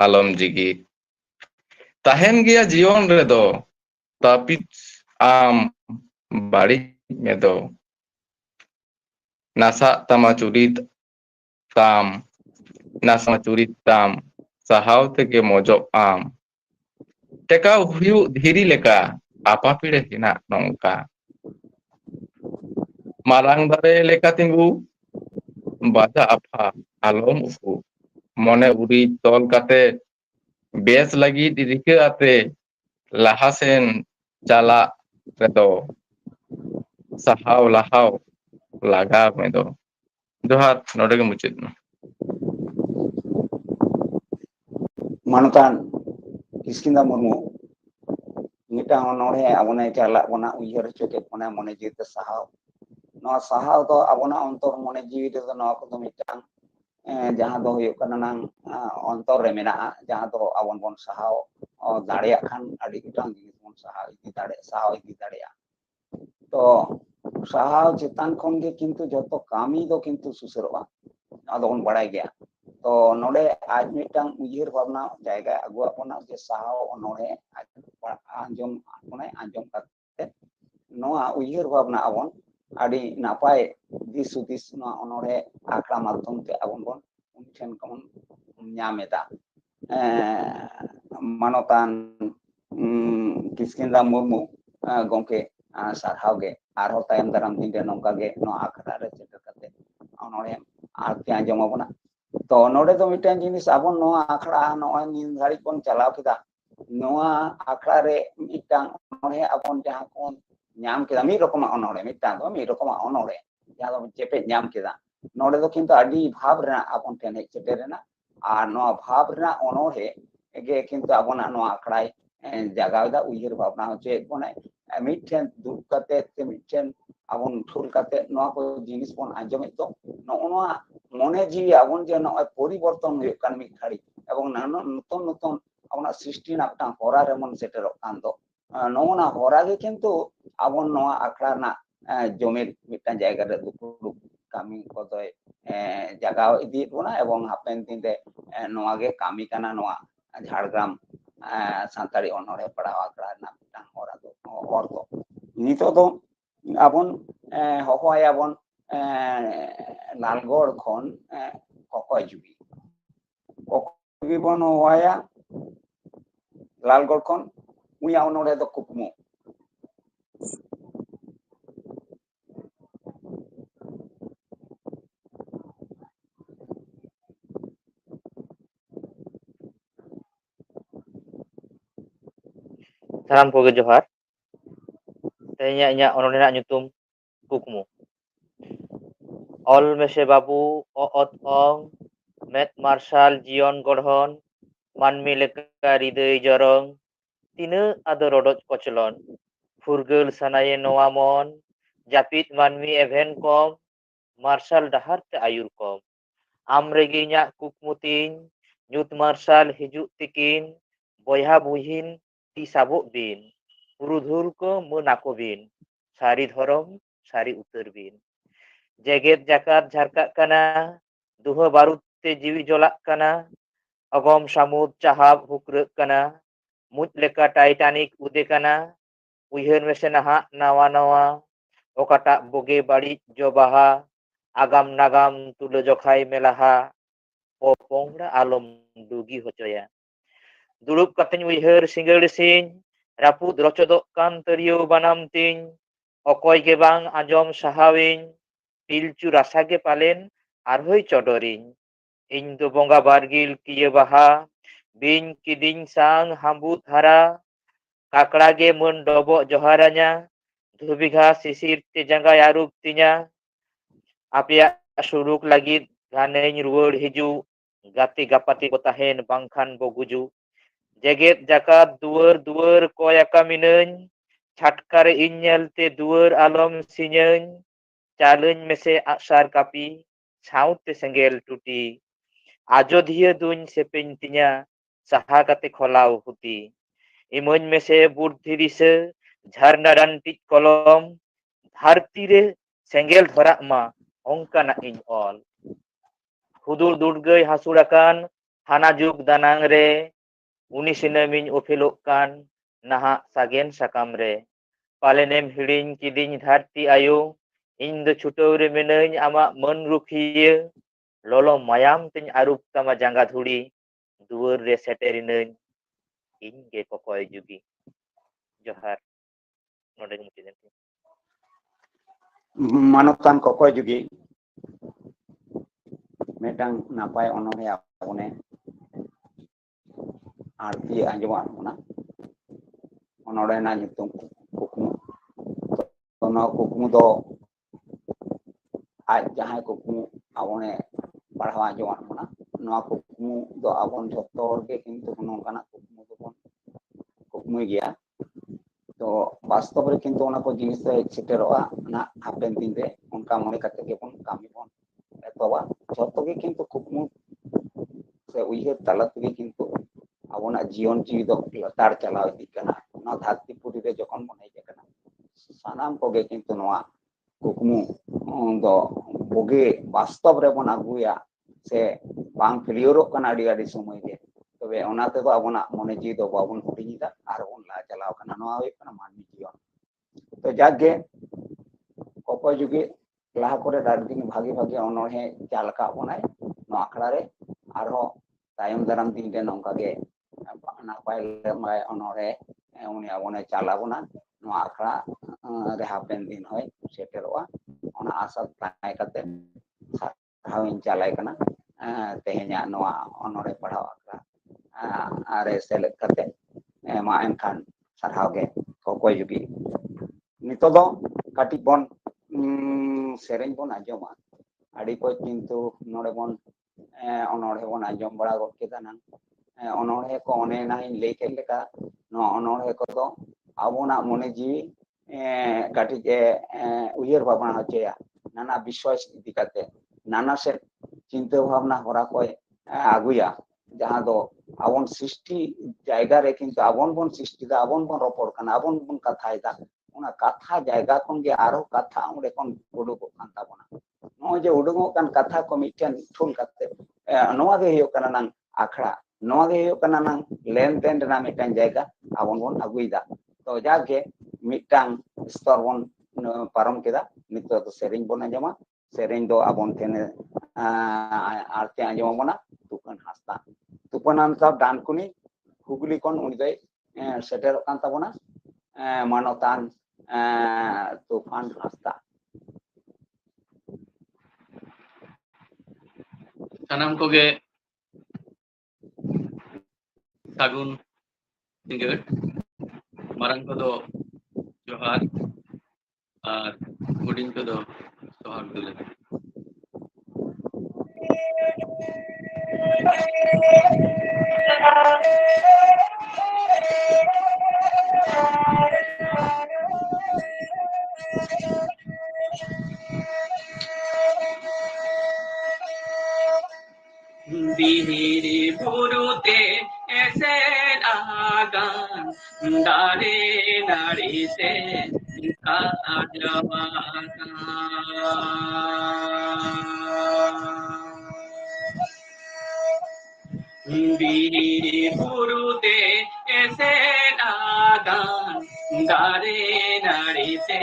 alom jigit. Tahen gea jion redo, tapi am barik medo. Nasa tama curit tam, nasa curit tam, sahau teke mojok am. Teka huyu dhiri leka, apa pide hina nongka. Marang dare leka tinggu, baca apa alom uku. Mone uri tol kate bes lagi dirike ate lahasen cala redo sahau lahau laga medo. Johar node ke mucit. Manutan Kiskinda Murmu mitang onore abona chala bona uyar choke bona mone jite sahau no sahau to abona ontor mone jiwit to no ko mitang jahan do huyuk kana nang ontor re mena jahan do abon bon sahau daria kan adi kitang jinis bon sahau iki daria to sahau chitan khon ge kintu joto kami do kintu suseroa ado on badai gaya to node aj mitang uyar bhabna jayga agu apona je sahau onore anjom kate noa uyar bhabna abon adi napai disudis no onore akra madhom te abon bon unchen kon nyameta manotan Kiskinda Murmu gongke sarhau ge arho tayam daram dinde nongka ge no akra re cheter kate onore arti anjom abona to node do mitan jinis abon no akra no nin dhari kon chalao kita noa akra re mitang onore abon jahan kon nyam kita mi rokoma onore mitang do mi rokoma onore jahan do chepe nyam kita node do kintu adi bhab rena abon ten hej cheterena ar no bhab rena onore ge kintu abona no akrai jagaw da uyir bhabna hoche bonai mitten duk kate te mitten abon thul kate no ko jinis bon anjom to no noa mone ji abon je no poriborton huyuk kan mi khari ebong nano nuton nuton abona srishti naptang hora remon seterok kan do nona hora ge kintu abon noa akra na jomir mittan jayga re dukuduk kami kotoy jagaw idi bona ebong hapen tinte noa ge kami kana noa Jhargram santari onore padaw akra na mitang hora do orto nito do abon hohoy abon Lalgor khon kokoy jugi bon hoya Lalgor khon uya onore do kupmu Salam koge johar. Tanya inya onore nak nyutum kukmu. Ol mese babu oot ong met marshal jion gorhon manmi leka ridai jorong tina ado rodot koclon furgel sanaye noa mon japit manmi even kom marshal dahar te ayur kom amregi nya kukmutin nyut marshal hijuk tikin boyha buhin ti sabuk bin purudhul ko menako bin sari dhorom sari utar bin jeget jakat jharkak kana duha barut te jiwi jolak kana agom samud cahab hukrek kana mut leka Titanic ude kana uihan mese naha nawa nawa okata boge bari jobaha agam nagam tulo jokhai melaha opongra alom dugi hocoya durup kateng uihar singgel sing raput rocodok kan teriu banam ting okoy ge bang anjom sahawing pilcu rasa ge palen arhoi codoriñ ᱤᱧ ᱫᱚ ᱵᱚᱸᱜᱟ ᱵᱟᱨᱜᱤᱞ ᱠᱤᱭᱟᱹ ᱵᱟᱦᱟ ᱵᱤᱧ ᱠᱤᱫᱤᱧ ᱥᱟᱝ ᱦᱟᱢᱵᱩᱫ ᱦᱟᱨᱟ ᱠᱟᱠᱲᱟ ᱜᱮ ᱢᱟᱹᱱ ᱰᱚᱵᱚᱜ ᱡᱚᱦᱟᱨᱟᱧᱟ ᱫᱷᱩᱵᱤ ᱜᱷᱟᱥ ᱥᱤᱥᱤᱨ ᱛᱮ ᱡᱟᱸᱜᱟᱭ ᱟᱹᱨᱩᱵ ᱛᱤᱧᱟ ᱟᱯᱮᱭᱟᱜ ᱥᱩᱨᱩᱠ ᱞᱟᱹᱜᱤᱫ ᱜᱷᱟᱱᱮᱧ ᱨᱩᱣᱟᱹᱲ ᱦᱤᱡᱩᱜ ᱜᱟᱛᱮ ᱜᱟᱯᱟᱛᱮ ᱵᱚ ᱛᱟᱦᱮᱱ ᱵᱟᱝᱠᱷᱟᱱ ᱵᱚ ᱜᱩᱡᱩᱜ ᱡᱮᱜᱮᱫ ᱡᱟᱠᱟᱛ ᱫᱩᱣᱟᱹᱨ ᱫᱩᱣᱟᱹᱨ ᱠᱚᱭ ᱟᱠᱟ ᱢᱤᱱᱟᱹᱧ ᱪᱷᱟᱴᱠᱟᱨᱮ ᱤᱧ ᱧᱮᱞᱛᱮ ᱫᱩᱣᱟᱹᱨ ᱟᱞᱚᱢ ᱥᱤᱧᱟᱹᱧ ᱪᱟᱞᱟᱹᱧ ᱢᱮᱥᱮ ᱟᱜᱼᱥᱟᱨ ᱠᱟᱹᱯᱤ ᱥᱟᱶᱛᱮ ᱥᱮᱸᱜᱮᱞ ᱴᱩᱴᱤ ᱟᱡᱚᱫᱷᱤᱭᱟᱹ ᱫᱩᱧ ᱥᱮᱯᱮᱧ ᱛᱤᱧᱟ ᱥᱟᱦᱟ ᱠᱟᱛᱮ ᱠᱷᱚᱞᱟᱣ ᱦᱩᱛᱤ ᱤᱢᱟᱹᱧ ᱢᱮᱥᱮ ᱵᱩᱫᱽᱫᱷᱤ ᱫᱤᱥᱟᱹ ᱡᱷᱟᱨᱱᱟ ᱰᱟᱱᱴᱤᱡ ᱠᱚᱞᱚᱢ ᱫᱷᱟᱹᱨᱛᱤ ᱨᱮ ᱥᱮᱸᱜᱮᱞ ᱫᱷᱚᱨᱟᱜ ᱢᱟ ᱚᱱᱠᱟᱱᱟᱜ ᱤᱧ ᱚᱞ ᱦᱩᱫᱩᱲ ᱫᱩᱨᱜᱟᱹᱭ ᱦᱟᱹᱥᱩᱲ ᱟᱠᱟᱱ Hana juk danang re uni sinamiñ ophelok kan nahak sagen sakam re. Palenem hiring kiding dharti ayo ᱤᱧ ᱫᱚ ᱪᱷᱩᱴᱟᱹᱣ ᱨᱮ ᱢᱤᱱᱟᱹᱧ ᱟᱢᱟᱜ ᱢᱟᱹᱱ ᱨᱩᱠᱷᱤᱭᱟᱹ ᱞᱚᱞᱚ ᱢᱟᱭᱟᱢ ᱛᱤᱧ ᱟᱹᱨᱩᱵ ᱛᱟᱢᱟ ᱡᱟᱸᱜᱟ ᱫᱷᱩᱲᱤ ᱫᱩᱣᱟᱹᱨ ᱨᱮ ᱥᱮᱴᱮᱨᱤᱱᱟᱹᱧ ᱤᱧ ᱜᱮ ᱠᱚᱠᱚᱭ ᱡᱩᱜᱤ ᱡᱚᱦᱟᱨ ᱱᱚᱰᱮ ᱜᱮ ᱢᱩᱪᱟᱹᱫ ᱮᱱ ᱛᱤᱧᱟ ᱢᱟᱱᱚᱛᱟᱱ ᱠᱚᱠᱚᱭ ᱡᱩᱜᱤ ᱢᱤᱫᱴᱟᱝ ᱱᱟᱯᱟᱭ ᱚᱱᱚᱬᱦᱮ ᱟᱵᱚᱱᱮ ᱟᱨᱛᱤ ᱟᱸᱡᱚᱢᱟᱫ ᱵᱚᱱᱟ ᱚᱱᱚᱬᱦᱮ ᱨᱮᱱᱟᱜ ᱧᱩᱛᱩᱢ ᱠᱩᱠᱢᱩ ᱚᱱᱟ ᱠᱩᱠᱢᱩ ᱫᱚ ᱟᱡ ᱡᱟᱦᱟᱸᱭ ᱠᱩᱠᱢᱩ ᱟᱵᱚᱱᱮ ᱯᱟᱲᱦᱟᱣ ᱟᱸᱡᱚᱢᱟᱫ ᱵᱚᱱᱟ ᱱᱚᱣᱟ ᱠᱩᱠᱢᱩ ᱫᱚ ᱟᱵᱚᱱ ᱡᱷᱚᱛᱚ ᱦᱚᱲᱜᱮ ᱠᱤᱱᱛᱩ ᱱᱚᱝᱠᱟᱱᱟᱜ ᱠᱩᱠᱢᱩ ᱫᱚᱵᱚᱱ ᱠᱩᱠᱢᱩᱭ ᱜᱮᱭᱟ ᱛᱚ ᱵᱟᱥᱛᱚᱵ ᱨᱮ ᱠᱤᱱᱛᱩ ᱚᱱᱟ ᱠᱚ ᱡᱤᱱᱤᱥ ᱫᱚ ᱦᱮᱡ ᱥᱮᱴᱮᱨᱚᱜᱼᱟ ᱱᱟᱜ ᱦᱟᱯᱮᱱ ᱫᱤᱱ ᱨᱮ ᱚᱱᱠᱟ ᱢᱚᱱᱮ ᱠᱟᱛᱮ ᱜᱮᱵᱚᱱ ᱠᱟᱹᱢᱤ ᱵᱚᱱ ᱮᱛᱚᱦᱚᱵᱟ ᱡᱷᱚᱛᱚ ᱜᱮ ᱠᱤᱱᱛᱩ ᱠᱩᱠᱢᱩ ᱥᱮ ᱩᱭᱦᱟᱹᱨ ᱛᱟᱞᱟ ᱛᱮᱜᱮ ᱠᱤᱱᱛᱩ ᱟᱵᱚᱱᱟᱜ ᱡᱤᱭᱚᱱ ᱡᱤᱣᱤ ᱫᱚ ᱞᱟᱛᱟᱨ ᱪᱟᱞᱟᱣ ᱤᱫᱤᱜ ᱠᱟᱱᱟ ᱱᱚᱣᱟ ᱫᱷᱟᱹᱨᱛᱤ ᱯᱩᱨᱤ ᱨᱮ ᱡᱚᱠᱷᱚᱱ ᱵᱚᱱ ᱦᱮᱡ ᱟᱠᱟᱱᱟ ᱥᱟᱱᱟᱢ ᱠᱚᱜᱮ ᱠᱤᱱᱛᱩ ᱱᱚᱣᱟ ᱠᱩᱠᱢᱩ ᱫᱚ ᱵᱩᱜᱤ ᱵᱟᱥᱛᱚᱵ ᱨᱮᱵᱚᱱ ᱟᱹᱜᱩᱭᱟ ᱥᱮ ᱵᱟᱝ ᱯᱷᱮᱞᱤᱭᱚᱨᱚᱜ ᱠᱟᱱᱟ ᱟᱹᱰᱤ ᱥᱚᱢᱚᱭ ᱜᱮ ᱛᱚᱵᱮ ᱚᱱᱟ ᱛᱮᱫᱚ ᱟᱵᱚᱱᱟᱜ ᱢᱚᱱᱮ ᱡᱤᱣᱤ ᱫᱚ ᱵᱟᱵᱚᱱ ᱦᱩᱰᱤᱧᱮᱫᱟ ᱟᱨ ᱵᱚᱱ ᱞᱟᱦᱟ ᱪᱟᱞᱟᱣ ᱠᱟᱱᱟ ᱱᱚᱣᱟ ᱦᱩᱭᱩᱜ ᱠᱟᱱᱟ ᱢᱟᱹᱱᱢᱤ ᱡᱤᱭᱚᱱ ᱛᱚ ᱡᱟᱠᱜᱮ ᱚᱠᱚᱭ ᱡᱩᱜᱤ ᱞᱟᱦᱟ ᱠᱚᱨᱮ ᱟᱹᱰᱤ ᱫᱤᱱ ᱵᱷᱟᱜᱤ ᱚᱱᱚᱬᱦᱮ ᱪᱟᱞ ᱟᱠᱟᱫ ᱵᱚᱱᱟᱭ ᱱᱚᱣᱟ ᱟᱠᱷᱲᱟ ᱨᱮ ᱟᱨᱦᱚᱸ ᱛᱟᱭᱚᱢ ᱫᱟᱨᱟᱢ ᱫᱤᱱ ᱨᱮ ᱱᱚᱝᱠᱟ ᱜᱮ ᱱᱟᱯᱟᱭ ᱚᱱᱚᱬᱦᱮ ᱩᱱᱤ ᱟᱵᱚᱱᱮ ᱪᱟᱞ ᱟᱵᱚᱱᱟ ᱱᱚᱣᱟ ᱟᱠᱷᱲᱟ ᱨᱮ ᱦᱟᱯᱮᱱ ᱫᱤᱱ ᱦᱚᱸᱭ ᱥᱮᱴᱮᱨᱚᱜᱼᱟ ᱚᱱᱟ ᱟᱥᱟ ᱛᱟᱦᱮᱸ ᱠᱟᱛᱮ ᱥᱟᱨᱦᱟᱣ ᱤᱧ ᱪᱟᱞᱟᱭ ᱠᱟᱱᱟ ᱛᱮᱦᱮᱧᱟᱜ ᱱᱚᱣᱟ ᱚᱱᱚᱬᱦᱮ ᱯᱟᱲᱦᱟᱣ ᱟᱠᱷᱲᱟ ᱨᱮ ᱥᱮᱞᱮᱫ ᱠᱟᱛᱮ ᱢᱟ ᱮᱱᱠᱷᱟᱱ ᱥᱟᱨᱦᱟᱣ ᱜᱮ ᱠᱚᱠᱚᱭ ᱡᱩᱜᱤ ᱱᱤᱛᱚᱜ ᱫᱚ ᱠᱟᱹᱴᱤᱡ ᱵᱚᱱ ᱥᱮᱨᱮᱧ ᱵᱚᱱ ᱟᱸᱡᱚᱢᱟ ᱟᱹᱰᱤ ᱠᱚᱡ ᱠᱤᱱᱛᱩ ᱱᱚᱰᱮ ᱵᱚᱱ ᱚᱱᱚᱬᱦᱮ ᱵᱚᱱ ᱟᱸᱡᱚᱢ ᱵᱟᱲᱟ ᱜᱚᱫ ᱠᱮᱫᱟ ᱱᱟᱝ ᱚᱱᱚᱬᱦᱮ ko ᱚᱱᱮ ᱱᱟᱜ ᱤᱧ ᱞᱟᱹᱭ ᱠᱮᱫ ᱞᱮᱠᱟ ᱱᱚᱣᱟ ᱚᱱᱚᱬᱦᱮ ᱠᱚᱫᱚ ᱟᱵᱚᱱᱟᱜ ᱢᱚᱱᱮ ᱡᱤᱣᱤ ᱠᱟᱹᱴᱤᱡ ᱩᱭᱦᱟᱹᱨ ᱵᱷᱟᱵᱽᱱᱟ ᱦᱚᱪᱚᱭᱟ ᱱᱟᱱᱟ ᱵᱤᱥᱚᱭ ᱤᱫᱤ ᱠᱟᱛᱮ ᱱᱟᱱᱟ ᱥᱮᱫ ᱪᱤᱱᱛᱟᱹ ᱵᱷᱟᱵᱽᱱᱟ ᱦᱚᱨᱟ ᱠᱚᱭ ᱟᱹᱜᱩᱭᱟ ᱡᱟᱦᱟᱸ ᱫᱚ ᱟᱵᱚᱱ ᱥᱨᱤᱥᱴᱤ ᱡᱟᱭᱜᱟ ᱨᱮ ᱠᱤᱱᱛᱩ ᱟᱵᱚᱱ ᱵᱚᱱ ᱥᱨᱤᱥᱴᱤᱫᱟ ᱟᱵᱚᱱ ᱵᱚᱱ ᱨᱚᱯᱚᱲ ᱠᱟᱱᱟ ᱟᱵᱚᱱ ᱵᱚᱱ ᱠᱟᱛᱷᱟᱭᱮᱫᱟ ᱚᱱᱟ ᱠᱟᱛᱷᱟ ᱡᱟᱭᱜᱟ ᱠᱷᱚᱱ ᱜᱮ ᱟᱨᱦᱚᱸ ᱠᱟᱛᱷᱟ ᱚᱸᱰᱮ ᱠᱷᱚᱱ ᱩᱰᱩᱠᱚᱜ ᱠᱟᱱ ᱛᱟᱵᱚᱱᱟ ᱱᱚᱜᱼᱚᱭ ᱡᱮ ᱩᱰᱩᱠᱚᱜ ᱠᱟᱱ ᱠᱟᱛᱷᱟ ᱠᱚ ᱢᱤᱫᱴᱮᱱ ᱴᱷᱩᱱ ᱠᱟᱛᱮ ᱱᱚᱣᱟ ᱜᱮ ᱦᱩᱭᱩᱜ ᱠᱟᱱᱟ ᱱᱟᱝ ᱟᱠᱷᱲᱟ ᱱᱚᱣᱟ ᱜᱮ ᱦᱩᱭᱩᱜ ᱠᱟᱱᱟ ᱱᱟᱝ ᱞᱮᱱᱫᱮᱱ ᱨᱮᱱᱟᱜ ᱢᱤᱫᱴᱟᱝ ᱡᱟᱭᱜᱟ ᱟᱵᱚ ᱵᱚᱱ ᱟᱹᱜᱩᱭᱮᱫᱟ ᱛᱚ ᱡᱟᱠᱜᱮ ᱢᱤᱫᱴᱟᱝ ᱥᱛᱚᱨ ᱵᱚᱱ ᱯᱟᱨᱚᱢ ᱠᱮᱫᱟ ᱱᱤᱛᱚᱜ ᱫᱚ ᱥᱮᱨᱮᱧ ᱵᱚᱱ ᱟᱸᱡᱚᱢᱟ ᱥᱮᱨᱮᱧ ᱫᱚ ᱟᱵᱚᱱ ᱴᱷᱮᱱ ᱟᱨᱛᱮ ᱟᱸᱡᱚᱢ ᱟᱵᱚᱱᱟ ᱛᱩᱯᱟᱹᱱ ᱦᱟᱸᱥᱫᱟ ᱛᱩᱯᱟᱹᱱ ᱦᱟᱸᱥᱫᱟ ᱰᱟᱱᱠᱩᱱᱤ ᱦᱩᱜᱽᱞᱤ ᱠᱷᱚᱱ ᱩᱱᱤ ᱫᱚᱭ ᱥᱮᱴᱮᱨᱚᱜ ᱠᱟᱱ ᱛᱟᱵᱚᱱᱟ ᱢᱟᱱᱚᱛᱟᱱ ᱛᱩᱯᱷᱟᱱ ᱦᱟᱸᱥᱫᱟ ᱥᱟᱱᱟᱢ ᱠᱚᱜᱮ ᱥᱟᱹᱜᱩᱱ ᱥᱤᱸᱜᱟᱹᱲ ᱢᱟᱨᱟᱝ ᱠᱚᱫᱚ ᱡᱚᱦᱟᱨ ᱟᱨ ᱦᱩᱰᱤᱧ ᱠᱚᱫᱚ ᱥᱚᱦᱟᱜ ᱫᱩᱞᱟᱹᱲ Dihiri burute esen agan dare narite kajawakan Dihiri burute esen agan dare narite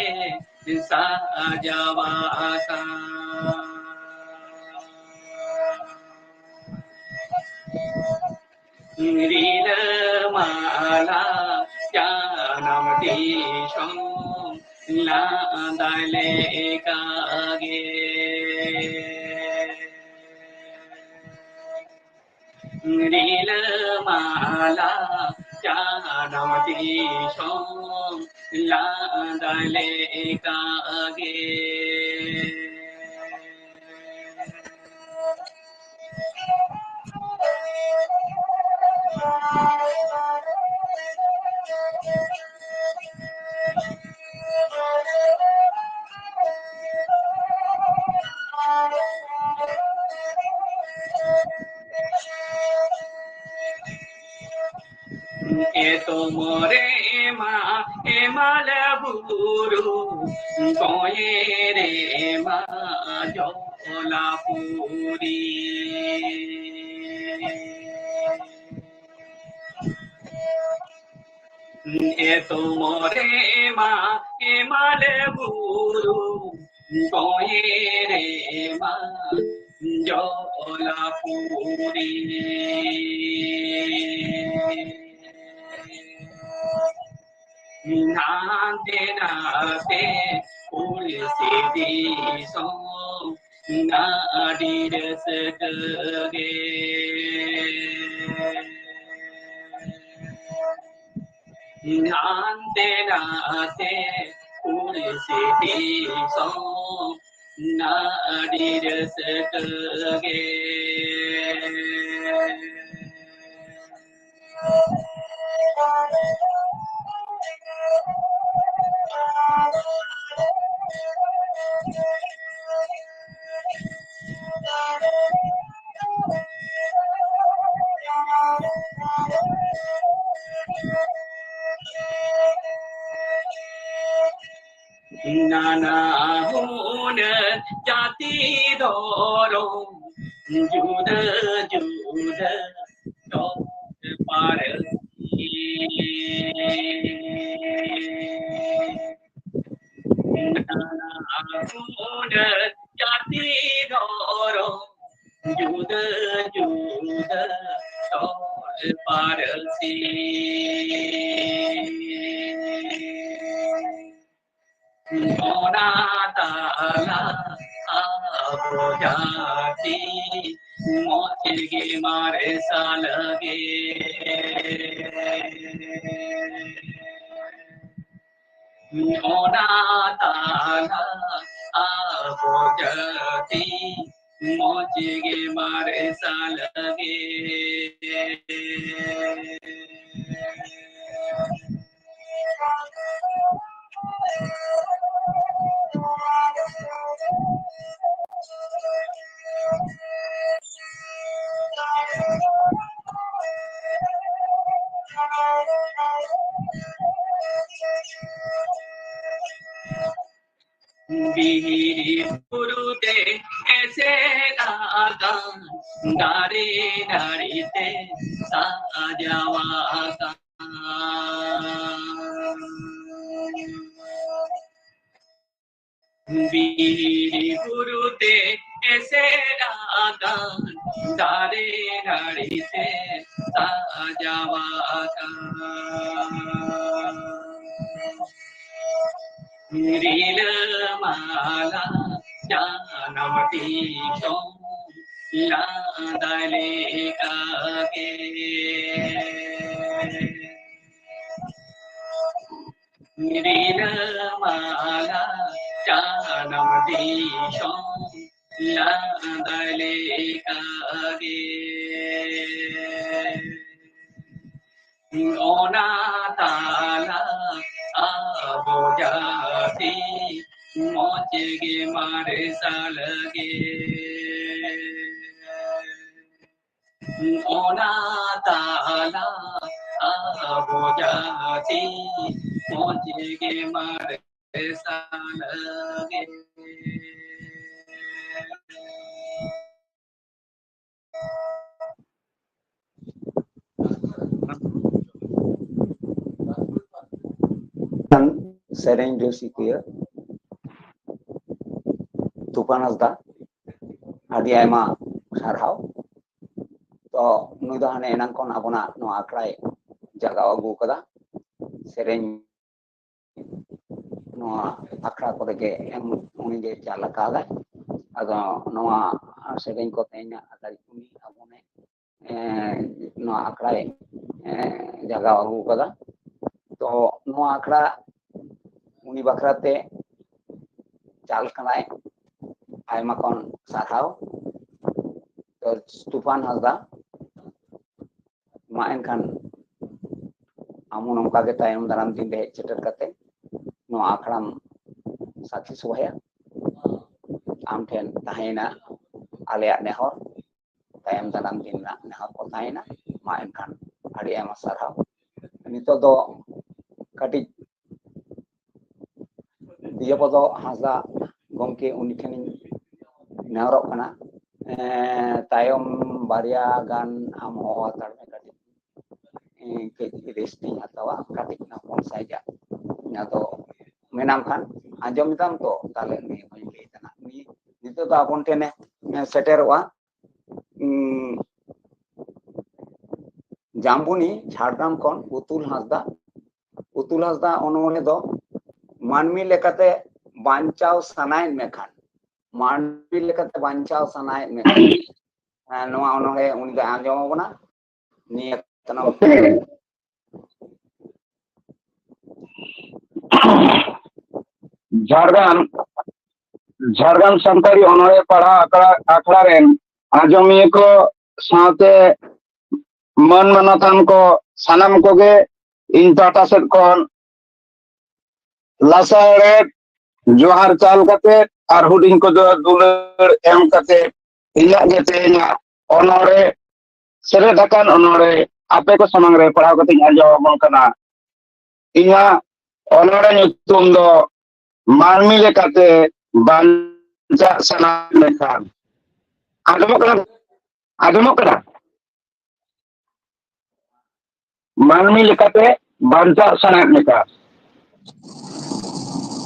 sajawakan Rila mala janam tisham la dale kage Rila mala janam tisham la dale kage Eto more ma emala buru koye re ma jola puri Eto more ma emale buru koere ma jola puri nante nate puri sidi so nadir sedege nante nate puri sidi so nadir sedege Nana huna jati doro juda juda dor parti Nana huna jati doro juda juda dor parti Onatala abojati mochilge mare salage Onatala abojati mochilge mare salage Bihiri purute aise laga dare darite sajawaka Bihiri purute aise laga dare darite sajawaka Nirilmala janamati shom yadale kage Nirilmala janamati shom yadale kage Onatala abojati mochige mare salage Onatala abojati mochige mare salage Sereng Josikia Tupan Hasda Adi Aima Sarhau to nui do hane enang kon abona no akrai jaga agu kada sereng no akra ko ge em uni ge jala kaga ado no sereng ko tenya adari uni abone no akrai jaga agu kada to no akra uni bakrate chal kanai aima kon sarhau to Tufan Hasda ma enkan amu nongka ge tayam dalam din de ceter kate no akram sakhi sohaya am ten tahena alea nehor tayam dalam din na nehor ko tahena ma enkan adi ama sarhau nito do kati dia podo Hasda gomke uni tenin neorok kana tayom baria gan am ho tar me kati ke ᱨᱮᱥᱴᱤᱧ ᱦᱟᱛᱟᱣᱟ ᱠᱟᱹᱴᱤᱡ ᱱᱟᱯᱚᱱ ᱥᱟᱭᱡᱟᱜ ᱟᱫᱚ ᱢᱮᱱᱟᱢ ᱠᱷᱟᱱ ᱟᱸᱡᱚᱢ ᱮᱫᱟᱢ ᱛᱚ ᱛᱟᱦᱞᱮ ᱱᱤᱭᱟᱹ ᱦᱚᱧ ᱞᱟᱹᱭ ᱛᱮᱱᱟ ᱱᱤᱛᱚᱜ ᱫᱚ ᱟᱵᱚᱱ ᱴᱷᱮᱱᱮ ᱥᱮᱴᱮᱨᱚᱜᱼᱟ ᱡᱟᱢᱵᱩᱱᱤ ᱡᱷᱟᱲᱜᱨᱟᱢ ᱠᱷᱚᱱ ᱯᱩᱛᱩᱞ ᱦᱟᱸᱥᱫᱟ ᱚᱱᱚᱬᱦᱮ ᱫᱚ ᱢᱟᱹᱱᱢᱤ ᱞᱮᱠᱟᱛᱮ ᱵᱟᱧᱪᱟᱣ ᱥᱟᱱᱟᱭᱮᱫ ᱢᱮᱠᱷᱟᱱ ᱢᱟᱹᱱᱢᱤ ᱞᱮᱠᱟᱛᱮ ᱵᱟᱧᱪᱟᱣ ᱥᱟᱱᱟᱭᱮᱫ ᱢᱮᱠᱷᱟᱱ ᱱᱚᱣᱟ ᱚᱱᱚᱬᱦᱮ ᱩᱱᱤ ᱫᱚ ᱟᱸᱡᱚᱢ ᱟᱵᱚᱱᱟ ᱱᱤᱭᱟᱹ ᱡᱷᱟᱲᱜᱨᱟᱢ ᱥᱟᱱᱛᱟᱲᱤ ᱚᱱᱚᱬᱦᱮ ᱯᱟᱲᱦᱟᱣ ᱟᱠᱷᱲᱟ ᱨᱮᱱ ᱟᱸᱡᱚᱢᱤᱭᱟᱹ ᱠᱚ ᱥᱟᱶᱛᱮ ᱢᱟᱹᱱ ᱢᱟᱱᱚᱛᱟᱱ ko ᱥᱟᱱᱟᱢ ᱠᱚᱜᱮ ᱤᱧ ᱯᱟᱦᱴᱟ ᱥᱮᱫ ᱠᱷᱚᱱ ᱞᱟᱥᱟᱲᱦᱮᱫ ᱡᱚᱦᱟᱨ ᱪᱟᱞ ᱠᱟᱛᱮ ᱟᱨ ᱦᱩᱰᱤᱧ ᱠᱚᱫᱚ ᱫᱩᱞᱟᱹᱲ ᱮᱢ ᱠᱟᱛᱮ ᱤᱧᱟᱹᱜ ᱜᱮ ᱛᱮᱦᱮᱧᱟᱜ ᱚᱱᱚᱬᱦᱮ ᱥᱮᱞᱮᱫ ᱟᱠᱟᱱ ᱚᱱᱚᱬᱦᱮ ᱟᱯᱮ ᱠᱚ ᱥᱟᱢᱟᱝ ᱨᱮ ᱯᱟᱲᱦᱟᱣ ᱠᱟᱛᱮᱧ ᱟᱸᱡᱚᱢ ᱟᱵᱚᱱ ᱠᱟᱱᱟ ᱤᱧᱟᱹᱜ ᱚᱱᱚᱬᱦᱮ ᱧᱩᱛᱩᱢ ᱫᱚ ᱢᱟᱹᱱᱢᱤ ᱞᱮᱠᱟᱛᱮ ᱵᱟᱧᱪᱟᱜ ᱥᱟᱱᱟ ᱞᱮᱠᱷᱟᱱ ᱟᱸᱡᱚᱢᱚᱜ ᱠᱟᱱᱟ ᱢᱟᱹᱱᱢᱤ ᱞᱮᱠᱟᱛᱮ ᱵᱟᱧᱪᱟᱜ ᱥᱟᱱᱟᱭᱮᱫ ᱞᱮᱠᱟ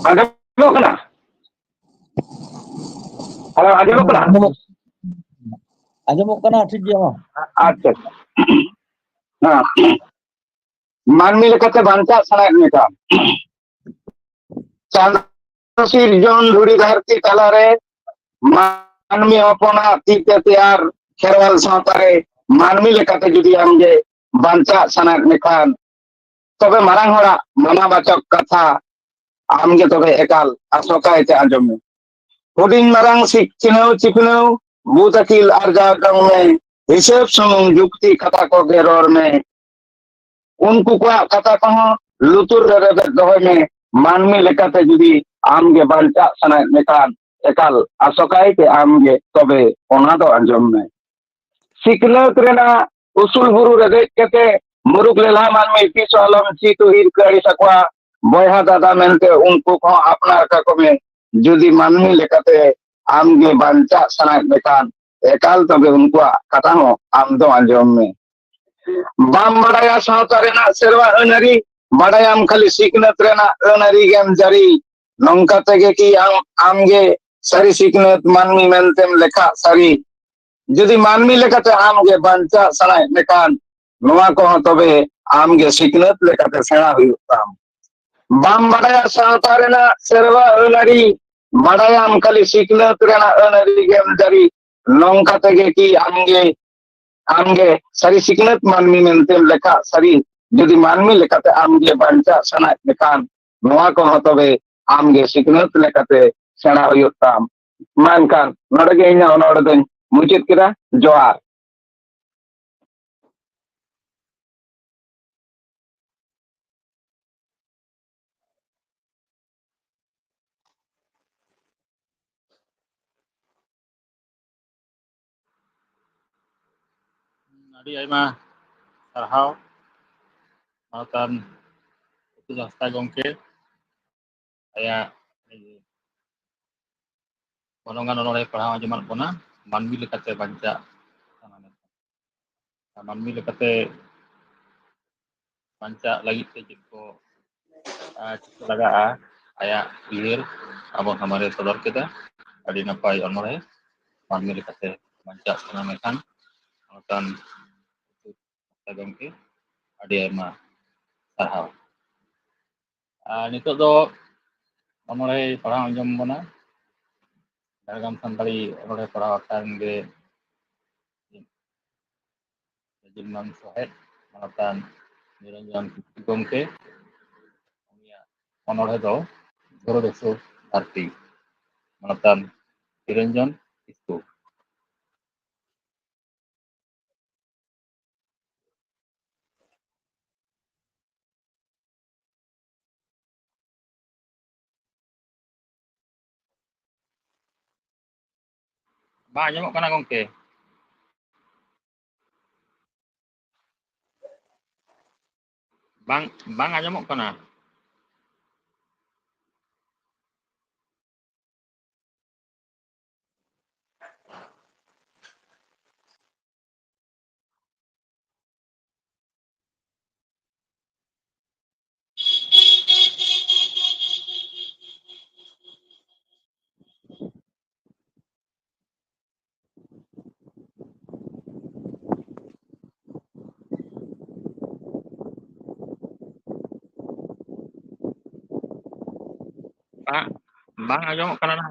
ᱟᱸᱡᱚᱢᱚᱜ ᱠᱟᱱᱟ ᱟᱸᱡᱚᱢᱚᱜ ᱠᱟᱱᱟ ᱟᱸᱡᱚᱢᱚᱜ ᱠᱟᱱᱟ ᱴᱷᱤᱠ ᱜᱮᱭᱟ ᱢᱟ ᱟᱪᱪᱷᱟ ᱢᱟᱹᱱᱢᱤ ᱞᱮᱠᱟᱛᱮ ᱵᱟᱧᱪᱟᱜ ᱥᱟᱱᱟᱭᱮᱫ ᱢᱮᱠᱷᱟᱱ ᱪᱟᱸᱫᱳ ᱥᱤᱨᱡᱚᱱ ᱫᱷᱩᱲᱤ ᱫᱷᱟᱹᱨᱛᱤ ᱛᱟᱞᱟᱨᱮ ᱢᱟᱹᱱᱢᱤ ᱦᱚᱯᱚᱱᱟᱜ ᱛᱤᱛᱮ ᱛᱮᱭᱟᱨ ᱠᱷᱮᱨᱣᱟᱞ ᱥᱟᱶᱛᱟ ᱨᱮ ᱢᱟᱹᱱᱢᱤ ᱞᱮᱠᱟᱛᱮ ᱡᱩᱫᱤ ᱟᱢᱜᱮ ᱵᱟᱧᱪᱟᱜ ᱥᱟᱱᱟᱭᱮᱫ ᱢᱮᱠᱷᱟᱱ ᱛᱚᱵᱮ ᱢᱟᱨᱟᱝ ᱦᱚᱲᱟᱜ ᱢᱟᱱᱟᱵᱟᱪᱚᱠ ᱠᱟᱛᱷᱟ ᱟᱢᱜᱮ ᱛᱚᱵᱮ ᱮᱠᱟᱞ ᱟᱥᱚᱠᱟᱭᱛᱮ ᱟᱸᱡᱚᱢ ᱢᱮ ᱦᱩᱰᱤᱧ ᱢᱟᱨᱟᱝ ᱪᱤᱱᱦᱟᱹᱣ ᱵᱩᱫ ᱟᱹᱠᱤᱞ ᱟᱨᱡᱟᱣ ᱡᱚᱝ ᱢᱮ ᱦᱤᱥᱟᱹᱵ ᱥᱩᱢᱩᱝ ᱡᱩᱠᱛᱤ ᱠᱟᱛᱷᱟ ᱠᱚᱜᱮ ᱨᱚᱲ ᱢᱮ उनको कथा कहो लुतुर रे दोहय में मानमी लेकाते जुदी आमगे बांचा सनाय मेकान एकाल आसोकाय के आमगे तबे ओना दो अंजम में सिकलत रेना उसुल बुरु रे देख केते मुरुक लेला मानमी तीस आलम चीतु हिर कड़ी सकवा बयहा दादा मेनते उनको को अपना का को में जुदी मानमी लेकाते आमगे बांचा सनाय मेकान एकाल तबे उनको कथा हो आम दो अंजम में बाम बड़ाया सावता रेना सेरवा अनारी बड़ायाम खाली सिकनत रेना अनारी गेम जारी नौका तेगे की आमगे सारी सिकनत मानमी मेनतेम लेखा सारी जुदी मानमी लेकाते आमगे बांचा सनाय मेकान नोआ को तबे आमगे सिकनत लेकाते सेना हुयुताम बाम बड़ाया सावता रेना सेरवा अनारी बड़ायाम खाली सिकनत रेना अनारी गेम जारी नौका तेगे की आमगे सारी सिकनत मानमी मेनतेम लेखा सारी जुदी मानमी लेकाते आमगे बांचा सनाय मेकान नोआ को तबे आमगे सिकनत लेकाते सेना हुयुताम मानकान नडगे इना नोडे दन मुचित किरा जोहार ᱟᱹᱰᱤ ᱟᱭᱢᱟ ᱥᱟᱨᱦᱟᱣ ᱢᱟᱱᱚᱛᱟᱱ ᱯᱩᱛᱩᱞ ᱦᱟᱸᱥᱫᱟ ᱜᱚᱢᱠᱮ ᱟᱭᱟᱜ ᱜᱚᱱᱚᱝᱟᱱ ᱚᱱᱚᱬᱦᱮ ᱯᱟᱲᱦᱟᱣ ᱟᱸᱡᱚᱢᱟᱫ ᱵᱚᱱᱟ ᱢᱟᱹᱱᱢᱤ ᱞᱮᱠᱟᱛᱮ ᱵᱟᱧᱪᱟᱜ ᱢᱟᱹᱱᱢᱤ ᱞᱮᱠᱟᱛᱮ ᱵᱟᱧᱪᱟᱜ ᱞᱟᱹᱜᱤᱫ ᱛᱮ ᱪᱮᱫ ᱠᱚ ᱪᱤᱠᱟᱹ ᱞᱟᱜᱟᱜᱼᱟ ᱟᱭᱟᱜ ᱩᱭᱦᱟᱹᱨ ᱟᱵᱚ ᱥᱟᱢᱟᱝ ᱨᱮ ᱥᱚᱫᱚᱨ ᱠᱮᱫᱟ ᱟᱹᱰᱤ ᱱᱟᱯᱟᱭ ᱚᱱᱚᱬᱦᱮ ᱢᱟᱹᱱᱢᱤ ᱞᱮᱠᱟᱛᱮ ᱵᱟᱧᱪᱟᱜ ᱥᱟᱱᱟ ᱢᱮᱠᱷᱟᱱ ᱢᱟᱱᱚᱛᱟᱱ ᱜᱚᱢᱠᱮ ᱟᱹᱰᱤ ᱟᱭᱢᱟ ᱥᱟᱨᱦᱟᱣ ᱱᱤᱛᱚᱜ ᱫᱚ ᱚᱱᱚᱬᱦᱮ ᱯᱟᱲᱦᱟᱣ ᱟᱸᱡᱚᱢ ᱵᱚᱱᱟ ᱡᱷᱟᱲᱜᱨᱟᱢ ᱥᱟᱱᱛᱟᱲᱤ ᱚᱱᱚᱬᱦᱮ ᱯᱟᱲᱦᱟᱣ ᱟᱠᱷᱲᱟ ᱨᱮᱱ ᱜᱮ ᱡᱤᱞᱢᱟᱱ ᱥᱚᱦᱮᱫ ᱢᱟᱱᱚᱛᱟᱱ ᱱᱤᱨᱚᱧᱡᱚᱱ ᱜᱚᱢᱠᱮ ᱩᱱᱤᱭᱟᱜ ᱚᱱᱚᱬᱦᱮ ᱫᱚ ᱜᱚᱨᱚᱫᱮᱥᱚ ᱫᱷᱟᱹᱨᱛᱤ ᱢᱟᱱᱚᱛᱟᱱ ᱱᱤᱨᱚᱧᱡᱚᱱ ᱠᱤᱥᱠᱩ ᱵᱟᱝ ᱟᱸᱡᱚᱢᱚᱜ ᱠᱟᱱᱟ ᱜᱚᱝᱠᱮ ᱵᱟᱝ ᱟᱸᱡᱚᱢᱚᱜ ᱠᱟᱱᱟ bang ajong kana na.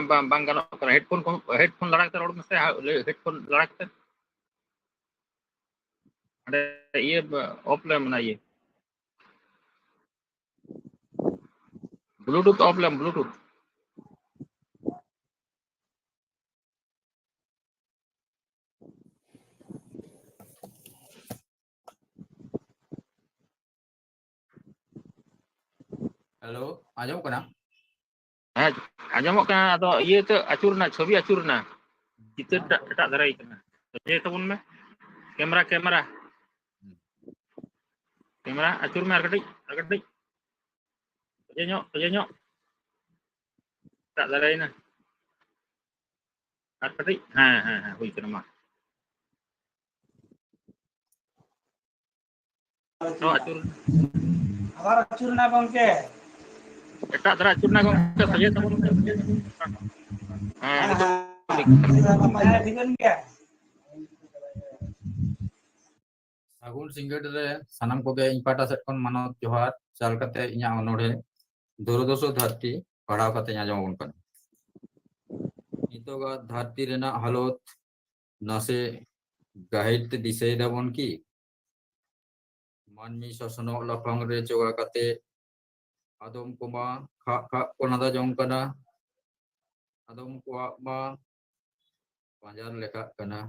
Bang ganok kana headphone larak ta rod mesti headphone larak ta. Ada iya offline mana iya. Bluetooth offline Bluetooth. Halo, ajam kena? Ajamok kana ado iya tu acurna ছবি acurna. Kita tak darai kana. Jadi tabun me kamera acur me ar katik. Kerja nyok. Tak darai na. Ar katik. Ha hui kana mah. No acur. আবার আচুর না গমকে Tak darai acurna kong kerja tabun. দিবেন কে Sagun singgah re sanam koge ing pata set kon manot johar chal kate inya onore dorodoso dharti padhaw kate ajam abon kan. Nitoga dharti rena halot nase gahit disay dabon ki manmi sosono lapang re joga kate adom koma kha konada jong kana adom kwa ma panjar leka kana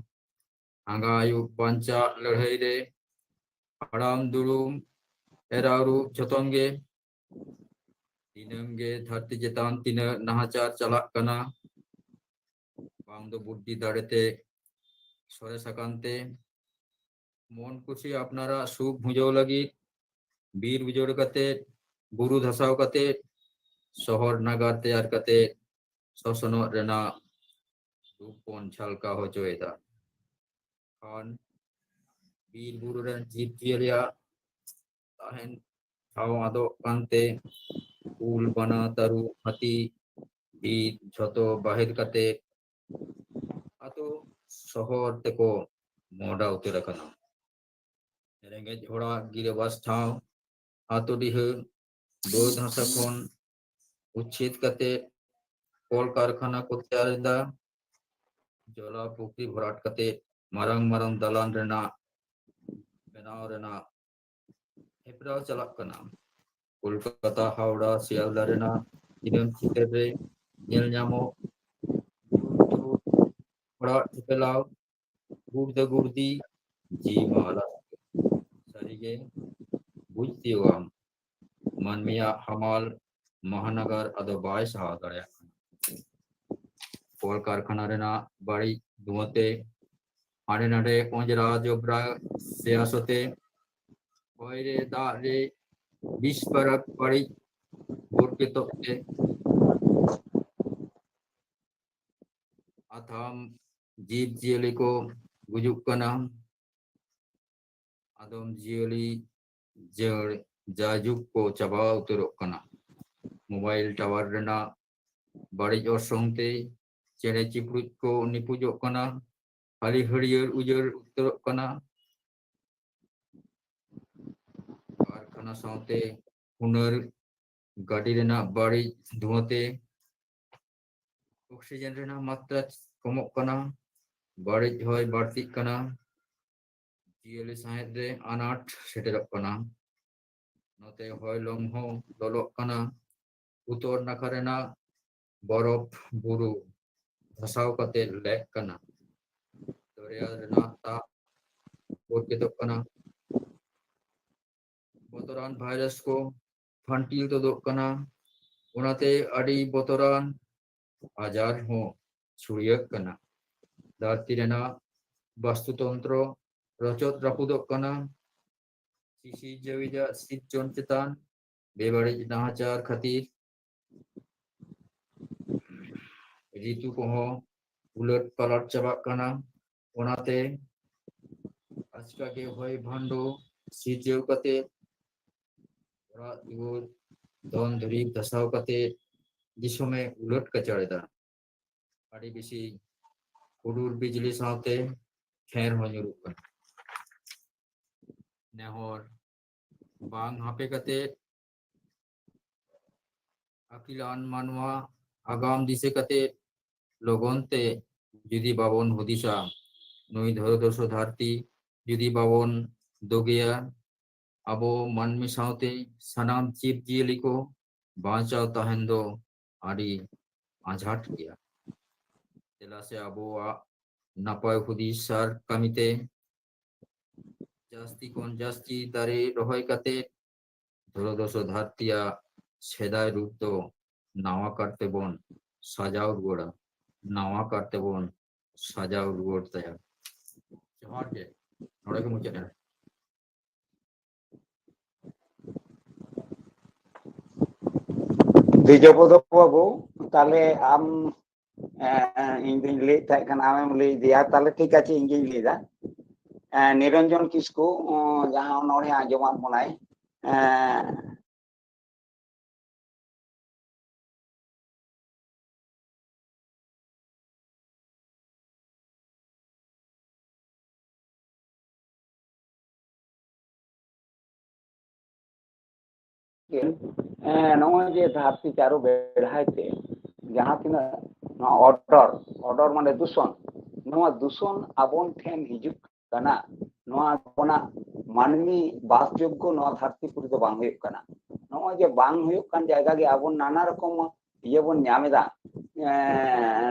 angga ayu panca lerhai re haram durum erauru jotongge dinamge dharti jetan tina nahachar chalak kana bang do buddhi darete sore sakante mon kusi apnara sub bujau lagi bir bujor kate buru dhasaw kate শহর নাগার তৈয়ার kate sosono rena dupon chalka hojoeda kan bir buru ren jib jialia tahen taw ado kante ul bana taru hati di joto bahir kate atau শহর teko moda utera kana rengej hora girabas thau ato dihe bod hasa kon uchit kate kol karkhana ko tyarinda jola pukri bhorat kate marang dalan rena benaw rena heprao chalak kana kolkata howda sialda rena idem chiter re nyel nyamo hora tipelaw gurdi ji mala sarige bujtiwam manmiya hamal mahanagar ado bai saha darya kol karkhana rena bari duate ane nade onjra jobra seasote oire da re bisparak bari borke tokte atham jib jiali ko gujuk kana adom jiali jer jajuk ko chaba uterok kana mobile tower rena bari osongte chere chiprut ko nipujok kana hali harier ujar uterok kana karkhana saute hunar gadi rena bari duate oksigen rena matra komok kana bari hoy barti kana jiali sahet re anat seterok kana note hoy lomho lolok kana utor nakarena borof buru dhasaw kate lek kana doria rena ta borketok kana botoran virus ko phantil todok kana onate adi botoran ajar ho churiyak kana dharti rena bastutontro rachot rapudok kana sisi jawija sitjon chetan bebarej nahachar khatir ritu koho ulat palat chabak kana onate আজকাকে হয় ভান্ড सिरजव कते orang duwar don durib dasau kate disome ulut kacareda adi bisi hudur bijli saute kher ho nyuruk kan nehor bang hape kate akilan manwa agam dise kate logonte judi babon hudisa nui dhoro dosho dharti judi babon dogeya abo manmi saute sanam chip jili ko bancau tahen do adi anjhat gaya jela se abo napai hudisar kamite jasti kon jasti dare rohoy kate dhoro dosho dhartiya sedai rup do nawa karte bon sajau ruoda nawa karte bon sajau ruod taya johar ge node ke mucet ya Dijawab babu, tale am English tak kan am lay dia tale ठीक আছে English ले दा निरंजन किसको जहाँ उन्होंने आजमान बनाए नवा जे धरती चारो बेढ़ाई थे जहाँ तीन ऑर्डर माने दूषण नवा दूषण आबोन ठेन हिजुक कना नवा अपना मानवी बासयोग्य नवा धरती पुरी तो बांग हुयुक कना नवा जे बांग हुयुक कन जायगा गे आबोन नाना रकम ये बोन ᱧᱟᱢᱮᱫᱟ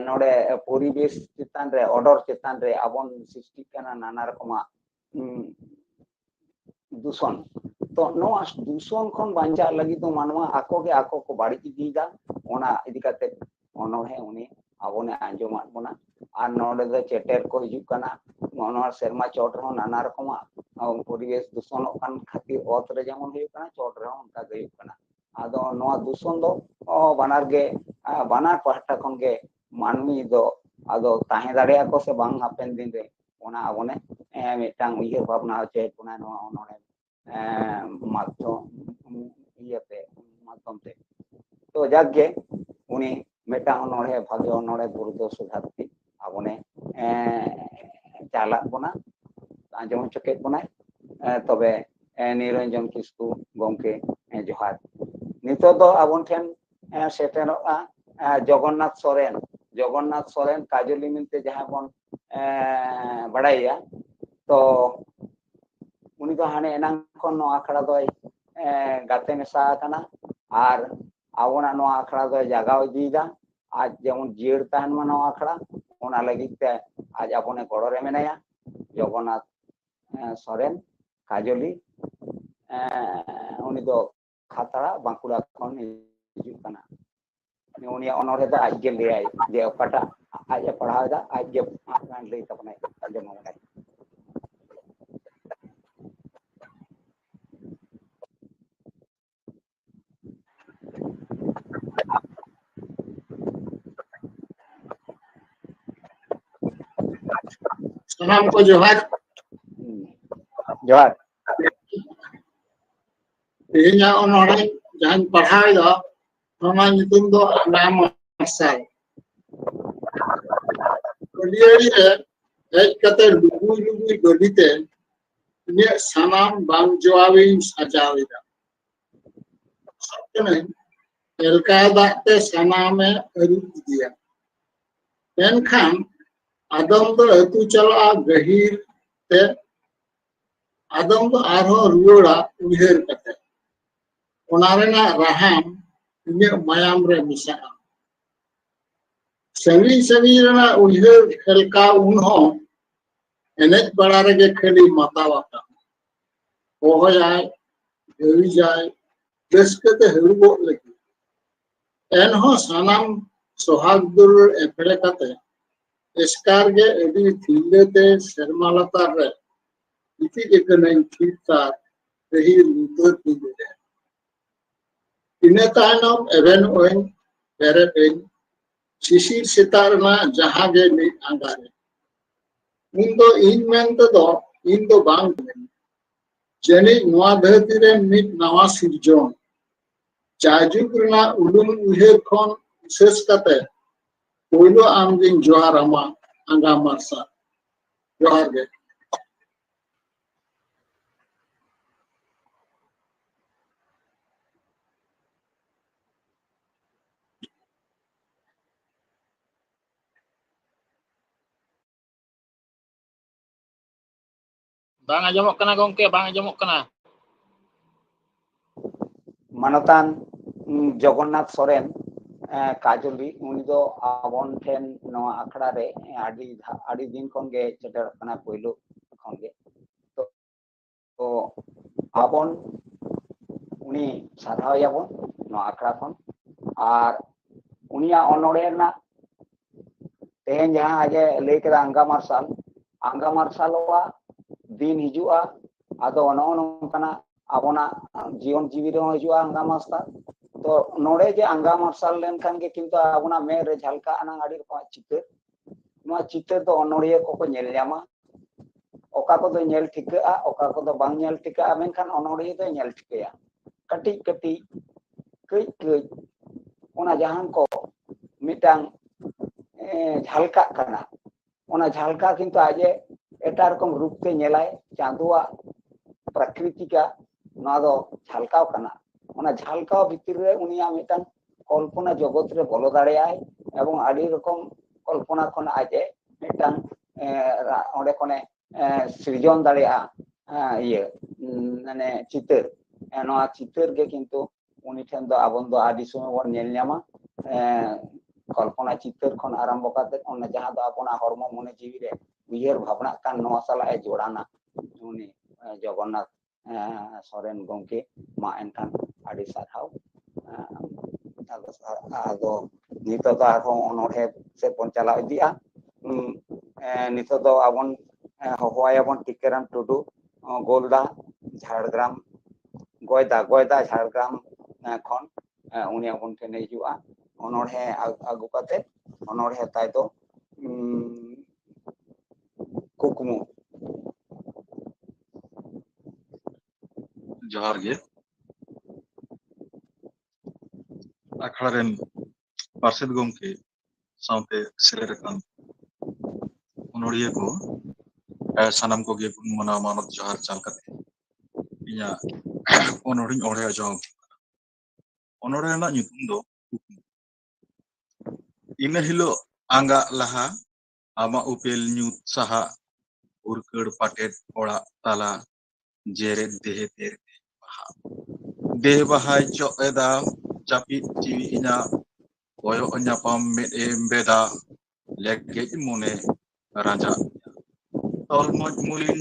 नोडे परिवेश चितान रे ऑर्डर चितान रे आबोन सृष्टि कना नाना रकम दूषण तो नवा दूषण खन बांचा लगी तो मानवा आको को बाड़ी इदीदा ओना इदी काते ओनोहे उनी आबोने आंजोमात बोना आर नोडे दे चेटेर को हिजुक कना मनोर शर्मा चोट रो नाना रकम परिवेश दूषण कान खातिर ओत रे जेमन हुयुक कना चोट रे उनका गयुक कना आदो नवा दूषण दो बानार गे बानार पहटा खन गे मानवी दो आदो ताहे दाड़े को से बांग हापेन दिन रे ओना आबोने मिटांग उइहर भावना होचे पुना नवा ओनोने माध्यम ते तो जागे उनी मेटा नोड़े भागे नोड़े गुरुदो सुधारती आबोने चाला बोना आंजम चके बोना तबे निरंजन किस्कु गंके जोहार नितो दो आबोन ठेन सेटेरोआ जगन्नाथ सोरेन काजली मिलते जहां बोन बड़ाइया तो उनी तो हाने एनांग खन नो आखड़ा दो गाते मेसा कना आर आवना नो आखड़ा दो जागाव दीदा आज जेमन जीड़ ताहन मा नो आखड़ा ओना लगी ते आज आपने गड़ो रे मेनाया जगन्नाथ सोरेन काजली उनी दो खातड़ा बांकुड़ा खन हिजुक कना उनी ओनरे दा आज गे लेय जे ओकाटा आज पढ़ाव दा आज गे आन ले तपने आजम मोने सलाम को जोहार तेना ओनोड़े जहां पढ़ाई दो ओना नितुम दो नाम मार्शल कलियरी रे हेज कते लुगुई गलिते ने सनाम बांग जवाबिन सजावेदा सत्य एलका दाते सनामे अरु दिया एनखान आदम तो अतु चला गहीर ते आदम तो आरो रुड़ा उहेर कते ओनारेना राहाम इने मायाम रे मिसा सवी रना उहेर हल्का उन्हो एनेज बड़ा रे खली मातावाका ओहो जाय हेवी जाय देशकते हेरुबो लगी एनहो सनाम सोहाग दुर एपड़े कते एस्कार गे एडी थिलेते शर्मालता रे इति एकनन ठीका रही रुतो दिले इने तानम एवेन ओइन बेरे पेन शिशिर सितारना जहां गे नि आंगारे इन दो बांग ᱡᱟᱹᱱᱤᱡ ᱱᱚᱣᱟ ᱫᱷᱟᱹᱨᱛᱤ ᱨᱮ ᱢᱤᱫ ᱱᱟᱣᱟ ᱥᱤᱨᱡᱚᱱ ᱡᱟᱭᱡᱩᱜᱽ ᱨᱮᱱᱟᱜ ᱩᱰᱩᱝ ᱩᱭᱦᱟᱹᱨ ᱠᱷᱚᱱ ᱥᱮᱥ ᱠᱟᱛᱮ ᱯᱳᱭᱞᱳ ᱟᱢᱜᱤᱧ ᱡᱚᱦᱟᱨ ᱟᱢᱟ ᱟᱸᱜᱟ ᱢᱟᱨᱥᱟᱞ ᱡᱚᱦᱟर ᱜᱮ Bang ajamok kana gongke, bang ajamok kana. মানতান Jagannath সরেন কাজলি উনি তো আবন ঠেন নোয়া আখড়া রে আডি দিন খন গে সেটার কানা পয়লো খন গে তো আবন উনি সাধাও যাবন নোয়া আখড়া খন আর উনিয়া অনড়ে না তেহেন যাহা আগে লই কেদা আঙ্গা মার্শালওয়া দিন হিজুआ আদো অনকানা আবনা জীবন জীবী রে হিজুआ আঙ্গা মার্শাল তো নোড়ে যে আঙ্গা মার্শাল লেন খান গে কিন্তু আবনা মে রে ঝালকা আনা আড়ি রকম চিত্র নোয়া চিত্র তো অনড়িয়ে কো ñel ᱧᱟᱢᱟ oka ko do ñel ᱴᱷᱤᱠᱟᱹᱜᱼᱟ oka ko do bang ñel ᱴᱷᱤᱠᱟᱹᱜᱼᱟ menkan onoriye do ñel ᱴᱷᱤᱠᱟᱹᱭᱟ katik katik keuj keuj ona jahan ko mitang ঝালকাᱜ kana ona ঝালকা কিন্তু aje eta rokom rup te ñelay চাঁদোয়া প্রাকৃতিকা নোয়া do ঝালকাও kana ona ঝালকাও ভিতর রে উনিয়া মিটাং কল্পনা জগৎ রে বলো দাঁড়ায় এবং আড়ি রকম কল্পনা খন আজে মিটাং onde kone সৃজন দাঁড়ায় ইয়ে মানে চিত্র নোয়া চিত্র গে কিন্তু উনি ঠেন do abon do adi সময় বন ñel ñama কল্পনা চিত্র খন আরম্ভ কাতে অন্য যাহা do আপনা হরম মনে জীবী রে উইয়ার ভাবনা কান নোয়া সালা এ জোড়ানা উনি জগন্নাথ সরেন গংকে মা এনখান আডি সারহাও ᱟᱫᱚ ᱱᱤᱛᱚᱜ ᱫᱚ ᱟᱨᱦᱚᱸ ᱚᱱᱚᱬᱦᱮ ᱥᱮᱫ ᱵᱚᱱ ᱪᱟᱞᱟᱣ ᱤᱫᱤᱜᱼᱟ ᱱᱤᱛᱚᱜ ᱫᱚ ᱟᱵᱚᱱ ᱦᱚᱦᱚᱣᱟᱭᱟᱵᱚᱱ ᱴᱤᱠᱟᱹᱨᱟᱢ ᱴᱩᱰᱩ ᱜᱳᱞᱫᱟ ঝাড়গ্রাম গয়দা ঝাড়গ্রাম ᱠᱷᱚᱱ উনি ᱟᱵᱚᱱ ᱴᱷᱮᱱ ᱦᱤᱡᱩᱜᱼᱟ অনড়হে আগু কাতে অনড়হে তাই তো কুকুমু Johar ge. Akhड़ा ren parset gongke saute selerekan onoriye ko sanam ko ge mana manot johar chal kate inya onoring ore ajong onore na nyutum do ina hilo angga laha ama upel nyut saha urked patet ora tala jeret dehe ter deh bahai co eda capi ciwi inya koyo nyapam med beda lege mone raja tol moj mulin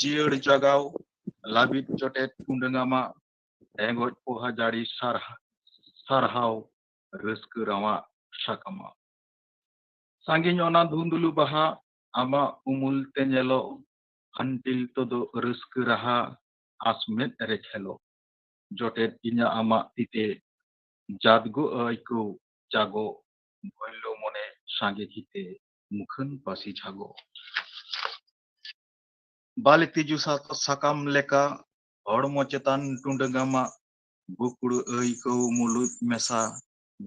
jieur jagaw labit cotet undengama engoj poha jari sarhaw reuskeu rawa sakama sangi nyona dhundulu baha ama umul tenyelo antil todo reuskeu raha asmet rekhelo jotet inya ama tite jadgo aiko jago boilo mone sange kite mukhan pasi jago balik tiju sato sakam leka hormo cetan tundengama bukuru aiko mulut mesa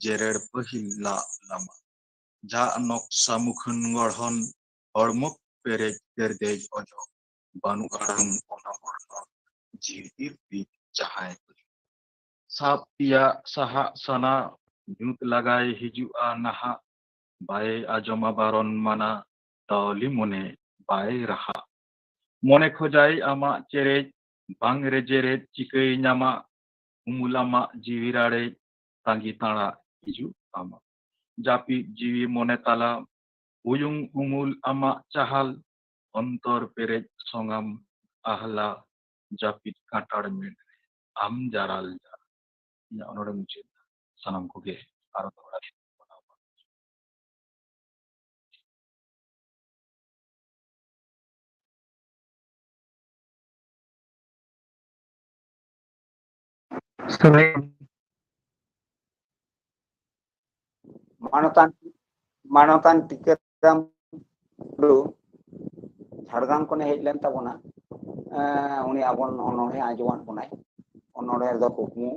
jerer pahil lama ja anok samukhan ngorhon hormok perek terdej ojo banu arang ona orno jirtir pi jahai sapia saha sana nyut lagai hijua naha bae ajoma baron mana tauli mone bae raha mone khojai ama cerej bang rejeret cikai nyama umulama jiwirare tangi tara hiju ama japi jiwi mone tala uyung umul ama cahal ontor perej songam ahla japit katar men am jaral nya onore mucit sanam koge aro tora মানতান টিকারাম Jhargram ᱠᱷᱚᱱᱮ ᱦᱮᱡ ᱞᱮᱱ ᱛᱟᱵᱚᱱᱟ ᱩᱱᱤ ᱟᱵᱚᱱ ᱚᱱᱚᱬᱦᱮ ᱟᱸᱡᱚᱢᱟᱫ ᱵᱚᱱᱟᱭ ᱚᱱᱚᱬᱦᱮ ᱫᱚ ᱠᱩᱠᱢᱩ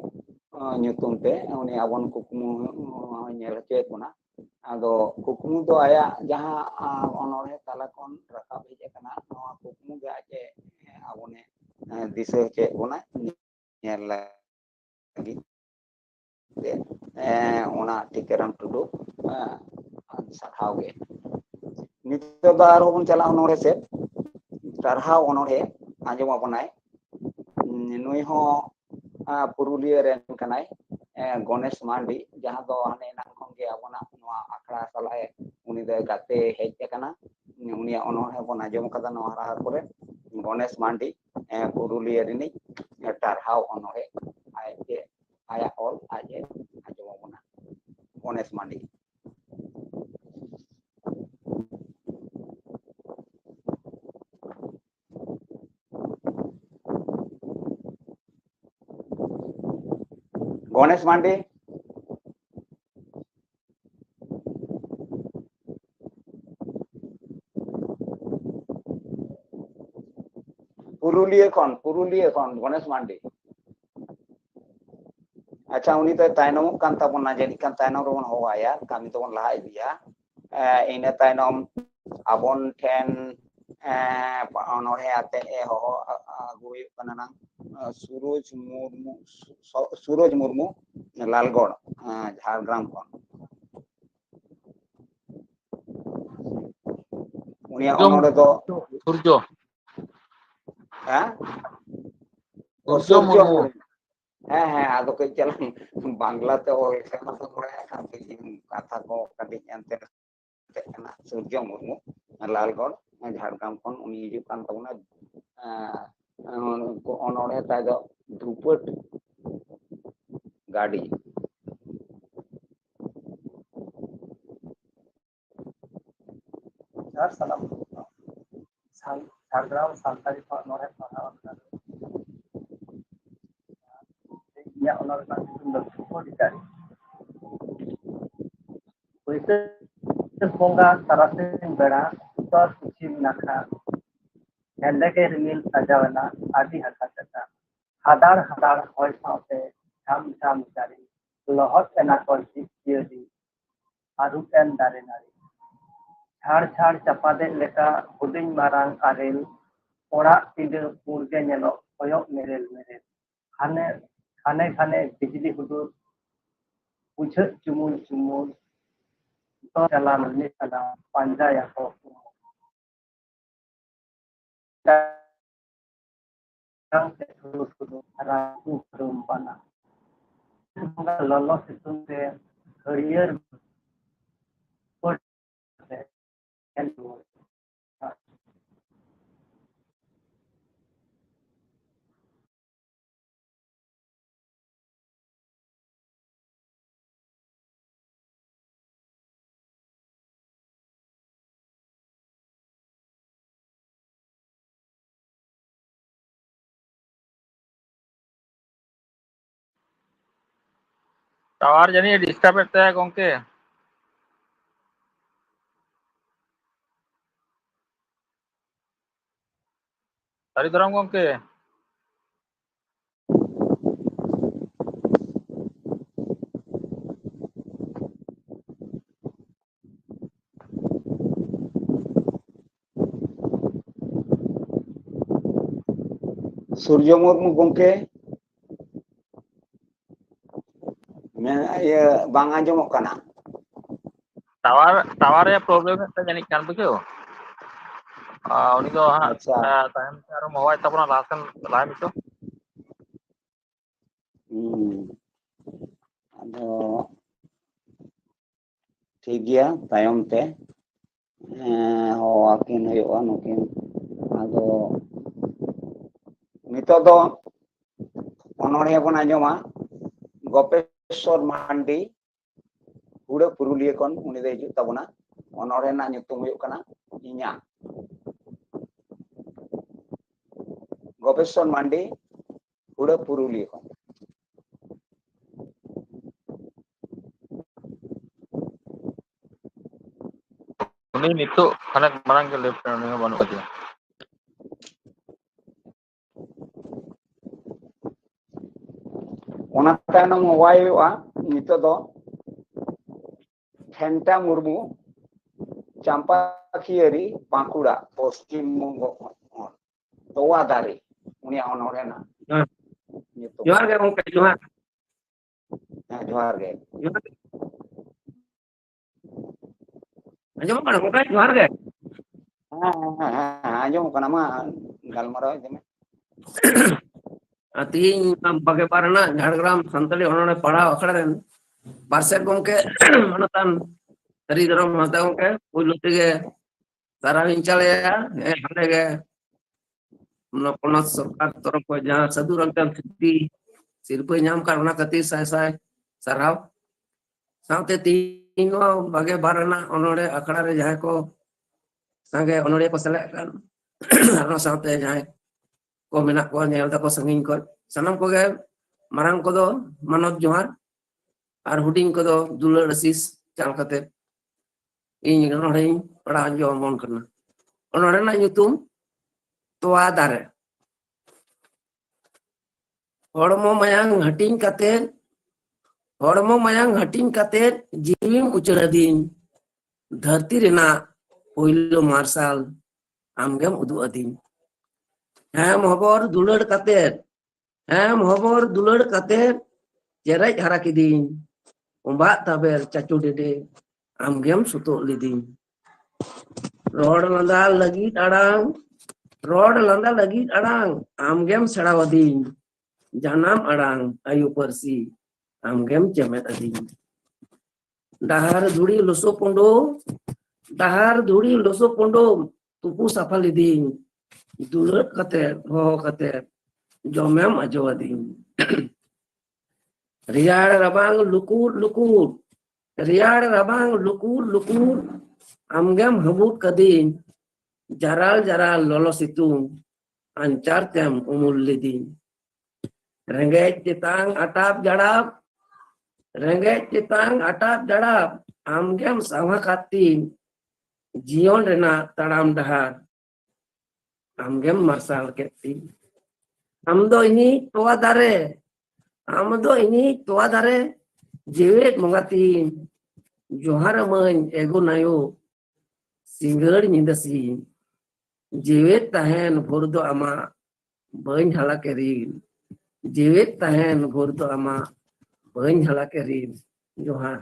ᱧᱩᱛᱩᱢ ᱛᱮ ᱩᱱᱤ ᱟᱵᱚᱱ ᱠᱩᱠᱢᱩ ᱧᱮᱞ ᱦᱚᱪᱚᱭᱮᱫ ᱵᱚᱱᱟ ᱟᱫᱚ ᱠᱩᱠᱢᱩ ᱫᱚ ᱟᱭᱟᱜ ᱡᱟᱦᱟᱸ ᱚᱱᱚᱬᱦᱮ ᱛᱟᱞᱟ ᱠᱷᱚᱱ ᱨᱟᱠᱟᱵ ᱦᱮᱡ ᱟᱠᱟᱱᱟ ᱱᱚᱣᱟ ᱠᱩᱠᱢᱩ ᱜᱮ ᱟᱡ ᱟᱵᱚᱱᱮ ᱫᱤᱥᱟᱹ ᱦᱚᱪᱚᱭᱮᱫ ᱵᱚᱱᱟ ᱧᱮᱞ ᱞᱟᱹᱜᱤᱫ ᱛᱮ ᱚᱱᱟ ᱴᱤᱠᱟᱹᱨᱟᱢ ᱴᱩᱰᱩ ᱥᱟᱨᱦᱟᱣ ᱜᱮ ᱱᱤᱛᱚᱜ ᱫᱚ ᱟᱨᱦᱚᱸ ᱵᱚᱱ ᱪᱟᱞᱟᱜᱼᱟ ᱚᱱᱚᱬᱦᱮ ᱥᱮᱫ ᱴᱟᱨᱦᱟᱣ ᱚᱱᱚᱬᱦᱮ ᱟᱸᱡᱚᱢ ᱟᱵᱚᱱᱟᱭ ᱱᱩᱭ ᱦᱚᱸ ᱯᱩᱨᱩᱞᱤᱭᱟᱹ ᱨᱮᱱ ᱠᱟᱱᱟᱭ ᱜᱚᱱᱮᱥ ᱢᱟᱱᱰᱤ ᱡᱟᱦᱟᱸ ᱫᱚ ᱦᱟᱱᱮ ᱮᱱᱟᱝ ᱠᱷᱚᱱᱜᱮ ᱟᱵᱚᱱᱟᱜ ᱱᱚᱣᱟ ᱟᱠᱷᱲᱟ ᱥᱟᱞᱟᱜ ᱩᱱᱤ ᱫᱚ ᱜᱟᱛᱮ ᱦᱮᱡ ᱟᱠᱟᱱᱟ ᱩᱱᱤᱭᱟᱜ ᱚᱱᱚᱬᱦᱮ ᱵᱚᱱ ᱟᱸᱡᱚᱢ ᱠᱟᱫᱟ ᱱᱚᱣᱟ ᱦᱟᱨᱟ ᱠᱚᱨᱮ ᱜᱚᱱᱮᱥ ᱢᱟᱱᱰᱤ ᱯᱩᱨᱩᱞᱤᱭᱟᱹ ᱨᱤᱱᱤᱡ ᱴᱟᱨᱦᱟᱣ ᱚᱱᱚᱬᱦᱮ ᱟᱭᱟᱜ ᱚᱞ ᱟᱡ ᱟᱸᱡᱚᱢ ᱟᱵᱚᱱᱟ ᱜᱚᱱᱮᱥ ᱢᱟᱱᱰᱤ गणेश मांडे पुरुलिया खन गणेश मांडे अच्छा उनी तो तायनम कान ताबोना जानि कान तायनम रबन होवाया कामी तो लहा इदिया इना तायनम आबोन ठेन अनोहे आते हो अगुय कनाना सूरज मुर्मू लालगढ़ झारग्राम खन उनिया अनोडे दो सूर्य हैं सूर्य मुर्मू ᱦᱮᱸ ᱦᱮᱸ ᱟᱫᱚ ᱠᱟᱹᱡ ᱪᱟᱞᱟᱝ ᱵᱟᱝᱞᱟᱛᱮ ᱚᱞ ᱠᱟᱱᱟ ᱛᱚ ᱠᱟᱛᱷᱟ ᱠᱚ ᱠᱟᱹᱴᱤᱡ ᱮᱱᱛᱮ ᱠᱟᱱᱟ ᱥᱩᱨᱡᱚ ᱢᱩᱨᱢᱩ ᱞᱟᱞᱜᱚᱲ ঝাড়গ্রাম ᱠᱷᱚᱱ ᱩᱱᱤ ᱦᱤᱡᱩᱜ ᱠᱟᱱ ᱛᱟᱵᱚᱱᱟ ᱚᱱᱚᱬᱦᱮ ᱛᱟᱭ ᱫᱚ ᱫᱷᱩᱯᱟᱹᱴ ᱜᱟᱹᱰᱤ ᱥᱟᱱᱟᱢ ঝাড়গ্রাম ᱥᱟᱱᱛᱟᱲᱤ ᱚᱱᱚᱬᱦᱮ ᱯᱟᱲᱦᱟᱣ ᱟᱠᱟᱱᱟ ᱤᱧᱟᱹᱜ ᱚᱱᱟ ᱨᱮᱱᱟᱜ ᱧᱩᱛᱩᱢ ᱫᱚ ᱫᱷᱩᱯᱟᱹᱴ ᱜᱟᱹᱰᱤ ᱵᱟᱹᱭᱥᱟᱹᱠᱷ ᱵᱚᱸᱜᱟ ᱛᱟᱨᱟᱥᱤᱧ ᱵᱮᱲᱟ ᱩᱛᱛᱚᱨ ᱯᱚᱪᱷᱤᱢ ᱱᱟᱠᱷᱟ ᱦᱮᱸᱫᱮ ᱜᱮ ᱨᱤᱢᱤᱞ ᱥᱟᱡᱟᱣᱮᱱᱟ ᱟᱹᱰᱤ ᱦᱟᱠᱟᱼᱪᱟᱠᱟ ᱦᱟᱫᱟᱲ ᱦᱟᱫᱟᱲ ᱦᱚᱭ ᱥᱟᱶᱛᱮ ᱡᱷᱟᱢ ᱡᱷᱟᱢ ᱡᱟᱹᱲᱤ ᱞᱚᱦᱚᱫ ᱮᱱᱟ ᱠᱚ ᱡᱤᱵᱽᱼᱡᱤᱭᱟᱹᱞᱤ ᱟᱹᱨᱩᱵ ᱮᱱ ᱫᱟᱨᱮ ᱱᱟᱹᱲᱤ ঝাড় ঝাড় ᱪᱟᱯᱟᱫᱮᱜ ᱞᱮᱠᱟ ᱦᱩᱰᱤᱧ ᱢᱟᱨᱟᱝ ᱟᱨᱮᱞ ᱚᱲᱟᱜ ᱯᱤᱸᱰᱟᱹ ᱯᱩᱲ ᱜᱮ ᱧᱮᱞᱚᱜ ᱠᱚᱭᱚᱜ ᱢᱮᱨᱮᱞ ᱢᱮᱨᱮᱞ ᱠᱷᱟᱱᱮ ᱠᱷᱟᱱᱮ ᱵᱤᱡᱽᱞᱤ ᱦᱩᱰᱩᱨ ᱵᱩᱡᱷᱟᱹᱜ ᱪᱩᱢᱩᱞ ᱪᱩᱢᱩᱞ ᱪᱟᱞᱟᱣ ᱢᱤᱫ ᱪᱟᱞᱟᱣ ᱯᱟᱸᱡᱟᱭᱟᱠᱚ ᱞᱚᱞᱚ ᱥᱤᱛᱩᱝ ᱛᱮ ᱦᱟᱹᱨᱭᱟᱹᱲ टावर जानी डिस्टर्ब एते गंके सारी दराम गंके सूर्य मुर्मू गंके बांग आंजमोग काना टावर रे प्रॉब्लम एते जानी कान बुझो उनी दो हां अच्छा टाइम से आरो मोबाइल तबना लासन लाइव तो आदो ठीक गया तायम ते होवाकिन हुआ नुकिन आदो नितो दो अनोᱬहे बन आंजमा गोपेश्वर मांडी हुड़ा पुरुलिया खन उनी दो हिजुग ताबोना अनोᱬहे ना nyutum हुयुग काना इᱧᱟ गोपेश्वर मांडी हुड़ा पुरुलिया खन उनी नितो खाने मारंग के लेफ्ट उनी बनु दिया ᱚᱱᱟ ᱛᱟᱭᱱᱚᱢ ᱦᱚᱦᱚᱣᱟᱭ ᱦᱩᱭᱩᱜᱼᱟ ᱱᱤᱛᱚᱜ ᱫᱚ ᱴᱷᱮᱱᱴᱟ ᱢᱩᱨᱢᱩ, ᱪᱟᱢᱯᱟᱠᱤᱭᱟᱹᱨᱤ, ᱵᱟᱸᱠᱩᱲᱟ, ᱯᱚᱥᱪᱤᱢ ᱵᱚᱝᱜᱚ ᱠᱷᱚᱱ ᱛᱚᱣᱟ ᱫᱟᱨᱮ ᱩᱱᱤᱭᱟᱜ ᱚᱱᱚᱬᱦᱮ ᱨᱮᱱᱟᱜ ᱧᱩᱛᱩᱢ᱾ ᱡᱚᱦᱟᱨ ᱜᱮ ᱜᱚᱝᱠᱮ, ᱡᱚᱦᱟर। ᱦᱮᱸ ᱡᱚᱦᱟर ᱜᱮ। ᱡᱚᱦᱟᱨ ᱜᱮ। ᱟᱸᱡᱚᱢᱚᱜ ᱠᱟᱱᱟ ᱜᱚᱝᱠᱮ? ᱡᱚᱦᱟᱨ ᱜᱮ। ᱦᱮᱸ ᱟᱸᱡᱚᱢᱚᱜ ᱠᱟᱱᱟ, ᱢᱟ ᱜᱟᱞᱢᱟᱨᱟᱣ ᱤᱫᱤ ᱢᱮ। ᱛᱤᱦᱤᱧ 22 ᱨᱮᱱᱟᱜ ᱡᱷᱟᱲᱜᱨᱟᱢ ᱥᱟᱱᱛᱟᱲᱤ ᱚᱱᱚᱬᱦᱮ ᱯᱟᱲᱦᱟᱣ ᱟᱠᱷᱲᱟ ᱨᱮᱱ ᱯᱟᱨᱥᱮᱫ ᱜᱚᱝᱠᱮ ᱢᱟᱱᱚᱛᱟᱱ ᱥᱟᱹᱨᱤ ᱫᱷᱚᱨᱚᱢ ᱦᱟᱸᱥᱫᱟ ᱜᱚᱝᱠᱮ ᱯᱳᱭᱞᱳ ᱛᱮᱜᱮ ᱥᱟᱨᱦᱟᱣᱤᱧ ᱪᱟᱞᱮᱭᱟ ᱦᱟᱸᱰᱮ ᱜᱮ ᱯᱚᱱᱚᱛ ᱥᱚᱨᱠᱟর ᱛᱚᱨᱚᱯ ᱠᱷᱚᱱ ᱡᱟᱦᱟᱸ ᱥᱟᱹᱫᱷᱩ ᱨᱟᱢᱪᱟᱸᱫᱽ ᱥᱤᱠᱨᱤ ᱥᱤᱨᱯᱟᱹᱭ ᱧᱟᱢ ᱠᱟᱱ ᱚᱱᱟ ᱠᱷᱟᱹᱛᱤᱨ ᱥᱟᱭ ᱥᱟᱭ ᱥᱟᱨᱦᱟᱣ। ᱥᱟᱶᱛᱮ ᱛᱤᱦᱤᱧ ᱦᱚᱸ 22 ᱨᱮᱱᱟᱜ ᱚᱱᱚᱬᱦᱮ ᱟᱠᱷᱲᱟ ᱨᱮ ᱡᱟᱦᱟᱸᱭ ᱠᱚ ᱥᱟᱸᱜᱮ ᱚᱱᱚᱬᱦᱤᱭᱟᱹ ᱠᱚ ᱥᱮᱞᱮᱫ ᱟᱠᱟᱱ ᱚᱱᱟ ᱥᱟᱶᱛᱮ ᱡᱟᱦᱟᱸᱭ ᱠᱚ ᱢᱮᱱᱟᱜ ᱠᱚᱣᱟ ᱧᱮᱞ ᱫᱟᱠᱚ ᱥᱟᱺᱜᱤᱧ ᱠᱷᱚᱱ ᱥᱟᱱᱟᱢ ᱠᱚᱜᱮ ᱢᱟᱨᱟᱝ ᱠᱚᱫᱚ ᱢᱟᱱᱚᱛ ᱡᱚᱦᱟᱨ ᱟᱨ ᱦᱩᱰᱤᱧ ᱠᱚᱫᱚ ᱫᱩᱞᱟᱹᱲ ᱟᱥᱤᱥ ᱪᱟᱞ ᱠᱟᱛᱮ ᱤᱧ ᱚᱱᱚᱬᱦᱮᱧ ᱯᱟᱲᱦᱟᱣ ᱟᱸᱡᱚᱢ ᱟᱵᱚᱱ ᱠᱟᱱᱟ। ᱚᱱᱚᱬᱦᱮ ᱨᱮᱱᱟᱜ ᱧᱩᱛᱩᱢ ᱛᱚᱣᱟ ᱫᱟᱨᱮ। ᱦᱚᱲᱢᱚ ᱢᱟᱭᱟᱝ ᱦᱟᱹᱴᱤᱧ ᱠᱟᱛᱮᱫ ᱡᱤᱣᱤᱢ ᱩᱪᱟᱹᱲ ᱟᱹᱫᱤᱧ ᱫᱷᱟᱹᱨᱛᱤ ᱨᱮᱱᱟᱜ ᱯᱳᱭᱞᱳ ᱢᱟᱨᱥᱟᱞ ᱟᱢᱜᱮᱢ ᱩᱫᱩᱜ ᱟᱹᱫᱤᱧ। ᱦᱮᱢ ᱦᱚᱵᱚᱨ ᱫᱩᱞᱟᱹᱲ ᱠᱟᱛᱮᱫ ᱪᱮᱨᱮᱡ ᱦᱟᱨᱟ ᱠᱤᱫᱤᱧ ᱚᱵᱟᱜ ᱛᱟᱵᱮᱨ ᱪᱟᱪᱳ ᱰᱮᱰᱮ ᱟᱢᱜᱮᱢ ᱥᱩᱛᱩᱜ ᱞᱤᱫᱤᱧ। ᱨᱚᱲ ᱞᱟᱸᱫᱟ ᱞᱟᱹᱜᱤᱫ ᱟᱲᱟᱝ ᱟᱢᱜᱮᱢ ᱥᱮᱬᱟᱣᱟᱫᱤᱧ ᱡᱟᱱᱟᱢ ᱟᱲᱟᱝ ᱟᱭᱳ ᱯᱟᱹᱨᱥᱤ ᱟᱢᱜᱮᱢ ᱪᱮᱢᱮᱫ ᱟᱹᱫᱤᱧ। ᱰᱟᱦᱟᱨ ᱫᱷᱩᱲᱤ ᱞᱚᱥᱚᱫ ᱯᱩᱸᱰᱩᱢ ᱛᱩᱯᱩ ᱥᱟᱯᱷᱟ ᱞᱤᱫᱤᱧ ᱫᱩᱞᱟᱹᱲ ᱠᱟᱛᱮᱫ ᱦᱚᱦᱚ ᱠᱟᱛᱮᱫ ᱡᱚᱢᱮᱢ ᱟᱡᱚ ᱟᱹᱫᱤᱧ। ᱨᱮᱭᱟᱲ ᱨᱟᱵᱟᱝ ᱞᱩᱠᱩᱨ ᱟᱢᱜᱮᱢ ᱦᱟᱵᱩᱲ ᱠᱟᱹᱫᱤᱧ ᱡᱟᱨᱟᱞ ᱡᱟᱨᱟᱞ ᱞᱚᱞᱚ ᱥᱤᱛᱩᱝ ᱟᱧᱪᱟᱨ ᱛᱮᱢ ᱩᱢᱩᱞ ᱞᱤᱫᱤᱧ। ᱨᱮᱸᱜᱮᱡ ᱛᱮᱛᱟᱝ ᱟᱴᱟᱯ ᱡᱟᱲᱟᱯ ᱟᱢᱜᱮᱢ ᱥᱟᱣᱦᱟ ᱠᱟᱫ ᱛᱤᱧ ᱡᱤᱭᱚᱱ ᱨᱮᱱᱟᱜ ᱛᱟᱲᱟᱢ ᱰᱟᱦᱟᱨ ᱟᱢᱜᱮᱢ ᱢᱟᱨᱥᱟᱞ ᱠᱮᱫ ᱛᱤᱧ। ᱟᱢ ᱫᱚ ᱤᱧᱤᱡ ᱛᱚᱣᱟ ᱫᱟᱨᱮ ᱡᱮᱣᱮᱫ ᱵᱚᱸᱜᱟ ᱛᱤᱧ ᱡᱚᱦᱟᱨ ᱟᱹᱢᱟᱹᱧ ᱮᱜᱳᱱ ᱟᱭᱳ ᱥᱤᱸᱜᱟᱹᱲ ᱧᱤᱫᱟᱹ ᱥᱤᱧ ᱡᱮᱣᱮᱫ ᱛᱟᱦᱮᱱ ᱵᱷᱳᱨ ᱫᱚ ᱟᱢᱟᱜ ᱵᱟᱹᱧ ᱦᱟᱞᱟ ᱠᱮᱨᱤᱧ ᱡᱮᱣᱮᱫ ᱛᱟᱦᱮᱱ ᱵᱷᱳᱨ ᱫᱚ ᱟᱢᱟᱜ ᱵᱟᱹᱧ ᱦᱟᱞᱟ ᱠᱮᱨᱤᱧ ᱡᱚᱦᱟᱨ।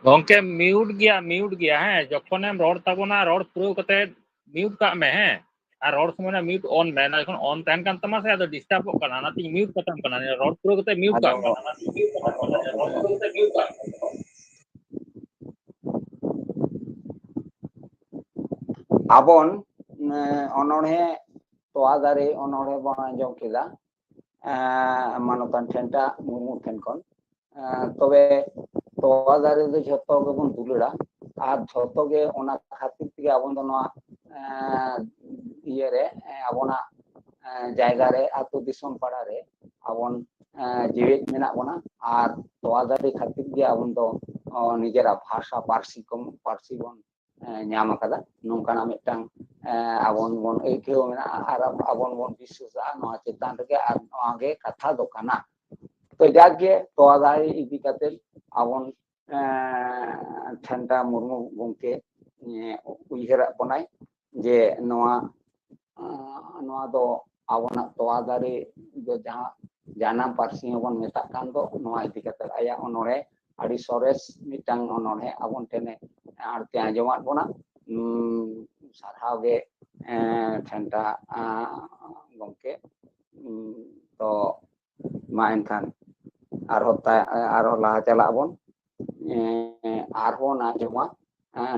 गंके म्यूट गया हैं जखनेम रोड ताबोना रोड पुरो कते म्यूट का में हैं और रोड समय म्यूट ऑन में ना जखन ऑन तहन कान तमा से आदो डिस्टर्ब करना ना ती म्यूट कतम करना रोड पुरो कते म्यूट का में ᱟᱵᱚᱱ ᱚᱱᱚᱬᱦᱮ ᱛᱚᱣᱟ ᱫᱟᱨᱮ ᱚᱱᱚᱬᱦᱮ ᱵᱚᱱ ᱟᱸᱡᱚᱢ ᱠᱮᱫᱟ ᱢᱟᱱᱚᱛᱟᱱ ᱴᱷᱮᱱᱴᱟ ᱢᱩᱨᱢᱩ ᱴᱷᱮᱱ ᱠᱷᱚᱱ ᱛᱚᱵᱮ ᱛᱚᱣᱟ ᱫᱟᱨᱮ ᱫᱚ ᱡᱷᱚᱛᱚ ᱜᱮᱵᱚᱱ ᱫᱩᱞᱟᱹᱲᱟ ᱟᱨ ᱡᱷᱚᱛᱚ ᱜᱮ ᱚᱱᱟ ᱠᱷᱟᱹᱛᱤᱨ ᱛᱮᱜᱮ ᱟᱵᱚ ᱫᱚ ᱱᱚᱣᱟ ᱤᱭᱟᱹᱨᱮ ᱟᱵᱚᱱᱟᱜ ᱡᱟᱭᱜᱟ ᱨᱮ ᱟᱹᱛᱩ ᱫᱤᱥᱚᱢ ᱯᱟᱲᱟ ᱨᱮ ᱟᱵᱚᱱ ᱡᱮᱣᱮᱫ ᱢᱮᱱᱟᱜ ᱵᱚᱱᱟ ᱟᱨ ᱛᱚᱣᱟ ᱫᱟᱨᱮ ᱠᱷᱟᱹᱛᱤᱨ ᱜᱮ ᱟᱵᱚ ᱫᱚ ᱱᱤᱡᱮᱨᱟᱜ ᱵᱷᱟষᱟ ᱯᱟᱹᱨᱥᱤ ᱵᱚᱱ ᱧᱟᱢ ᱟᱠᱟᱫᱟ ᱱᱚᱝᱠᱟᱱᱟᱜ ᱢᱤᱫᱴᱟᱝ ᱟᱵᱚᱱ ᱵᱚᱱ ᱟᱹᱭᱠᱟᱹᱣ ᱢᱮᱱᱟᱜᱼᱟ ᱟᱨ ᱟᱵᱚᱱ ᱵᱚᱱ ᱵᱤᱥᱥᱟᱹᱥᱟᱜᱼᱟ ᱱᱚᱣᱟ ᱪᱮᱛᱟᱱ ᱨᱮᱜᱮ ᱟᱨ ᱱᱚᱣᱟ ᱜᱮ ᱠᱟᱛᱷᱟ ᱫᱚ ᱠᱟᱱᱟ ᱛᱚ ᱡᱟᱠᱜᱮ ᱛᱚᱣᱟ ᱫᱟᱨᱮ ᱤᱫᱤ ᱠᱟᱛᱮᱫ ᱟᱵᱚᱱ ᱴᱷᱮᱱᱴᱟ ᱢᱩᱨᱢᱩ ᱜᱚᱢᱠᱮ ᱩᱭᱦᱟᱹᱨᱟᱜ ᱵᱚᱱᱟᱭ ᱡᱮ ᱱᱚᱣᱟ ᱫᱚ ᱟᱵᱚᱱᱟᱜ ᱛᱚᱣᱟ ᱫᱟᱨᱮ ᱫᱚ ᱡᱟᱦᱟᱸ ᱡᱟᱱᱟᱢ ᱯᱟᱹᱨᱥᱤ ᱦᱚᱸᱵᱚᱱ ᱢᱮᱛᱟᱜ ᱠᱟᱱ ᱫᱚ ᱱᱚᱣᱟ ᱤᱫᱤ ᱠᱟᱛᱮᱫ ᱟᱭᱟᱜ ᱚᱱᱚᱬᱦᱮ ᱟᱹᱰᱤ ᱥᱚᱨᱮᱥ ᱢᱤᱫᱴᱟᱝ ᱚᱱᱚᱬᱦᱮ ᱟᱵᱚᱱ ᱴᱷᱮᱱᱮ ᱟᱬᱛᱤ ᱟᱸᱡᱚᱢᱟᱫ ᱵᱚᱱᱟ ᱥᱟᱨᱦᱟᱣ ᱜᱮ ᱴᱷᱮᱱᱴᱟ ᱜᱚᱢᱠᱮ ᱛᱚ ᱢᱟ ᱮᱱᱠᱷᱟᱱ ᱟᱨᱦᱚᱸ ᱞᱟᱦᱟ ᱪᱟᱞᱟᱜ ᱟᱵᱚᱱ ᱟᱨᱦᱚᱸ ᱟᱸᱡᱚᱢᱟ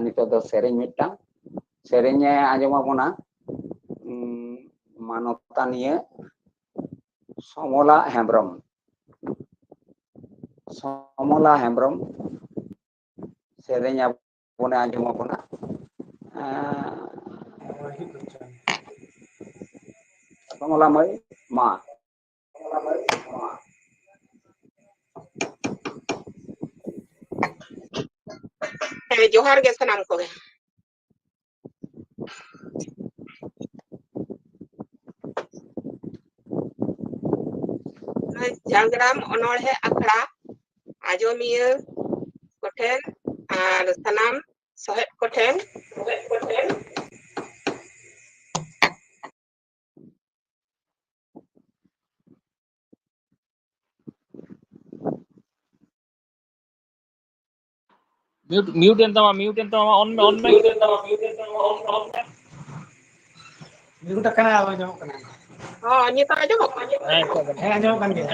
ᱱᱤᱛᱚᱜ ᱫᱚ ᱥᱮᱨᱮᱧ ᱢᱤᱫᱴᱟᱝ ᱥᱮᱨᱮᱧᱮ ᱟᱸᱡᱚᱢᱟᱵᱚᱱᱟ ᱢᱟᱱᱚᱛᱟᱱᱤᱭᱟᱹ ᱥᱚᱢᱚᱞᱟ ᱦᱮᱢᱵᱨᱚᱢ ᱥᱮᱨᱮᱧ ᱟᱵᱚᱱᱮ ᱟᱸᱡᱚᱢᱟᱵᱚᱱᱟ ᱥᱚᱢᱚᱞᱟ ᱢᱟᱹᱭ ᱢᱟ जोहार गे सनाम को जांगराम अनोड़े अखड़ा आजोमिया कोठेन और सनाम सहेब कोठेन mute on me Minggu tak kena apa jawab kena. oh nyita aja kok Jawab kan dia.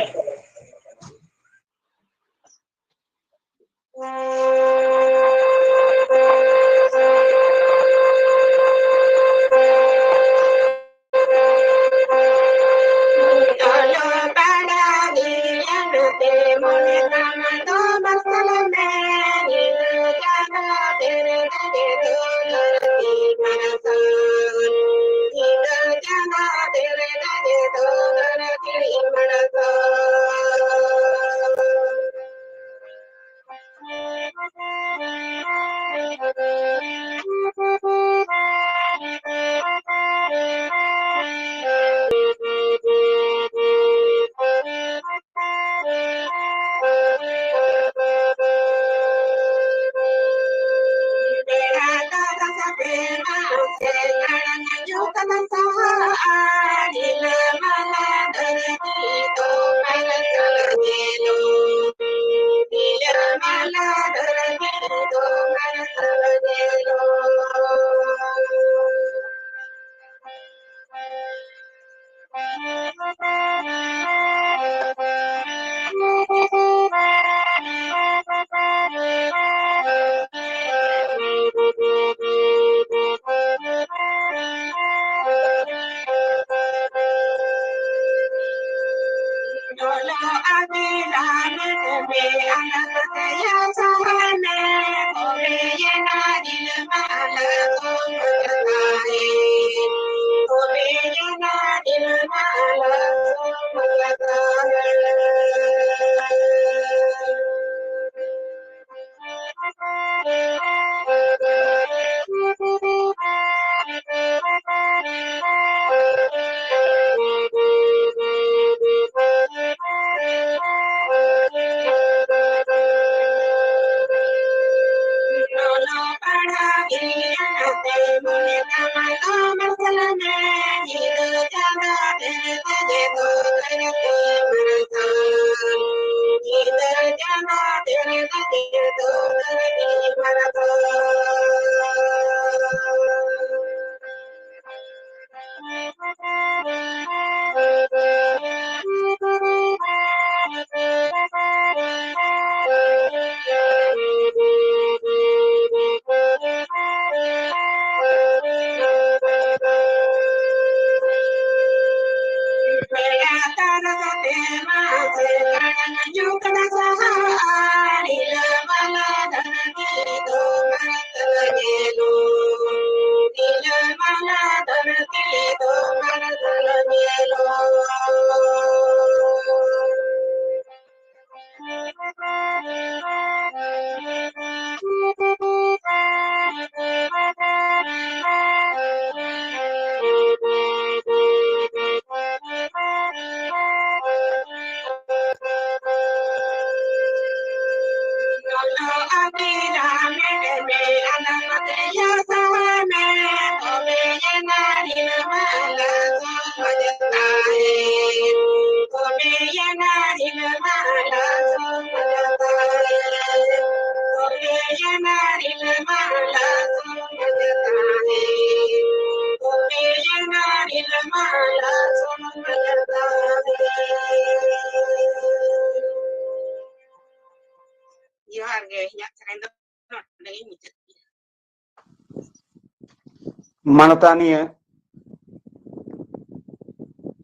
Manotania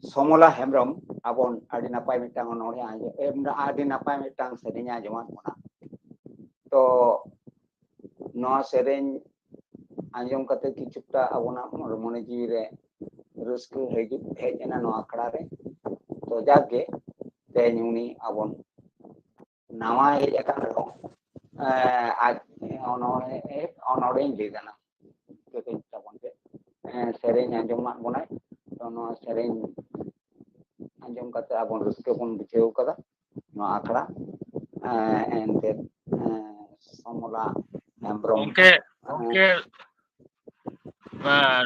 Somola Hemrom abon adinapai mitang onore aja adinapai mitang serinya jaman mana to no sering anjom kate kichukta abona mone jire rusku hejena no akड़ा re to jage te nyuni abon nawa hej akan ro onore lay dana ke tabon ke sereng anjom mak bonai to no sereng anjom kate abon ruske bon bujew kada no akra ente somola embrom Oke,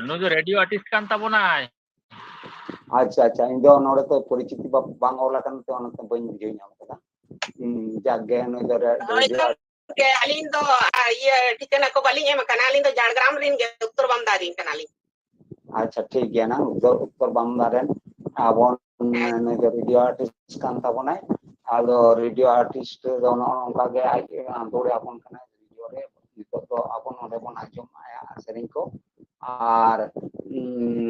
nuju radio artist kan tabonai. acha indo nore to porichiti bang ola kan to ono to bain bujew nyam kada jagge no do radio ke alin do iya tikana ko balin em kana alin do Jhargram rin ge Uttar Bamda rin kana alin acha ठीक गया ना उत्तर बंगारेन abon no radio artist kan tabonai ado radio artist do onka ge andore abon kana radio re nito to abon onde bon ajom aya sering ko ar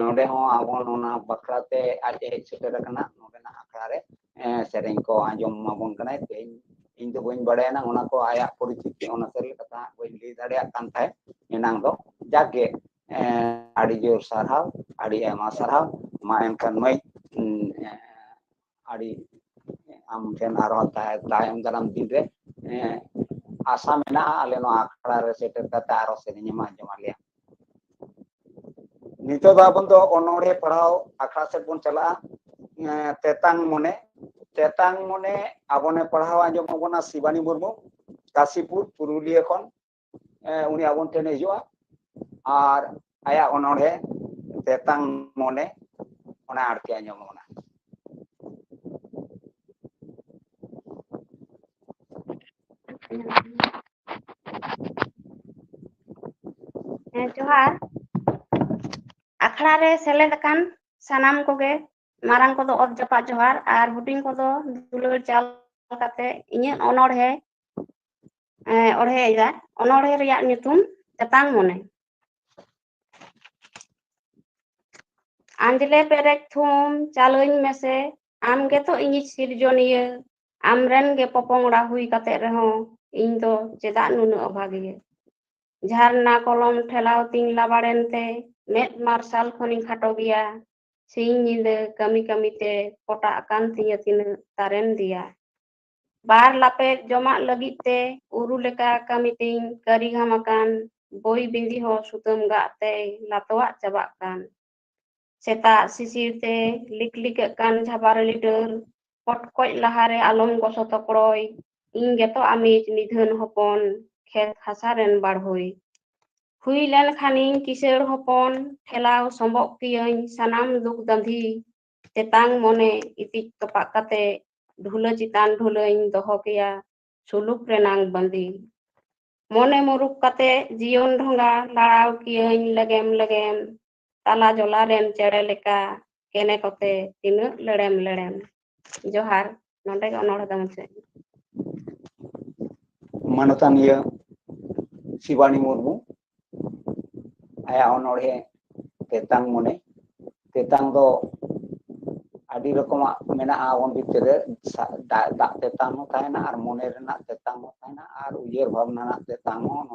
node ho abon ona bakrate aje seter kana node na akra re sering ko ajom abon kana ᱤᱧ ᱫᱚ ᱵᱟᱹᱧ ᱵᱟᱲᱟᱭᱟ ᱱᱟ ᱚᱱᱟ ᱠᱚ ᱟᱭᱟᱜ ᱯᱚᱨᱤᱪᱤᱛᱤ ᱚᱱᱟ ᱥᱟᱹᱨᱤ ᱠᱟᱛᱷᱟ ᱵᱟᱹᱧ ᱞᱟᱹᱭ ᱫᱟᱲᱮᱭᱟᱜ ᱠᱟᱱ ᱛᱟᱦᱮᱸ ᱮᱱᱟᱝ ᱫᱚ ᱡᱟᱜᱮ ᱟᱹᱰᱤ ᱡᱳᱨ ᱥᱟᱨᱦᱟᱣ ᱟᱹᱰᱤ ᱟᱭᱢᱟ ᱥᱟᱨᱦᱟᱣ ᱢᱟ ᱮᱱᱠᱷᱟᱱ ᱢᱟᱹᱭ ᱟᱹᱰᱤ ᱟᱢ ᱴᱷᱮᱱ ᱟᱨᱦᱚᱸ ᱛᱟᱭᱚᱢ ᱫᱟᱨᱟᱢ ᱫᱤᱱ ᱨᱮ ᱟᱥᱟ ᱢᱮᱱᱟᱜᱼᱟ ᱟᱞᱮ ᱱᱚᱣᱟ ᱟᱠᱷᱲᱟ ᱨᱮ ᱥᱮᱴᱮᱨ ᱠᱟᱛᱮ ᱟᱨᱦᱚᱸ ᱥᱮᱨᱮᱧ ᱮᱢ ᱟᱸᱡᱚᱢ ᱟᱞᱮᱭᱟ ᱱᱤᱛᱚᱜ ᱫᱚ ᱟᱵᱚ ᱫᱚ ᱚᱱᱚᱬᱦᱮ ᱯᱟᱲᱦᱟᱣ ᱟᱠᱷᱲᱟ ᱥᱮᱫ ᱵᱚᱱ ᱪᱟᱞᱟᱜᱼᱟ ᱛᱮᱛᱟᱝ ᱢᱚᱱᱮ ᱟᱵᱚᱱᱮ ᱯᱟᱲᱦᱟᱣ ᱟᱸᱡᱚᱢ ᱟᱵᱚᱱᱟ ᱥᱤᱵᱟᱱᱤ ᱢᱩᱨᱢᱩ ᱠᱟᱥᱤᱯᱩᱨ ᱯᱩᱨᱩᱞᱤᱭᱟᱹ ᱠᱷᱚᱱ ᱩᱱᱤ ᱟᱵᱚᱱ ᱴᱷᱮᱱ ᱦᱤᱡᱩᱜᱼᱟ ᱟᱨ ᱟᱭᱟᱜ ᱚᱱᱚᱬᱦᱮ ᱛᱮᱛᱟᱝ ᱢᱚᱱᱮ ᱚᱱᱟ ᱟᱲᱛᱤ ᱟᱸᱡᱚᱢ ᱟᱵᱚᱱᱟ ᱡᱚᱦᱟᱨ ᱟᱠᱷᱲᱟ ᱨᱮ ᱥᱮᱞᱮᱫ ᱟᱠᱟᱱ ᱥᱟᱱᱟᱢ ᱠᱚᱜᱮ ᱢᱟᱨᱟᱝ ᱠᱚᱫᱚ ᱚᱛ ᱡᱟᱯᱟᱜ ᱡᱚᱦᱟᱨ ᱟᱨ ᱦᱩᱰᱤᱧ ᱠᱚᱫᱚ ᱫᱩᱞᱟᱹᱲ ᱪᱟᱞ ᱠᱟᱛᱮ ᱤᱧᱟᱹᱜ ᱚᱱᱚᱬᱦᱮ ᱚᱬᱦᱮᱭᱮᱫᱟ ᱚᱱᱚᱬᱦᱮ ᱨᱮᱭᱟᱜ ᱧᱩᱛᱩᱢ ᱛᱮᱛᱟᱝ ᱢᱚᱱᱮ ᱟᱸᱡᱞᱮ ᱯᱮᱨᱮᱡ ᱛᱷᱩᱢ ᱪᱟᱞᱟᱹᱧ ᱢᱮᱥᱮ ᱟᱢ ᱜᱮᱛᱚ ᱤᱧᱤᱡ ᱥᱤᱨᱡᱚᱱᱤᱭᱟᱹ ᱟᱢᱨᱮᱱ ᱜᱮ ᱯᱚᱯᱚᱝᱲᱟ ᱦᱩᱭ ᱠᱟᱛᱮ ᱨᱮᱦᱚᱸ ᱤᱧ ᱫᱚ ᱪᱮᱫᱟᱜ ᱱᱩᱱᱟᱹᱜ ᱚᱵᱷᱟᱜᱤᱭᱟᱹ ᱡᱷᱟᱨᱱᱟ ᱠᱚᱞᱚᱢ ᱴᱷᱮᱞᱟᱣ ᱛᱤᱧ ᱞᱟᱵᱟᱲᱮᱱᱛᱮ ᱢᱮᱫ ᱢᱟᱨᱥᱟᱞ ᱠᱷᱚᱱᱤᱧ ᱠᱷᱟᱴᱚ ᱜᱮᱭᱟ ᱥᱤᱧ ᱧᱤᱫᱟᱹ ᱠᱟᱹᱢᱤ ᱠᱟᱹᱢᱤᱛᱮ ᱯᱚᱴᱟᱜ ᱟᱠᱟᱱ ᱛᱤᱧᱟᱹ ᱛᱤᱱᱟᱹᱜ ᱛᱟᱨᱮᱱ ᱫᱤᱭᱟ ᱵᱟᱨ ᱞᱟᱯᱮᱴ ᱡᱚᱢᱟᱜ ᱞᱟᱹᱜᱤᱫ ᱛᱮ ᱩᱨᱩ ᱞᱮᱠᱟ ᱠᱟᱹᱢᱤ ᱛᱤᱧ ᱠᱟᱹᱨᱤ ᱜᱷᱟᱢ ᱟᱠᱟᱱ ᱵᱳᱭ ᱵᱤᱸᱫᱤ ᱦᱚᱸ ᱥᱩᱛᱟᱹᱢ ᱜᱟᱜ ᱛᱮ ᱞᱟᱛᱚᱣᱟᱜ ᱪᱟᱵᱟᱜ ᱠᱟᱱ ᱥᱮᱛᱟᱜ ᱥᱤᱥᱤᱨ ᱛᱮ ᱞᱤᱠᱞᱤᱠᱟᱹᱜ ᱠᱟᱱ ᱡᱷᱟᱵᱟᱨᱟᱹᱞᱤ ᱰᱟᱹᱨ ᱯᱚᱴᱠᱚᱡ ᱞᱟᱦᱟᱨᱮ ᱟᱞᱚᱢ ᱜᱚᱥᱚ ᱛᱚᱯᱲᱚᱭ ᱤᱧ ᱜᱮᱛᱚ ᱟᱢᱤᱡ ᱱᱤᱫᱷᱟᱹᱱ ᱦᱚᱯᱚᱱ ᱠᱷᱮᱛ ᱦᱟᱥᱟ ᱨᱮᱱ ᱵᱟᱲᱦᱚᱭ ᱦᱩᱭ ᱞᱮᱱ ᱠᱷᱟᱱᱤᱧ ᱠᱤᱥᱟᱹᱲ ᱦᱚᱯᱚᱱ ᱴᱷᱮᱞᱟᱣ ᱥᱚmbᱚᱜ ᱠᱤᱭᱟᱹᱧ ᱥᱟᱱᱟᱢ ᱫᱩᱠ ᱫᱟᱸধᱤ ᱛᱮᱛᱟᱝ ᱢᱚᱱᱮ ᱤᱛᱤᱡ ᱛᱚᱯᱟᱜ ᱠᱟᱛᱮ ᱰᱷᱩᱞᱟᱹ ᱪᱮᱛᱟᱱ ᱰᱷᱩᱞᱟᱹᱧ ᱫᱚᱦᱚ ᱠᱮᱭᱟ ᱥᱩᱞᱩᱠ ᱨᱮᱱᱟᱝ ᱵᱟᱸᱫᱤ ᱢᱚᱱᱮ ᱢᱩᱨᱩᱠ ᱠᱟᱛᱮ ᱡᱤᱭᱚᱱ ᱰᱷᱚᱸᱜᱟ ᱞᱟᱲᱟᱣ ᱠᱤᱭᱟᱹᱧ ᱞᱮᱜᱮᱢ ᱞᱮᱜᱮᱢ ᱛᱟᱞᱟ ᱡᱚᱞᱟ ᱨᱮᱱ ᱪᱮᱬᱮ ᱞᱮᱠᱟ ᱠᱮᱱᱮ ᱠᱚᱛᱮ ᱛᱤᱱᱟᱹᱜ ᱞᱮᱲᱮᱢ ᱞᱮᱲᱮᱢ ᱡᱚᱦᱟᱨ ᱱᱚᱰᱮ ᱜᱮ ᱚᱱᱚᱬᱦᱮ ᱫᱚ ᱢᱩᱪᱟᱹᱫ ᱢᱟᱱᱚᱛᱟᱱᱤᱭᱟᱹ ᱥᱤᱵᱟᱱᱤ ᱢᱩᱨᱢᱩ ᱟᱭᱟᱜ ᱚᱱᱚᱬᱦᱮ ᱛᱮᱛᱟᱝ ᱢᱚᱱᱮ ᱛᱮᱛᱟᱝ ᱫᱚ ᱟᱹᱰᱤ ᱨᱚᱠᱚᱢᱟᱜ ᱢᱮᱱᱟᱜᱼᱟ ᱟᱵᱚᱱ ᱵᱷᱤᱛᱨᱤ ᱨᱮ ᱫᱟᱜ ᱛᱮᱛᱟᱝ ᱦᱚᱸ ᱛᱟᱦᱮᱱᱟ ᱟᱨ ᱢᱚᱱᱮ ᱨᱮᱱᱟᱜ ᱛᱮᱛᱟᱝ ᱦᱚᱸ ᱛᱟᱦᱮᱱᱟ ᱟᱨ ᱩᱭᱦᱟᱹᱨ ᱵᱷᱟᱵᱽᱱᱟ ᱨᱮᱱᱟᱜ ᱛᱮᱛᱟᱝ ᱦᱚᱸ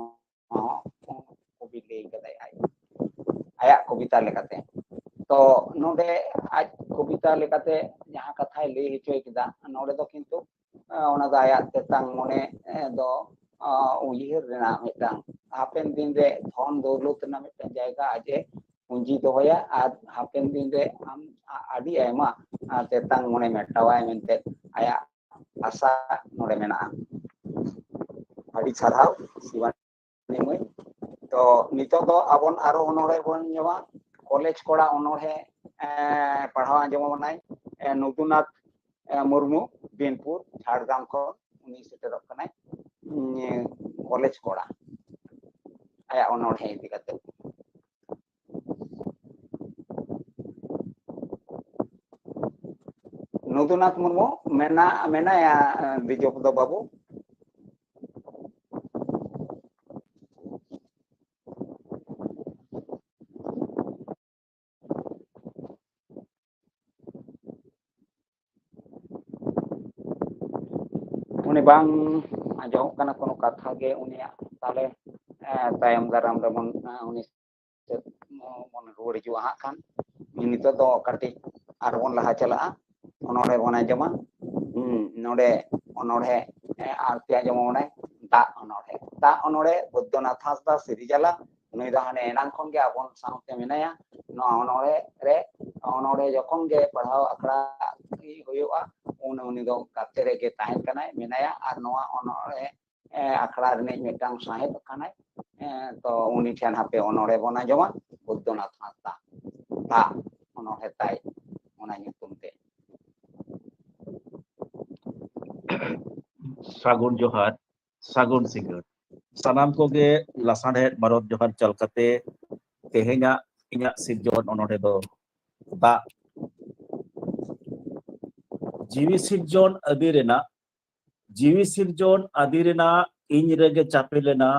ᱠᱚᱵᱤ ᱞᱟᱹᱭ ᱠᱟᱫᱟᱭ ᱟᱭᱟᱜ ᱠᱚᱵᱤᱛᱟ ᱞᱮᱠᱟᱛᱮ ᱛᱚ ᱱᱚᱰᱮ ᱟᱡ ᱠᱚᱵᱤᱛᱟ ᱞᱮᱠᱟᱛᱮ ᱡᱟᱦᱟᱸ ᱠᱟᱛᱷᱟᱭ ᱞᱟᱹᱭ ᱦᱚᱪᱚᱭ ᱠᱮᱫᱟ ᱱᱚᱰᱮ ᱫᱚ ᱠᱤᱱᱛᱩ ᱚᱱᱟ ᱫᱚ ᱟᱭᱟᱜ ᱛᱮᱛᱟᱝ ᱢᱚᱱᱮ ᱫᱚ ᱩᱭᱦᱟᱹᱨ ᱨᱮᱱᱟᱜ ᱢᱤᱫᱴᱟᱝ ᱦᱟᱯᱮᱱ ᱫᱤᱱ ᱨᱮ ᱫᱷᱚᱱ ᱫᱚৌᱞᱚᱛ ᱨᱮᱱᱟᱜ ᱢᱤᱫᱴᱟᱝ ᱡᱟᱭᱜᱟ ᱟᱡᱮ ᱯᱩᱸᱡᱤ ᱫᱚᱦᱚᱭᱟ ᱟᱨ ᱦᱟᱯᱮᱱ ᱫᱤᱱ ᱨᱮ ᱟᱢ ᱟᱹᱰᱤ ᱟᱭᱢᱟ ᱛᱮᱛᱟᱝ ᱢᱚᱱᱮ ᱢᱮᱴᱟᱣᱟᱭ ᱢᱮᱱᱛᱮ ᱟᱭᱟᱜ ᱟᱥᱟ ᱱᱚᱰᱮ ᱢᱮᱱᱟᱜᱼᱟ ᱟᱹᱰᱤ ᱥᱟᱨᱦᱟᱣ ᱥᱤᱵᱟᱱᱤ ᱢᱟᱹᱭ ᱛᱚ ᱱᱤᱛᱚᱜ ᱫᱚ ᱟᱵᱚᱱ ᱟᱨᱚ ᱚᱱᱚᱬᱦᱮ ᱵᱚᱱ ᱧᱟᱢᱟ ᱠᱚᱞᱮᱡᱽ ᱠᱚᱲᱟ ᱚᱱᱚᱬᱦᱮ ᱯᱟᱲᱦᱟᱣ ᱟᱸᱡᱚᱢ ᱟᱵᱚᱱᱟᱭ ᱱᱚᱫᱩᱱᱟᱛᱷ ᱢᱩᱨᱢᱩ ᱵᱤᱱᱯᱩᱨ ᱡᱷᱟᱲᱜᱨᱟᱢ ᱠᱷᱚᱱ ᱩᱱᱤ ᱥᱮᱴᱮᱨᱚᱜ ᱠᱟᱱᱟᱭ ᱠᱚᱞᱮᱡᱽ ᱠᱚᱲᱟ ᱟᱭᱟᱜ ᱚᱱᱚᱬᱦᱮ ᱤᱫᱤ ᱠᱟᱛᱮ ᱱᱚᱫᱩᱱᱟᱛᱷ ᱢᱩᱨᱢᱩ ᱢᱮᱱᱟᱭᱟ ᱵᱤᱡᱚᱯᱫᱚ ᱵᱟᱵᱩ उन्हें बांग आजोक कना कोनो कथा गे उनिया ताले तायम दाराम रमन उनी मन रुवाड़ हिजुआ हां खान नितो दो काटी आर बन लहा चला ओनोडे बन आजमा नोडे ओनोडे आरती आजमा दा ओनोडे ᱫᱟᱜ ᱚᱱᱚᱲᱦᱮ ᱵᱚᱫᱽᱫᱚᱱᱟᱛᱷ ᱦᱟᱸᱥᱫᱟ ᱥᱤᱨᱤᱡᱟᱞᱟ ᱱᱩᱭ ᱫᱚ ᱦᱟᱱᱮ ᱮᱱᱟᱝ ᱠᱷᱚᱱ ᱜᱮ ᱟᱵᱚ ᱥᱟᱶᱛᱮ ᱢᱮᱱᱟᱭᱟ ᱱᱚᱣᱟ ᱚᱱᱚᱲᱦᱮ ᱡᱚᱠᱷᱚᱱ ᱜᱮ ᱯᱟᱲᱦᱟᱣ ᱟᱠᱷᱲᱟ ᱦᱩᱭᱩᱜᱼᱟ उनी दो काते रे के ताहें कनाय मेनाया और नोआ अनोड़े आखड़ा रे मिटांग साहेब कनाय तो उनी ठेन हापे अनोड़े बना जमा बुद्धनाथ हांसदा ता अनोड़े ताई ओना nyutum te सागुन जोहार सागुन सिंगर सानाम को गे लासाड़े मारोत जोहार चल कते तेहेङा इña सिरजोन अनोड़े दो दा जीवी सिरजोन आदि रेना इन रेगे चापे लेना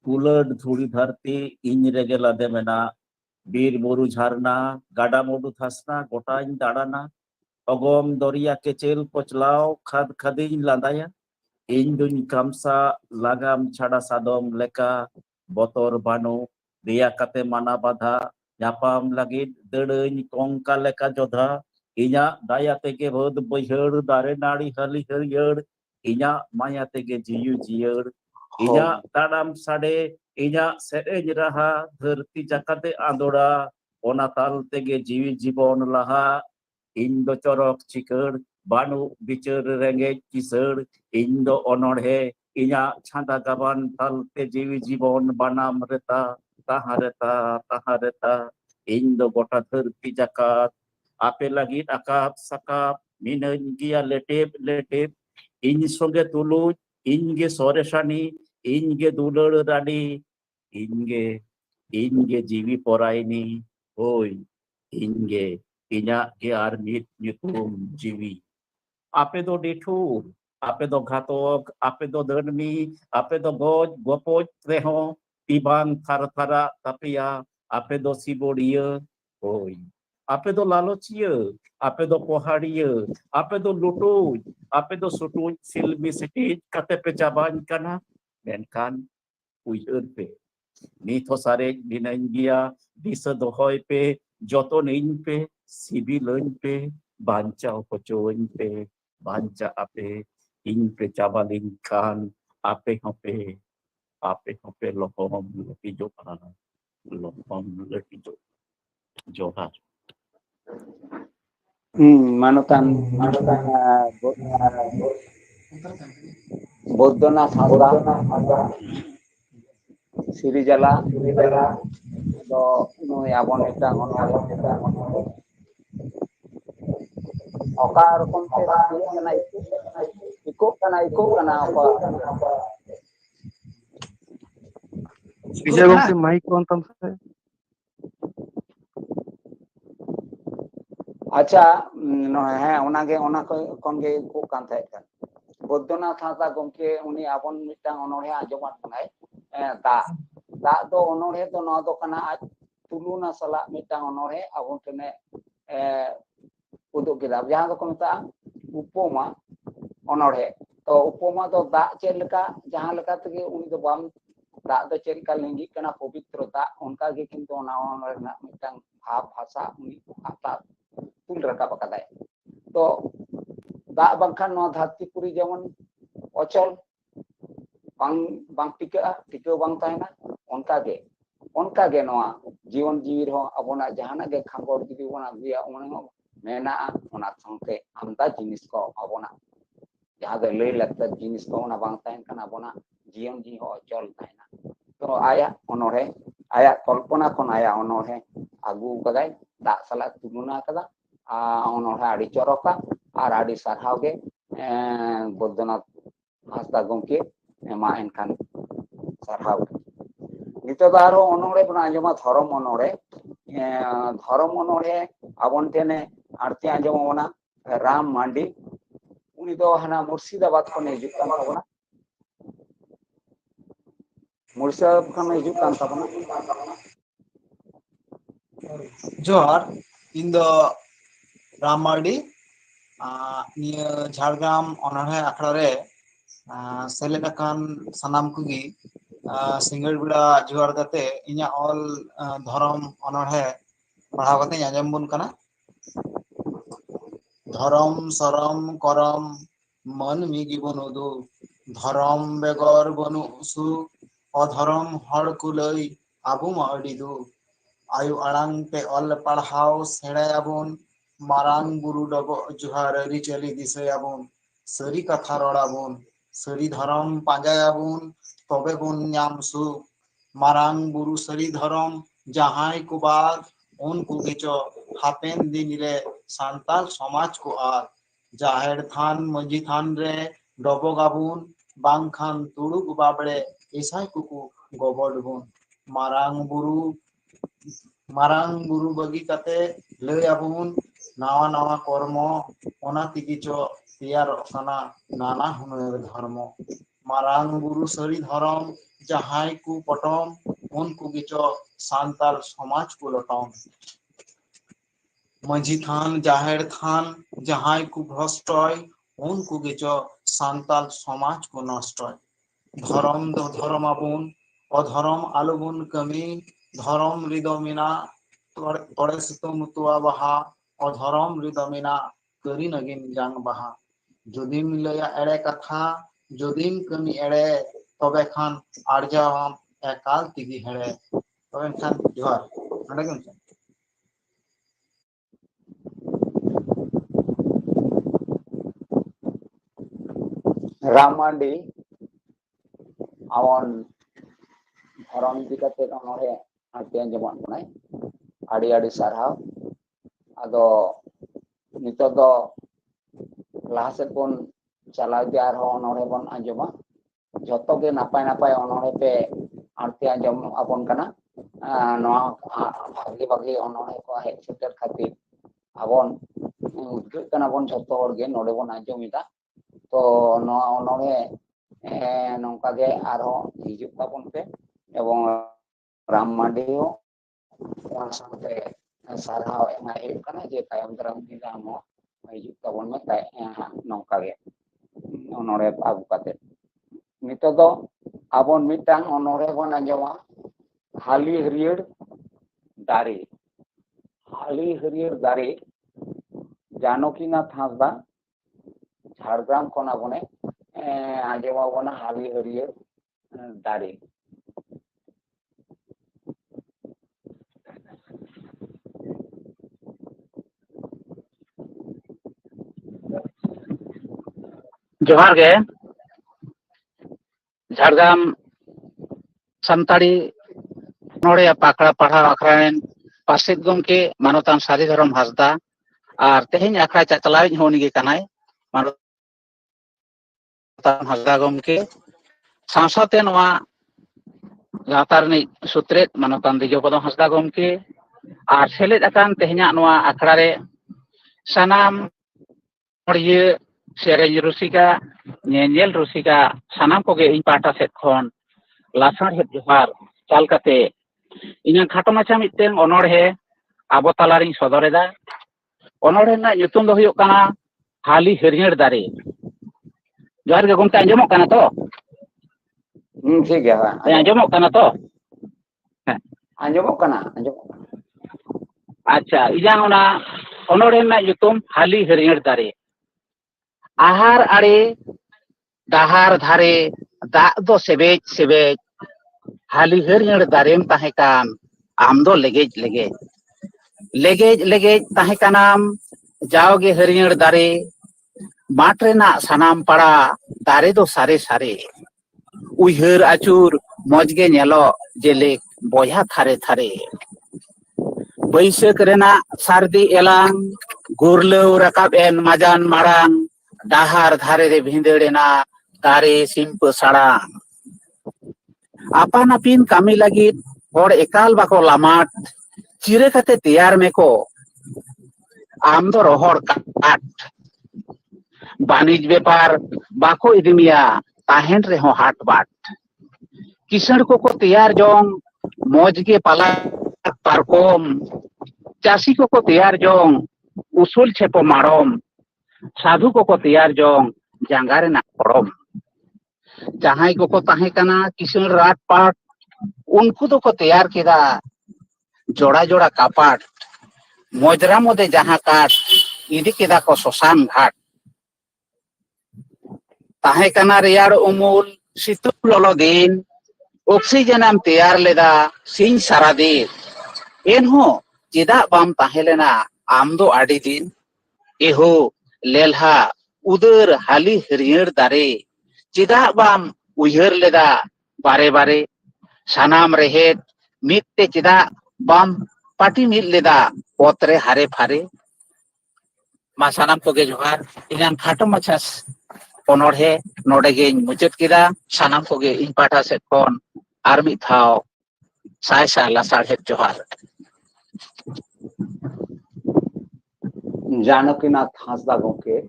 पुलट धूड़ी धरती इन रेगे लादे मेना बीर बुरु झरना गाडा मुडु थासना गोटाइन दाड़ाना अगम दरिया केचेल कोचलाव खाद खादिन लादाया इन दुन कामसा लागाम छाड़ा सादम लेका बतर बानु रिया कते माना बाधा ᱧᱟᱯᱟᱢ ᱞᱟᱹᱜᱤᱫ ᱫᱟᱹᱲᱟᱹᱧ ᱠᱚᱝᱠᱟ ᱞᱮᱠᱟ ᱡᱚᱫᱷᱟ ᱤᱧᱟᱹᱜ ᱫᱟᱭᱟ ᱛᱮᱜᱮ ᱵᱟᱹᱫ ᱵᱟᱹᱭᱦᱟᱹᱲ ᱫᱟᱨᱮ ᱱᱟᱹᱲᱤ ᱦᱟᱹᱞᱤ ᱦᱟᱹᱨᱭᱟᱹᱲ ᱤᱧᱟᱹᱜ ᱢᱟᱭᱟ ᱛᱮᱜᱮ ᱡᱤᱣᱤ ᱡᱤᱭᱟᱹᱲ ᱤᱧᱟᱹᱜ ᱛᱟᱲᱟᱢ ᱥᱟᱰᱮ ᱤᱧᱟᱹᱜ ᱥᱮᱨᱮᱧ ᱨᱟᱦᱟ ᱫᱷᱟᱹᱨᱛᱤ ᱡᱟᱠᱟᱛᱮ ᱟᱸᱫᱳᱲᱟ ᱚᱱᱟ ᱛᱟᱞ ᱛᱮᱜᱮ ᱡᱤᱣᱤ ᱡᱤᱵᱚᱱ ᱞᱟᱦᱟ ᱤᱧ ᱫᱚ ᱪᱚᱨᱚᱠ ᱪᱤᱠᱟᱹᱲ ᱵᱟᱹᱱᱩᱜ ᱵᱤᱪᱟᱹᱨ ᱨᱮᱸᱜᱮᱡ ᱠᱤᱥᱟᱹᱲ ᱤᱧ ᱫᱚ ᱚᱱᱚᱲᱦᱮ ᱤᱧᱟᱹᱜ ᱪᱷᱟᱸᱫᱟ ᱜᱟᱵᱟᱱ ᱛᱟᱞᱛᱮ ᱡᱤᱣᱤ ᱡᱤᱵᱚᱱ ᱵᱟᱱᱟᱢ ᱨᱮᱛᱟ ᱛᱟᱦᱟ ᱨᱮᱛᱟ ᱤᱧ ᱫᱚ ᱜᱚᱴᱟ ᱫᱷᱟᱹᱨᱛᱤ ᱡᱟᱠᱟᱛ ᱟᱯᱮ ᱞᱟᱹᱜᱤᱫ ᱟᱠᱟᱵ ᱥᱟᱠᱟᱵ ᱢᱤᱱᱟᱹᱧ ᱜᱮᱭᱟ ᱞᱮᱴᱮᱵ ᱞᱮᱴᱮᱵ ᱤᱧ ᱥᱚᱸᱜᱮ ᱛᱩᱞᱩᱡ ᱤᱧ ᱜᱮ ᱥᱚᱨᱮᱥᱟᱱᱤ ᱤᱧ ᱜᱮ ᱫᱩᱞᱟᱹᱲ ᱨᱟᱹᱱᱤ ᱤᱧ ᱜᱮ ᱡᱤᱣᱤ ᱯᱚᱨᱟᱭᱱᱤ ᱦᱳᱭ ᱤᱧ ᱜᱮ ᱤᱧᱟᱹᱜ ᱜᱮ ᱟᱨ ᱢᱤᱫ ᱧᱩᱛᱩᱢ ᱡᱤᱣᱤ ᱟᱯᱮ ᱫᱚ ᱰᱤᱴᱷᱩᱨ ᱟᱯᱮ ᱫᱚ ᱜᱷᱟᱛᱚᱠ ᱟᱯᱮ ᱫᱚ ᱫᱟᱹᱱᱢᱤ ᱟᱯᱮ ᱫᱚ ᱜᱚᱡ ᱜᱚᱯᱚᱡ ᱨᱮᱦᱚᱸ ᱛᱤᱵᱟᱝ ᱛᱷᱟᱨ ᱛᱟᱯᱮᱭᱟ ᱟᱯᱮ ᱫᱚ ᱥᱤᱵᱚᱲᱤᱭᱟᱹ ᱦᱳᱭ ᱟᱯᱮ ᱫᱚ ᱞᱟᱞᱚᱪᱤᱭᱟᱹ ᱟᱯᱮ ᱫᱚ ᱯᱚᱦᱟᱲᱤᱭᱟᱹ ᱟᱯᱮ ᱫᱚ ᱞᱩᱴᱩᱡ ᱟᱯᱮ ᱫᱚ ᱥᱩᱴᱩᱡ ᱥᱤᱞᱢᱤ ᱥᱤᱴᱤᱡ ᱠᱟᱛᱮ ᱯᱮ ᱪᱟᱵᱟᱧ ᱠᱟᱱᱟ ᱢᱮᱱᱠᱷᱟन ᱩᱭᱦᱟᱹᱨ ᱯᱮ ᱱᱤᱛ ᱦᱚᱸ ᱥᱟᱨᱮᱡ ᱢᱤᱱᱟᱹᱧ ᱜᱮᱭᱟ ᱫᱤᱥᱟᱹ ᱫᱚᱦᱚᱭ ᱯᱮ ᱡᱚᱛᱚᱱᱤᱧ ᱯᱮ ᱥᱤᱵᱤᱞᱟᱹᱧ ᱯᱮ ᱵᱟᱧᱪᱟᱣ ᱦᱚᱪᱚᱣᱟᱹᱧ ᱯᱮ ᱵᱟᱧᱪᱟᱜ ᱟᱯᱮ ᱤᱧ ᱯᱮ ᱪᱟᱵᱟ ᱞᱤᱧ ᱠᱷᱟᱱ ᱟᱯᱮ ᱦᱚᱸᱯᱮ ᱞᱚᱦᱚᱢ ᱞᱟᱹᱴᱤᱡᱚᱜᱼᱟ ᱞᱚᱦᱚᱢ ᱞᱟᱹᱴᱤᱡᱚᱜ जोहार मानोतान बौद्धनाथ हांसदा सिरिजाला दो नुई आबन मिटांग अनोड़े ओका रकम ते इको कना विजय गंके माइक ऑन तम से अच्छा ᱦᱮᱸ ᱚᱱᱟᱜᱮ ᱚᱱᱟ ᱠᱷᱚᱱ ᱜᱮ ᱩᱠᱩᱜ ᱠᱟᱱ ᱛᱟᱦᱮᱸ ᱠᱟᱱ ᱵᱚᱫᱽᱫᱚᱱᱟᱛᱷ ᱦᱟᱸᱥᱫᱟ ᱜᱚᱢᱠᱮ ᱩᱱᱤ ᱟᱵᱚᱱ ᱢᱤᱫᱴᱟᱝ ᱚᱱᱚᱲᱦᱮ ᱟᱸᱡᱚᱢᱟᱫ ᱵᱚᱱᱟᱭ ᱫᱟᱜ ᱫᱚ ᱚᱱᱚᱲᱦᱮ ᱫᱚ ᱱᱚᱣᱟ ᱫᱚ ᱠᱟᱱᱟ ᱟᱡ ᱛᱩᱞᱩᱱᱟ ᱥᱟᱞᱟᱜ ᱢᱤᱫᱴᱟᱝ ᱚᱱᱚᱲᱦᱮ ᱟᱵᱚ ᱴᱷᱮᱱᱮ उदुग केदा जहां को मेता उपमा अनोड़े तो उपमा तो दा चेद लेका जहां लेका तगे उनी दो बाम दा दो चेद का लिंगी कना पवित्र दा उनका गे किंतु ना ओना मिटांग भाव भाषा उनी आता तुल रका बकादाय तो दा बंखान नो धरतीपुरी जेमन अचल बांग बांग टिका बांग तायना उनका गे नोआ जीवन जीवी रहो अबोना जहाना गे खांगोर जुदी बना दिया उन मेना ओना संते आमदा जिनिस को अबोना जहां दो लई लगता जिनिस को ओना बांग तायन कना अबोना जीवन जी हो अचल तायना तो आया अनोड़े आया कल्पना खन आया अनोड़े आगु कदाय दा सला तुलना कदा अनोड़े आड़ी चरका और आड़ी सारहाव गे बौद्धनाथ हांसदा गंके एमा एनखान सारहाव नितो दारो अनोड़े बना आंजमा धर्म अनोड़े आबन टेने आरती आंजमोना राम मांडी उनी दो हना मुर्शिदाबाद खन हिजुग कान ताबोना मुर्शिदाबाद खन हिजुग कान ताबोना जोहार इन दो राम मार्डी निया झारग्राम अनोड़े आखड़ा रे सेलेद अकान सनाम कुगी सिंगल गुड़ा जोहार कते इन्या ऑल धर्म अनोड़े पढ़ाव कते आंजम बुन कना धर्म सरम करम मन मिगी बनुदु धर्म बेगर बनु सुख অধরম হড় কুলই আবু মা আডি দুঃখ আয়ু আড়াং তে অল পাড়হাও সেড়ায়াবন মারাং বুরু ডবক জোহার আᱹᱨᱤᱪᱟᱹᱞᱤ দিশায়াবন সারি কথা রড়াবন সারি ধরম পাঁজায়াবন তবে বন ᱧᱟᱢ সুখ মারাং বুরু সারি ধরম জাহাই কো বাদ उनको गिचो हापेन दिन रे सांताल समाज को आद जाहेर थान मंजी थान रे डबो गाबुन बांग खान तुड़ुक बाबड़े ईसाई कुकु गोबडबुन मारांग बुरु बगी कते लय आबुन नावा नावा कर्म ओना तिगिचो तैयार खाना नाना हुनर धर्म मारांग बुरु सरी धर्म जहाई को पटम उनको गिचो सांताल समाज को लटम मंझी थान जाहेर थान जहाई को भ्रष्टय उनको गिचो सांताल समाज को नष्टय धर्म दो धर्म आबुन अधर्म आलुबुन कमी धर्म रिदमिना तोड़े सितुम तुआ बहा अधर्म रिदमिना करी नगिन जांग बहा जुदिम लया एड़े कथा जुदिम कमी एड़े तबे खान आर्जाम एकाल तिगी हेड़े तबे खान जोहार नडे गन रामांडी आवन धरम इदी कते नोड़े आते अंजमन बनाय आड़ी आड़ी सारहाव आदो नितो दो लासे बन चलाव दे आर नोड़े बन अंजमा जतो गे नापाय नापाय नोड़े पे आरती अंजम आपन कना नोआ भागी भागी नोड़े को हेड सेटर खातिर आबन उद्योग कना बन जतो हर गे नोड़े बन अंजमिदा तो नोआ नोड़े नौका गे आरो हिजुक ताबन पे एवं राम मांडियो साथे सारहाव एमा हेड कना जे तायम दाराम दिना मो हिजुक ताबन में ताय नौका गे नोड़े आगु काते नितो दो आबन मिटांग नोड़े बन अंजमा हाली हरियर दारे जानकीनाथ हांसदा झाड़ग्राम कोना बने आंजमा बना हाली हरियर दारे जोहार गे झाड़ग्राम सानताड़ी नोड़े पाकड़ा पढ़ाव आखरान पासित गमके मानवतान सारी धर्म हासदा और तेहेन आखड़ा चलाव होनी कनाय मानवतान हासदा गमके सावसाते नोआ गावतारनी सूत्रे मानवतान दिजोपद हासदा गमके और सेलेद अकान तेहेना नोआ आखड़ा रे सानाम हड़िये सेरेंज रुसिका नेल रुसिका सानाम कोगे इन पाटा सेट खन लासार हेड जोहार चाल काते इना खाटो माछा मिटतें अनोड़हे आबो तालारिन सदरेदा अनोड़हे ना युतुम दो हुयुग काना हाली हरियर दारे जोहार गे गमके आंजमोग काना तो ठीक गया आंजमोग काना तो आंजमोग काना अच्छा इजान ओना अनोड़हे ना युतुम हाली हरियर दारे आहार आड़े डाहार धारे दाग दो सेबेज सेबेज हाली हरियर दारेम ताहेकान आम दो लेगेज लेगेज लेगेज लेगेज ताहेकानाम जाओगे हरियर दारे माठ रेना सानाम पाड़ा दारे दो सारे सारे उइहर आचुर मजगे नेलो जेलेक बया थारे थारे बैसाख रेना सारदी एलांग गुरलौ राकाब एन माजान मारांग डाहार धारे रे भिंदड़ेना दारे सिंप साड़ांग आपान आपिन कामी लगित और एकाल बाको लामाट चिरे कते तैयार में को आम दो रोहर काट बानिज व्यापार बाको इदिमिया ताहेन रे हो हाट बाट किसण को तैयार जोंग मौज के पाला पारकोम चासी को तैयार जोंग उसूल छेपो मारोम साधु को तैयार जोंग जांगारे ना पड़ोम जहां को ताहे कना किसण रात पाट उनको तो को तैयार केदा जोड़ा जोड़ा कापाट मोजरा मोदे जहां काट इदी केदा को शशान घाट ताहे कना रेयाड़ उमुल सितुल ललो दिन ऑक्सीजनम तैयार लेदा सिंह सारादीन एनहो चेदा बाम ताहेलेना आम दो आडी दिन एहो लेलहा उदर हाली हरियर दारे चेदा बाम उयहर लेदा बारे बारे सानाम रेहेद मिदते चेदा बाम पाटी मिद लेदा पोतरे हारे फारे मा सानाम कोगे जोहार इनान खाटो माछास ओनोढ़े नोडे गेñ मुचाद केदा सानाम कोगे इन पाठा सेद खन आर मिद धाव साय साय लासाढ़ेद जोहार जानकीनाथ हांसदा गौके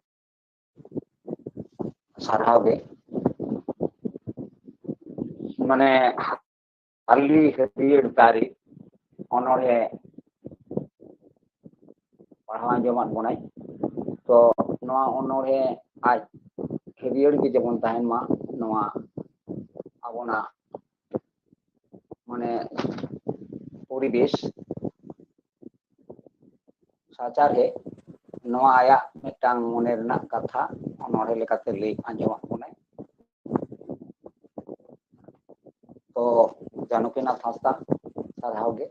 सारहाव गे माने हाली हरियर दारी ओनोढ़े पढ़ाव आंजोमाद बोनाय तो नोआ ओनोढ़े आज हरियर गे जेमन ताहेन मा नोआ आबोना माने परिवेश साचारे नोआ आया मिटांग मने रना कथा ओनोढ़े लेकाते लई आंजोमाद बोनाय तो जानकीनाथ हांसदा सारहाव गे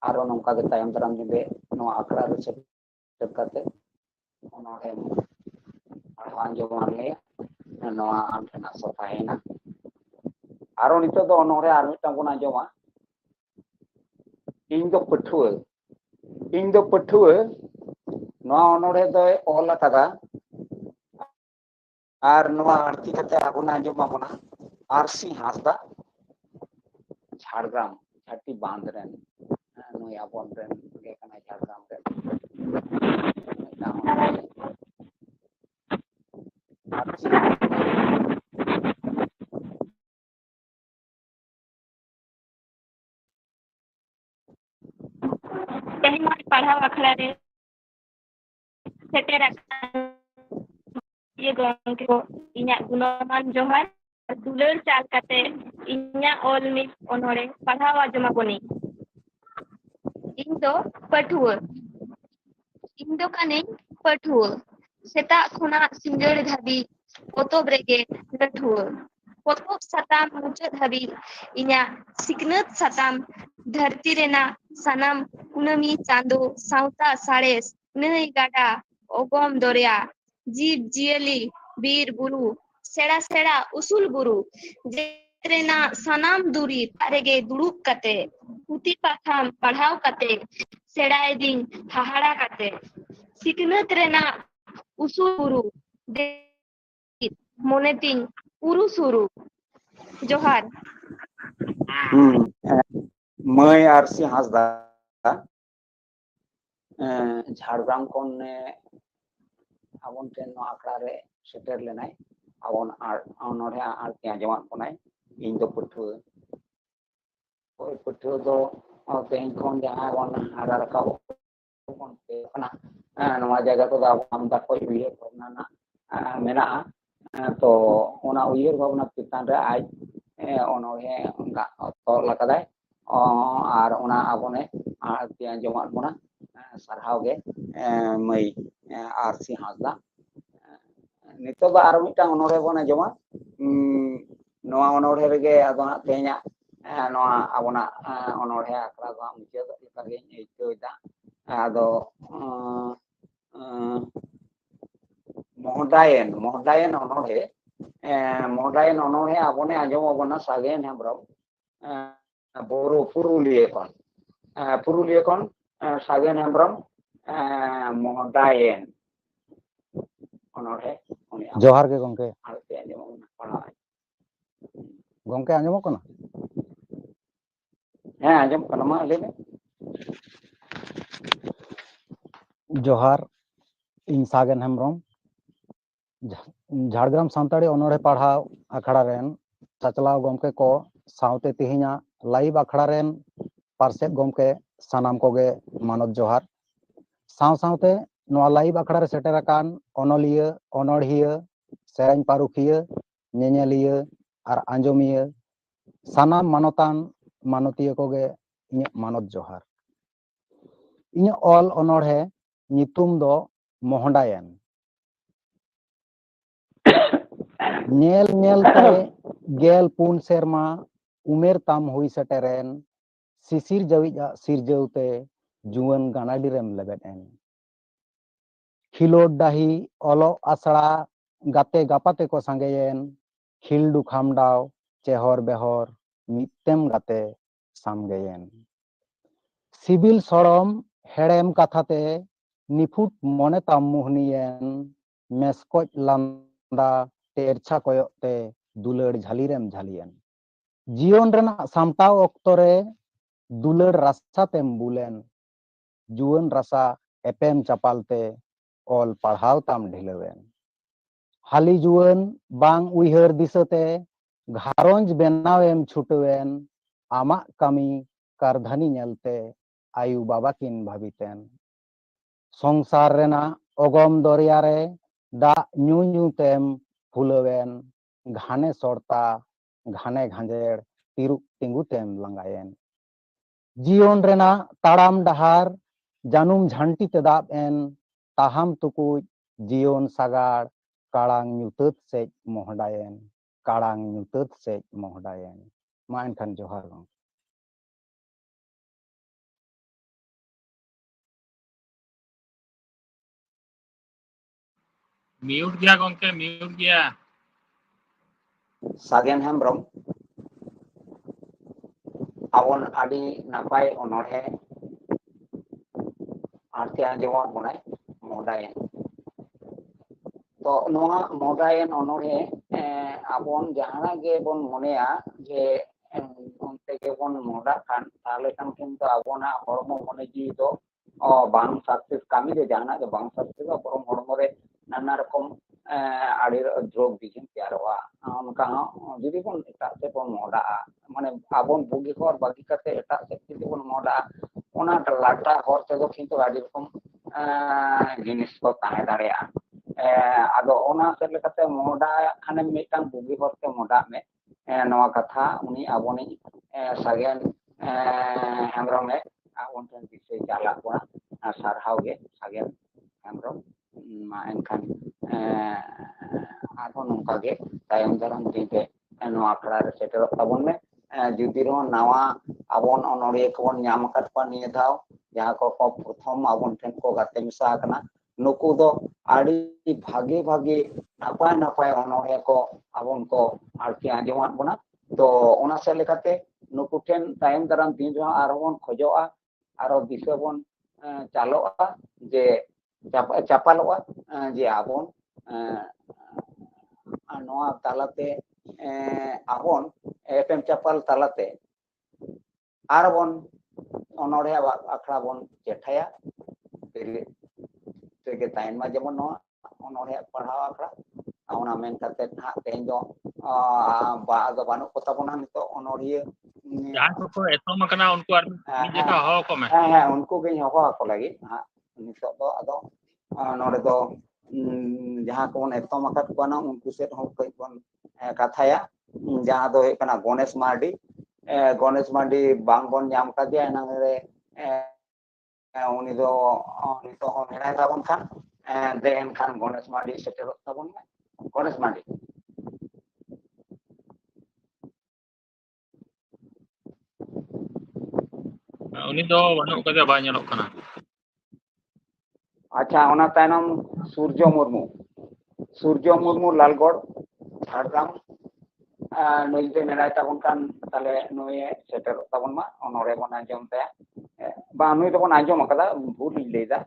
आरो नोंका गे तायम दाराम दिने नोआ आखड़ा रे सेटेर काते ओनोढ़े पढ़ाव आंजोमाद ले नोआ आम ठेना सफायना आरो नितो दो ओनोढ़े आर मिटांग बोन आंजोमा इन दो पठुआ नोआ ओनोढ़े दोय ऑल अकादा आर नोआ आरती कते आबोन आंजोमा बोना आरसी हांसदा झाड़ग्राम झाटी बांध रेन नुई आबोन रेन गे कना झाड़ग्राम रेन तेहमार पढ़ाव अखड़ा रे सेटेर ये गंके को इन्या गुणमान जोहार दुलर चाल काते इन्या ऑल मिस ओनोड़े पढ़ाव आजमा बोनी इन दो पठुआ सेता खुना सिंगड़ धाबी पोतोब रेगे लठुआ पोतोब सताम मुचाद धाबी इन्या सिकनत सताम धरती रेना सनाम कुनमी चांदो सावता साड़ेस नई गाडा ओगम दरिया जीव जियली बीर बुरु सेड़ा सेड़ा उसुल बुरु जेरेना सनाम दूरी तारेगे दुड़ुब कते पुती पाथाम पढ़ाव कते सेड़ाए दिन हाहाड़ा कते सिकनत रेना उसुल बुरु मोने तीन पुरु सुरु जोहार मई आरसी हांसदा झाड़ग्राम खन आबोन टेन नो आखड़ा रे सेटेर लेनाय आबोन ओनोढ़े आरती आंजोमाद बोनाय इन दो पठुआ ओय पठुआ दो तेहन खन जहां बोन हारा रखा बोन पेना नोआ जायगा को आमदा कोई उयहर भावना ना मेना तो ओना उयहर भावना चितान रे आज ओनोढ़े तोल अकादाय आर ओना आबोने आरती आंजोमाद बोना सारहाव गे मई आरसी हांसदा नितो दो आरो मिटांग ओनोढ़े बोन आंजोमा नोआ ओनोढ़े रेगे आदो ना तेहना नोआ आबोना ओनोढ़े आखड़ा दो मुचाद लेका गे आइकावदा आदो मोहदायन ओनोढ़े आबोने आंजोमा बोना सागेन हेम्ब्रम बोरो पुरुलिया खन सागेन हेम्ब्रम मोहदायन ओनोढ़े जोहार गे गंके गंके आंजमो कना हें आंजम कना मा लेबे जोहार इन सागेन हेम्ब्रम झाड़ग्राम सानताड़ी ओनोढ़े पढ़ाव अखड़ा रेन चाचलाव गमके को सावते तिहिना लाइव अखड़ा रेन पार्सेद गमके सानाम कोगे मानद जोहार साव सावते नोआ लाइव अखड़ा रे सेटेर अकान ओनोलिया ओनोढ़िया सेरेñ पारुखिया नेनेलिया आर आंजोमिया सानाम मानतान मानतिया कोगे इᱧᱟᱹᱜ मानद जोहार इᱧᱟᱹᱜ ऑल ओनोढ़े नितुम दो मोहडायन नेल नेलते गेल पुन सेरमा umer tam hui seteren sisir jawija sirjaute juan ganadirem lebet en. Khilod dahi olo asra gate gapate ko sangeyen khildu khamdao chehor behor mitem gate samgeyen. Sibil sorom herem kathate nifut mone tam muhniyen meskoj landa tercha koyok te dulur jhalirem jhalien. Jion rena samtao oktore dulur rasa tem bulen. Juan rasa epem chapalte ol parhau tam ढिलवेन. Hali juan bang uihar disate gharonj benawem छुटवेन amak kami kardhani nyelte ayu babakin bhabiten. Songsar rena ogom doriare da nyu tem phulawen घाने sorta घाने घांजेर tiruk tinggu tem langayen. Jion rena taram dahar janum jhanti tedap en taham tukuj jion sagar karang nyutet sej mohdayen. Karang nyutet sej mohdayen. Ma enkhan johar gong. Mute gya gongke, mute gya. Sagen Hembrom abon adi napai onore arti anjemon bunai modayen. To noa modayen onore abon jahana ge bon monea je onte ge bon moda kan tale kan kintu abona hormo mone ji do bang success kami ge jahana ge bang success borom hormo re nana rokom adi drog bijin tiarwa onka judi bon etak se bon moda mane abon bugi hor bagi kate etak se bon moda ona lata hor te do kintu adi rokom jinis ko tahe dareya. Ado ona selekate moda khane mitang bugi horte moda me noa katha uni aboni sagen Hembrom e abon ten bisay jala bona sarhau ge sagen Hembrom ma enkhan arhon nongka ge tayam daram dinte noa akra re seterok tabon me judi ron nawa abon onoriya ko bon nyam akat pa niya dhaw jaha ko prothom abon ten ko gate misa akana nuku do adi bhage bhage napai napai onoriya ko abon ko arti anjemat bona to ona selekate nuku ten tayam daram din jo arhon khojoa aro bisa bon chaloa je chapaloa je abon noa talate abon epem chapal talate arbon onoriya akra bon chethaya ke tain ma jemon noa onoriya parhaw akra ona men kate ha tein do ba do banu kota bona nito onoriya Jahan ko etom kana unku ar mi jeka ho ko me. unku ge ho ko lagi ha nito do ado nore do jahan ko etom akat bana unku set ho ko bon kathaya jahan do kana Ganesh Mardi bang bon nyam ka dia nang re uni do nito ho herai tabon kan den kan Ganesh Mardi seterok tabon Ganesh Mardi Uni do banuk kada ba nyelok kana. acha ona tainam Surjo Murmu Lalgod Jhargram nui te merai tabon kan tale nui seterok tabon ma onore bon anjom te ba nui do bon anjom akada bhul leida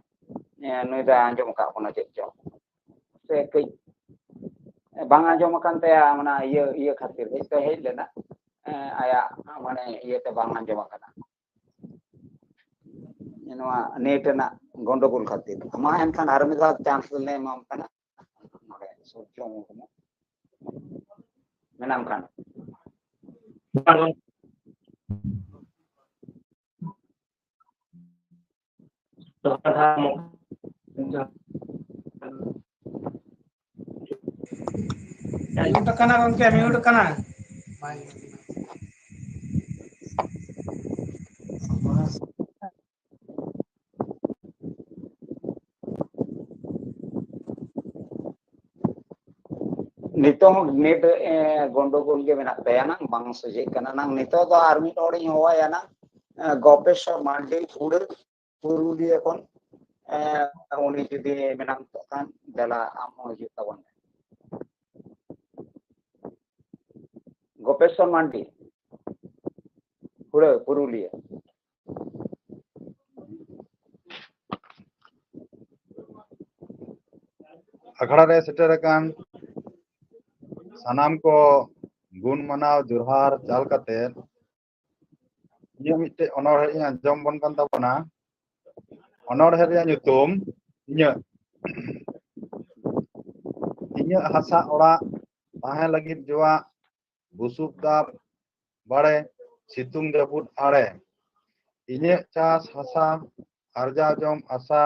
nui da anjom ka bona chet jo se kai bang anjom kan te mana iya khatir te hei lena aya mane iya te bang anjom akada noa net na gondogol khatir ma enkhan armida chance le mam kana nore Surjo Murmu menam kan mute kana gongke mute kana nito nit gondogol ge menak taya nang bang suje kana nang nito do ar mid hor iñ hoya nang Gopeshwar Mandi Purulia kon uni judi menang kan dala am hijud tabon Gopeshwar Mandi Purulia अखड़ा रे shutter अकान सानाम को गुण मनाव जुरहार चाल कते इᱧ मिट्टे अनोढ़े इᱧ आंजम बन कान ताबोना अनोढ़े रे nyutum इᱧ हसा ओड़ा ताहे लगित जोआ बुसुब दाब बाड़े सितुंग जापुद आड़े इᱧ चास हसा आरजा जम आसा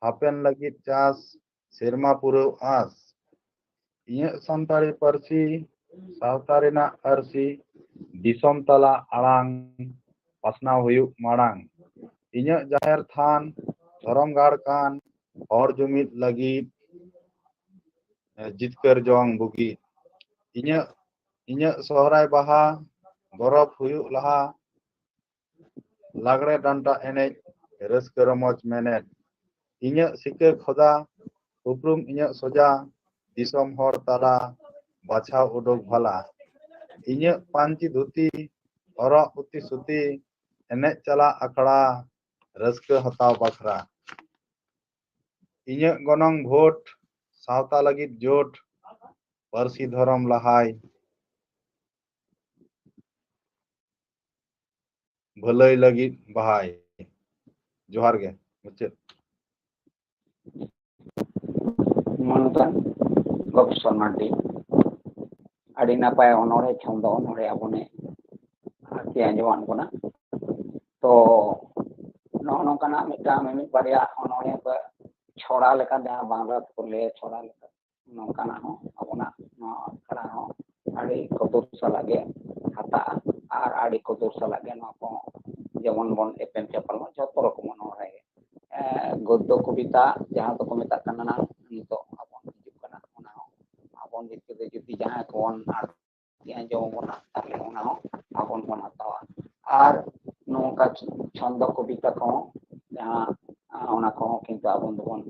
हापेन लगित चास सेरमा पुरव आस इᱧ संतारी पारसी सावता रेना आरसी दिसम तला आड़ांग पासनाव हुयुग माड़ांग इᱧ जाहेर थान धरम गाड़ कान हर जुमिद लगित जितकर जong बुगी इᱧ सोहराय बाहा गरब हुयुग लहा लागड़े डांटा एनेज रस्क रमोज मेनेज इᱧ सिके खोदा उपरुम इᱧ सोजा दिसम हर ताला बाछाव उडोक भला इᱧ पांची धुती हरक पुती सुती एनेज चला आखड़ा रस्क हताव बखरा इᱧ गनंग भोट सावता लगित जोट पारसी धरम लहाय भलाई लगित बहाय जोहार गे मुचाद Mantan Gopeshwar Mandi adi napay onore chondo onore abone arti anjwan kona to no kana mita barya onore ba छोड़ा लेका जहाँ बांग्ला को ले छोड़ा लेका नौकाना हो अपना खड़ा हो आड़ी कतुर सलागे हता आर आड़ी कतुर सलागे नौको जेमन बन एपेम चपल में जतो रकम नो है गद्य कविता जहाँ तो कविता करना ना नितो अपन हिजुग कना ओना हो अपन जितके जुति जहाँ कोन आरती आंजम बना ताले ओना हो अपन बन हतावा आर नौका छंद कविता को जहाँ ona ko kintu abon don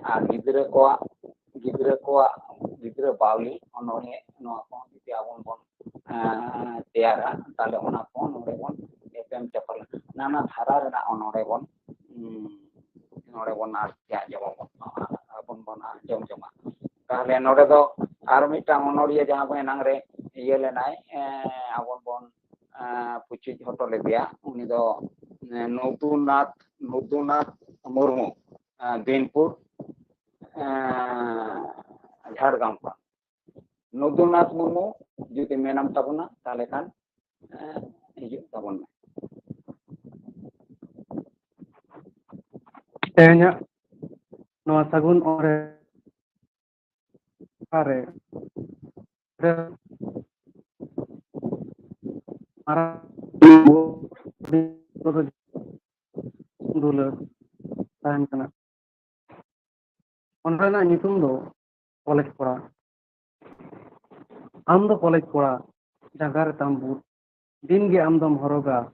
ar gidre bawli onore no ko ti abon bon tiara tale ona ko onore bon epem chapal nana dhara na onore bon ar kya jawab abon bon jom joma tahle nore do ar mitang onoria jahan ko enang re iye le nai abon bon puchi hoto le dia uni do Nutunath Murmu Dinpur Jhargram ka Nutunath Murmu judi menam tabuna tale kan hijuk tabun tehnya noa sagun ore are mara dulu tahan kena onrena nyutum do college kora am do college kora jagar tambut din ge am dom horoga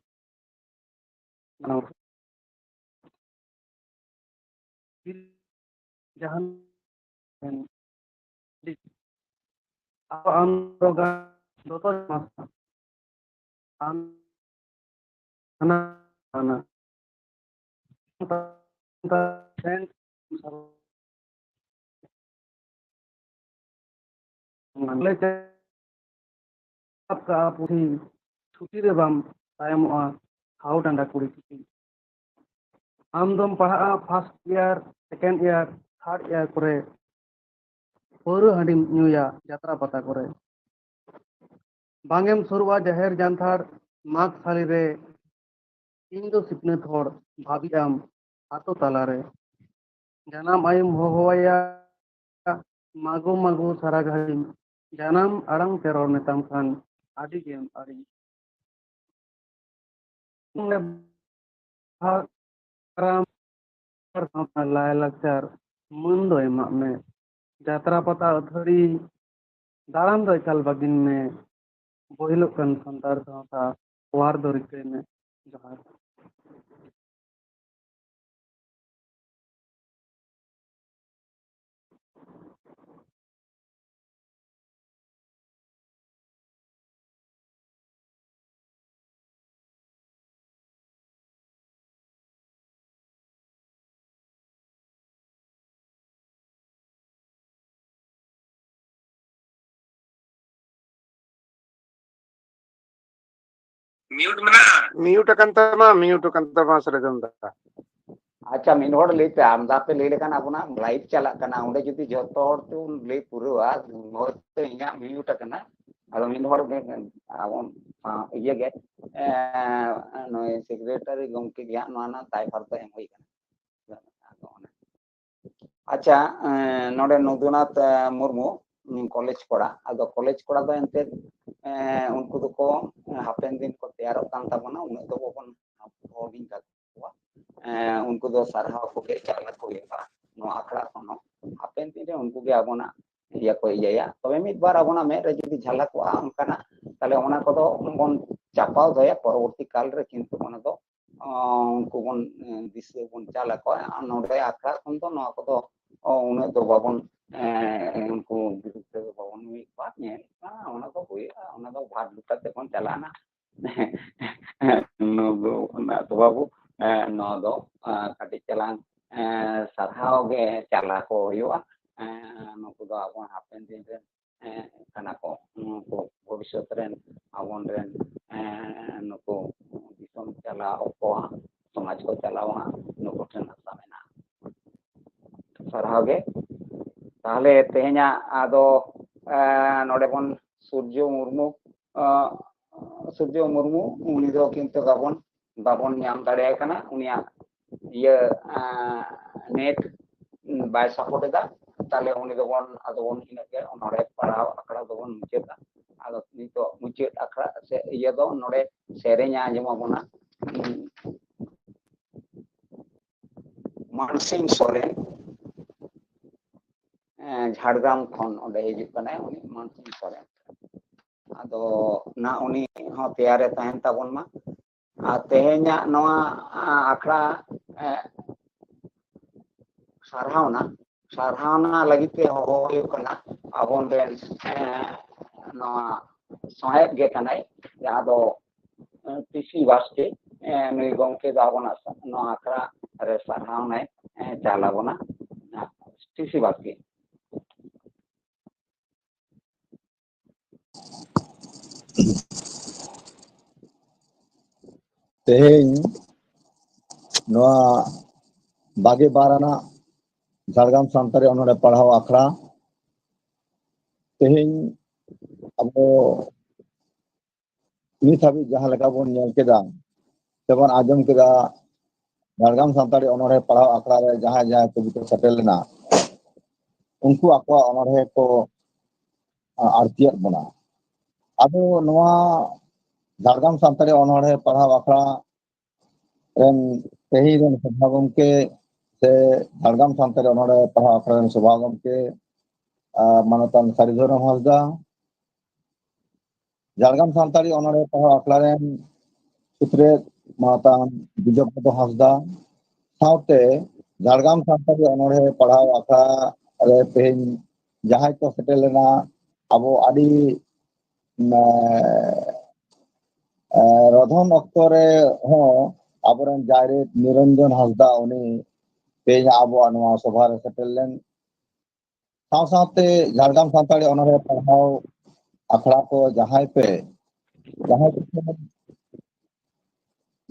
jahan am horoga doto masa am ana आपका पूरी छुट्टी रे balm तायमोआ how डंडा कुड़ी छुट्टी आम दम पढ़ा first year second year third year करे पौर हंडिम न्यूया यात्रा पता करे बांगेम सुरुआ जहेर जानथार माग साली रे इन दो सिपनेत होड़ भाभी आम आतो ताला रे जानम आयम होया मागो मागो सारा घड़ी जानम अड़ंग तेरोर नेतम खान आदि गेम आदि ने भागराम लाय लक्चर मुंदो एमा में ᱡᱟᱛᱨᱟ ᱯᱟᱛᱟ ᱟᱹᱛᱷᱟᱹᱲᱤ ᱫᱟᱬᱟᱱ ᱫᱚ ᱮᱠᱟᱞ ᱵᱟᱹᱜᱤᱱ ᱢᱮ, ᱵᱚᱦᱤᱞᱚᱜ ᱠᱟᱱ ᱥᱟᱱᱛᱟᱲ ᱥᱟᱶᱛᱟ ᱚᱣᱟᱨ ᱫᱚ ᱨᱤᱠᱟᱹᱭ ᱢᱮ᱾ ᱡᱚᱦᱟᱨ᱾ Mute akan tama Sarjam da. ᱟᱪᱪᱷᱟ ᱢᱤᱫ ᱦᱚᱲ ᱞᱟᱹᱭ ᱯᱮ, ᱟᱢᱫᱟ ᱯᱮ ᱞᱟᱹᱭ ᱞᱮᱠᱷᱟᱱ ᱟᱵᱚᱱᱟᱜ ᱞᱟᱭᱤভ ᱪᱟᱞᱟᱜ ᱠᱟᱱᱟ, ᱚᱸᱰे ᱡᱩᱫᱤ ᱡᱷᱚᱛᱚ ᱦᱚᱲ ᱛᱮᱵᱚᱱ ᱞᱟᱹᱭ ᱯᱩᱨᱟᱹᱣᱟ, ᱦᱚᱭᱛᱳ ᱤᱧᱟᱹᱜ ᱢᱤᱭᱩᱴ ᱟᱠᱟᱱᱟ, ᱟᱫᱚ ᱢᱤᱫ ᱦᱚᱲ ᱟᱵᱚ ᱤᱭᱟᱹ ᱜᱮ ᱱᱩᱭ ᱥᱮᱠᱨᱮᱴᱟᱨᱤ ᱜᱚᱢᱠᱮ ᱜᱮ ᱱᱚᱣᱟ ᱨᱮᱱᱟᱜ ᱫᱟᱭᱵᱷᱟᱨ ᱫᱚ ᱮᱢ ᱦᱩᱭ ᱟᱠᱟᱱᱟ। ᱟᱪᱪᱷᱟ ᱱᱚᱰᱮ ᱱᱚᱫᱩᱱᱟᱛᱷ ᱢᱩᱨᱢᱩ ᱠᱚᱞᱮᱡᱽ ᱠᱚᱲᱟ, ᱟᱫᱚ ᱠᱚᱞᱮᱡᱽ ᱠᱚᱲᱟ ᱫᱚ ᱮᱱᱛᱮᱫ ᱩᱱᱠᱩ ᱫᱚᱠᱚ ᱦᱟᱯᱮᱱ ᱫᱤᱱ ᱠᱚ ᱛᱮᱭᱟᱨᱚᱜ ᱠᱟᱱ ᱛᱟᱵᱚᱱᱟ, ᱩᱱᱟᱹᱜ ᱫᱚ ᱵᱟᱵᱚᱱ ᱦᱚᱲᱤᱧ ᱠᱟᱠᱚᱣᱟ, ᱩᱱᱠᱩ ᱫᱚ ᱥᱟᱨᱦᱟᱣ ᱠᱚᱜᱮ ᱪᱟᱞ ᱟᱠᱚ ᱦᱩᱭᱩᱜᱼᱟ ᱱᱚᱣᱟ ᱟᱠᱷᱲᱟ ᱠᱷᱚᱱ ᱦᱚᱸ, ᱦᱟᱯᱮᱱ ᱫᱤᱱ ᱨᱮ ᱩᱱᱠᱩ ᱜᱮ ᱟᱵᱚᱱᱟᱜ ᱤᱭᱟᱹ ko iyaya তবে মিদবার abona med re jodi ঝালাকোয়া অনকানা তাহলে ওনা কদো বন চাপাও দয়া পরবর্তী কাল রে কিন্তু ওনা দো উনকু বন দিশে বন চালাকোয়া নডে আখড়া খন দো নয়া কদো উনে দো বাবন উনকু বিরুদ্ধে বাবন মি বাত ᱧᱮ ওনা দো ᱦᱩᱭᱩᱜᱼᱟ ওনা দো ভাট লুটাতে ᱵᱚᱱ ᱪᱟᱞᱟᱜᱼᱟ ᱱᱚᱫᱚ ᱚᱱᱟ ᱫᱚ ᱵᱟᱵᱩ ᱱᱚᱣᱟ ᱫᱚ ᱠᱟᱹᱴᱤᱡ ᱪᱟᱞᱟᱝ ᱥᱟᱨᱦᱟᱣ ᱜᱮ ᱪᱟᱞᱟ ᱠᱚ ᱦᱩᱭᱩᱜᱼᱟ ᱱᱩᱠᱩ ᱫᱚ ᱟᱵᱚ ᱦᱟᱯᱮᱱ ᱫᱤᱱ ᱨᱮ ᱠᱟᱱᱟ ᱠᱚ ᱱᱩᱠᱩ ᱵᱷᱚᱵᱤᱥᱥᱚᱛ ᱨᱮᱱ ᱟᱵᱚᱱ ᱨᱮᱱ ᱱᱩᱠᱩ ᱫᱤᱥᱚᱢ ᱪᱟᱞᱟᱣ ᱠᱚᱣᱟ ᱥᱚᱢᱟᱡᱽ ᱠᱚ ᱪᱟᱞᱟᱣᱟ ᱱᱩᱠᱩ ᱴᱷᱮᱱ ᱟᱥᱟ ᱢᱮᱱᱟᱜᱼᱟ ᱥᱟᱨᱦᱟᱣ ᱜᱮ ᱛᱟᱦᱞᱮ ᱛᱮᱦᱮᱧᱟᱜ ᱟᱫᱚ ᱱᱚᱰᱮ ᱵᱚᱱ ᱥᱩᱨᱡᱚ ᱢᱩᱨᱢᱩ ᱩᱱᱤ ᱫᱚ ᱠᱤᱱᱛᱩ ᱵᱟᱵᱚᱱ ᱧᱟᱢ ᱫᱟᱲᱮᱭᱟᱭ ᱠᱟᱱᱟ ᱩᱱᱤᱭᱟᱜ ᱤᱭᱟᱹ ᱱᱮᱴ ᱵᱟᱭ ᱥᱟᱯᱳর্ট ᱮᱫᱟ তাহলে উনি দবন আদবন ইনাকে নড়ে পাড়াও আখড়া দবন মুচাদা আদো নিতো মুচাদ আখড়া সে ইয়া দো নড়ে সেরেña আঞ্জমabona মানসিং সরেন ঝাড়গ্রাম খন ওঁᱰᱮ হিজᱩᱜ ᱠᱟᱱᱟᱭ উনি মানসিং সরেন ᱟᱫᱚ ᱱᱟ উনি ᱦᱚᱸ ᱛᱮᱭᱟᱨᱮ ᱛᱟᱦᱮᱱ ᱛᱟᱵᱚᱱ ᱢᱟ ᱟᱨ ᱛᱮᱦᱮᱧᱟᱜ ᱱᱚᱣᱟ ᱟᱠᱷᱲᱟ ᱥᱟᱨᱦᱟᱣᱱᱟ ᱞᱟᱹᱜᱤᱫ ᱛᱮ ᱦᱚᱦᱚ ᱦᱩᱭᱩᱜ ᱠᱟᱱᱟ ᱟᱵᱚᱱ ᱨᱮᱱ ᱱᱚᱣᱟ ᱥᱚᱦᱮᱫ ᱜᱮ ᱠᱟᱱᱟᱭ ᱡᱟᱦᱟᱸ ᱫᱚ ᱴᱤᱥᱤ ᱵᱟᱥᱠᱮ ᱱᱩᱭ ᱜᱚᱢᱠᱮ ᱫᱚ ᱟᱵᱚᱱᱟᱜ ᱱᱚᱣᱟ ᱟᱠᱷᱲᱟ ᱨᱮ ᱥᱟᱨᱦᱟᱣᱱᱟᱭ ᱪᱟᱞ ᱟᱵᱚᱱᱟ ᱴᱤᱥᱤ ᱵᱟᱥᱠᱮ ᱛᱮᱦᱮᱧ ᱱᱚᱣᱟ 22 ᱟᱱᱟᱜ ঝাড়গ্রাম ᱥᱟᱱᱛᱟᱲᱤ ᱚᱱᱚᱬᱦᱮ ᱯᱟᱲᱦᱟᱣ ᱟᱠᱷᱲᱟ ᱛᱮᱦᱮᱧ ᱟᱵᱚ ᱱᱤᱛ ᱦᱟᱹᱵᱤᱡ ᱡᱟᱦᱟᱸ ᱞᱮᱠᱟ ᱵᱚᱱ ᱧᱮᱞ ᱠᱮᱫᱟ ᱥᱮᱵᱚᱱ ᱟᱸᱡᱚᱢ ᱠᱮᱫᱟ ঝাড়গ্রাম ᱥᱟᱱᱛᱟᱲᱤ ᱚᱱᱚᱬᱦᱮ ᱯᱟᱲᱦᱟᱣ ᱟᱠᱷᱲᱟ ᱨᱮ ᱡᱟᱦᱟᱸᱭ ᱠᱚᱵᱤ ᱠᱚ ᱥᱮᱴᱮᱨ ᱞᱮᱱᱟ ᱩᱱᱠᱩ ᱟᱠᱚᱣᱟᱜ ᱚᱱᱚᱬᱦᱮ ᱠᱚ ᱟᱨᱛᱤᱭᱟᱫ ᱵᱚᱱᱟ ᱟᱫᱚ ᱱᱚᱣᱟ ঝাড়গ্রাম ᱥᱟᱱᱛᱟᱲᱤ ᱚᱱᱚᱬᱦᱮ ᱯᱟᱲᱦᱟᱣ ᱟᱠᱷᱲᱟ ᱨᱮᱱ ᱛᱮᱦᱮᱧ ᱨᱮᱱ ᱥᱚᱵᱷᱟ ᱜᱚᱢᱠᱮ ᱥᱮ ঝাড়গ্রাম ᱥᱟᱱᱛᱟᱲᱤ ᱚᱱᱚᱬᱦᱮ ᱯᱟᱲᱦᱟᱣ ᱟᱠᱷᱲᱟ ᱨᱮᱱ ᱥᱚᱵᱷᱟ ᱜᱚᱢᱠᱮ ᱢᱟᱱᱚᱛᱟᱱ ᱥᱟᱨᱤᱫᱷᱚᱨᱚᱢ ᱦᱟᱸᱥᱫᱟ ঝাড়গ্রাম ᱥᱟᱱᱛᱟᱲᱤ ᱚᱱᱚᱬᱦᱮ ᱯᱟᱲᱦᱟᱣ ᱟᱠᱷᱲᱟ ᱨᱮᱱ ᱥᱩᱛᱨᱮᱫ ᱢᱟᱱᱚᱛᱟᱱ ᱵᱤᱡᱚᱯᱚᱫᱚ ᱦᱟᱸᱥᱫᱟ ᱥᱟᱶᱛᱮ ঝাড়গ্রাম ᱥᱟᱱᱛᱟᱲᱤ ᱚᱱᱚᱬᱦᱮ ᱯᱟᱲᱦᱟᱣ ᱟᱠᱷᱲᱟ ᱨᱮ ᱛᱮᱦᱮᱧ ᱡᱟᱦᱟᱸᱭ ᱠᱚ ᱥᱮᱴᱮᱨ ᱞᱮᱱᱟ ᱟᱵᱚ ᱟᱹᱰᱤ ᱨᱚᱫᱷᱚᱱ ᱚᱠᱛᱚ ᱨᱮ ᱦᱚᱸ ᱟᱵᱚᱨᱮᱱ ᱡᱟᱭᱨᱮᱫ ᱱᱤᱨᱚᱧᱡᱚᱱ ᱦᱟᱸᱥᱫᱟ ᱩᱱᱤ ᱛᱮᱦᱮᱧ ᱟᱵᱚᱣᱟᱜ ᱱᱚᱣᱟ ᱥᱚᱵᱷᱟ ᱨᱮ ᱥᱮᱴᱮᱨ ᱞᱮᱱ ᱥᱟᱶᱛᱮ ঝাড়গ্রাম ᱥᱟᱱᱛᱟᱲᱤ ᱚᱱᱚᱬᱦᱮ ᱯᱟᱲᱦᱟᱣ ᱟᱠᱷᱲᱟ ko jahay ko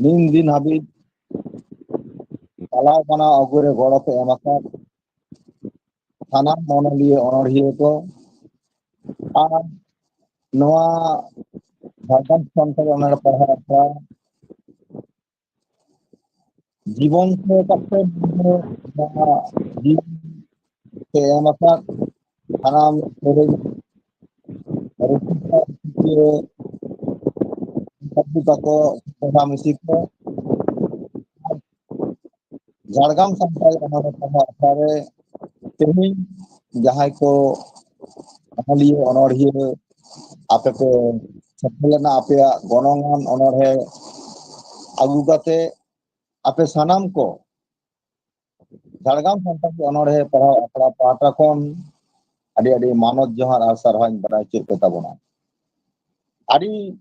nin din habit ᱪᱟᱞᱟᱣ ᱠᱟᱱᱟ ᱟᱜᱩᱨᱮ ᱜᱚᱲᱚ ᱠᱚ ᱮᱢ ᱟᱠᱟᱫ ᱥᱟᱱᱟᱢ ᱚᱱᱚᱞᱤᱭᱟᱹ ᱚᱱᱚᱬᱦᱤᱭᱟᱹ ᱠᱚ ᱟᱨ ᱱᱚᱣᱟ ঝাড়গ্রাম ᱥᱟᱱᱛᱟᱲᱤ ᱚᱱᱚᱬᱦᱮ ᱯᱟᱲᱦᱟᱣ ᱟᱠᱷᱲᱟ জীবন কাছে কে এম আকাদ সানাম ঝাড়গ্রাম ᱥᱟᱱᱛᱟᱲᱤ ᱚᱱᱚᱬᱦᱮ ᱯᱟᱲᱦᱟᱣ ᱟᱠᱷᱲᱟ ᱨᱮ ᱛᱮᱦᱮᱧ jahay ko onoliya onorhiya ape pe setelena apeya gonongan onorhe agu kate ape sanam ko Jhargram Santali Onorhe Pahau Akra Pahata Khon adi manot johar ar sarhañ baray cek ko tabona adi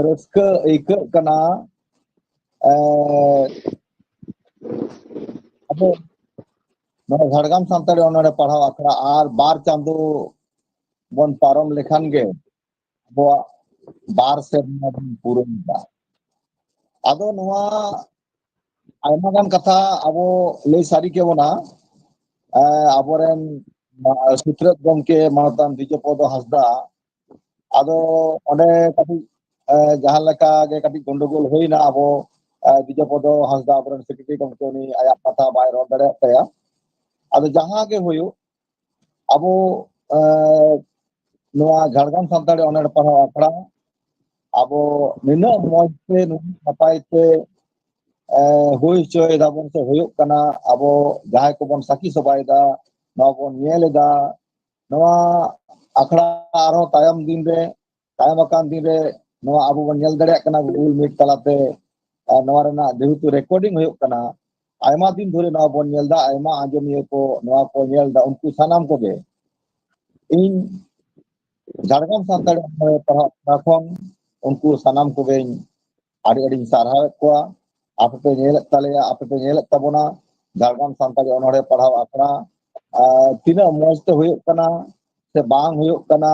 raska aikaᱹᱜ kana abe nᱚᱣᱟ Jhargram Santali ᱚᱱᱚᱬᱦᱮ ᱯᱟᱲᱦᱟᱣ ᱟᱠᱷᱲᱟ ᱟᱨ ᱵᱟᱨ ᱪᱟᱸᱫᱳ ᱵᱚᱱ ᱯᱟᱨᱚᱢ ᱞᱮᱠᱷᱟᱱ ᱜᱮ ᱟᱵᱚᱣᱟᱜ ᱵᱟᱨ ᱥᱮᱨᱢᱟ ᱵᱚᱱ ᱯᱩᱨᱟᱹᱣᱟ ᱟᱫᱚ ᱱᱚᱣᱟ ᱟᱭᱢᱟ ᱜᱟᱱ ᱠᱟᱛᱷᱟ ᱟᱵᱚ ᱞᱟᱹᱭ ᱥᱟᱹᱨᱤ ᱠᱮᱵᱚᱱᱟ ᱟᱵᱚᱨᱮᱱ ᱥᱩᱛᱨᱮᱫ ᱜᱚᱢᱠᱮ ᱢᱟᱱᱚᱛᱟᱱ ᱵᱤᱡᱚᱯᱚᱫᱚ ᱦᱟᱸᱥᱫᱟ ᱟᱫᱚ ᱚᱸᱰᱮ ᱠᱟᱹᱴᱤᱡ ᱡᱟᱦᱟᱸ ᱞᱮᱠᱟ ᱜᱮ ᱠᱟᱹᱴᱤᱡ ᱜᱚᱱᱰᱳᱜᱳᱞ ᱦᱩᱭᱱᱟ ᱟᱵᱚ ᱵᱤᱡᱚᱯᱚᱫᱚ ᱦᱟᱸᱥᱫᱟ ᱟᱵᱚᱨᱮᱱ ᱥᱮᱠᱨᱮᱴᱟᱨᱤ ᱜᱚᱢᱠᱮ ᱩᱱᱤ ᱟᱭᱟᱜ ᱠᱟᱛᱷᱟ ᱵᱟᱭ ᱨᱚᱲ ᱫᱟᱲᱮᱭᱟᱜ ᱛᱟᱭᱟ ᱟᱫᱚ ᱡᱟᱦᱟᱸ ᱜᱮ ᱦᱩᱭᱩᱜ ᱟᱵᱚ ᱱᱚᱣᱟ ᱡᱷᱟᱲᱜᱨᱟᱢ ᱥᱟᱱᱛᱟᱲᱤ ᱚᱱᱚᱬᱦᱮ ᱯᱟᱲᱦᱟᱣ ᱟᱠᱷᱲᱟ ᱟᱵᱚ ᱱᱩᱱᱟᱹᱜ ᱢᱚᱡᱽ ᱛᱮ ᱱᱩᱱᱟᱹᱜ ᱱᱟᱯᱟᱭ ᱛᱮ ᱦᱩᱭ ᱦᱚᱪᱚᱭ ᱫᱟᱵᱚᱱ ᱥᱮ ᱦᱩᱭᱩᱜ ᱠᱟᱱᱟ ᱟᱵᱚ ᱡᱟᱦᱟᱸᱭ ᱠᱚᱵᱚᱱ ᱥᱟᱹᱠᱷᱤ ᱥᱚᱵᱷᱟᱭᱮᱫᱟ ᱱᱚᱣᱟ ᱵᱚᱱ ᱧᱮᱞ ᱮᱫᱟ ᱱᱚᱣᱟ ᱟᱠᱷᱲᱟ ᱟᱨᱦᱚᱸ ᱛᱟᱭᱚᱢ ᱫᱤᱱ ᱨᱮ ᱛᱟᱭᱚᱢ ᱟᱠᱟᱱ ᱫᱤᱱ ᱨᱮ ᱱᱚᱣᱟ ᱟᱵᱚ ᱵᱚᱱ ᱧᱮᱞ ᱫᱟᱲᱮᱭᱟᱜ ᱠᱟᱱᱟ ᱜᱩᱜᱩᱞ ᱢᱤᱴ ᱛᱟᱞᱟᱛᱮ ᱱᱚᱣᱟ ᱨᱮᱱᱟᱜ ᱡᱮᱦᱮᱛᱩ ᱨᱮᱠᱚর্ডিং ᱦᱩᱭᱩᱜ ᱠᱟᱱᱟ ᱟᱭᱢᱟ ᱫᱤᱱ ᱫᱷᱚᱨᱮ ᱱᱚᱣᱟ ᱵᱚᱱ ᱧᱮᱞᱫᱟ ᱟᱭᱢᱟ ᱟᱸᱡᱚᱢᱤᱭᱟᱹ ko ᱱᱚᱣᱟ ko ᱧᱮᱞᱫᱟ ᱩᱱᱠᱩ ᱥᱟᱱᱟᱢ ᱠᱚᱜᱮ ᱤᱧ ᱡᱷᱟᱲᱜᱨᱟᱢ ᱥᱟᱱᱛᱟᱲᱤ ᱚᱱᱚᱬᱦᱮ ᱯᱟᱲᱦᱟᱣ ᱟᱠᱷᱲᱟ ᱠᱷᱚᱱ ᱩᱱᱠᱩ ᱥᱟᱱᱟᱢ ᱠᱚᱜᱮᱧ ᱟᱹᱰᱤᱧ ᱥᱟᱨᱦᱟᱣᱮᱫ ᱠᱚᱣᱟ ᱟᱯᱮ ᱯᱮ ᱧᱮᱞᱮᱫ ᱛᱟᱞᱮᱭᱟ ᱟᱯᱮ ᱯᱮ ᱧᱮᱞᱮᱫ ᱛᱟᱵᱚᱱᱟ ᱡᱷᱟᱲᱜᱨᱟᱢ ᱥᱟᱱᱛᱟᱲᱤ ᱚᱱᱚᱬᱦᱮ ᱯᱟᱲᱦᱟᱣ ᱟᱠᱷᱲᱟ ᱛᱤᱱᱟᱹᱜ ᱢᱚᱡᱽ ᱛᱮ ᱦᱩᱭᱩᱜ ᱠᱟᱱᱟ ᱥᱮ ᱵᱟᱝ ᱦᱩᱭᱩᱜ ᱠᱟᱱᱟ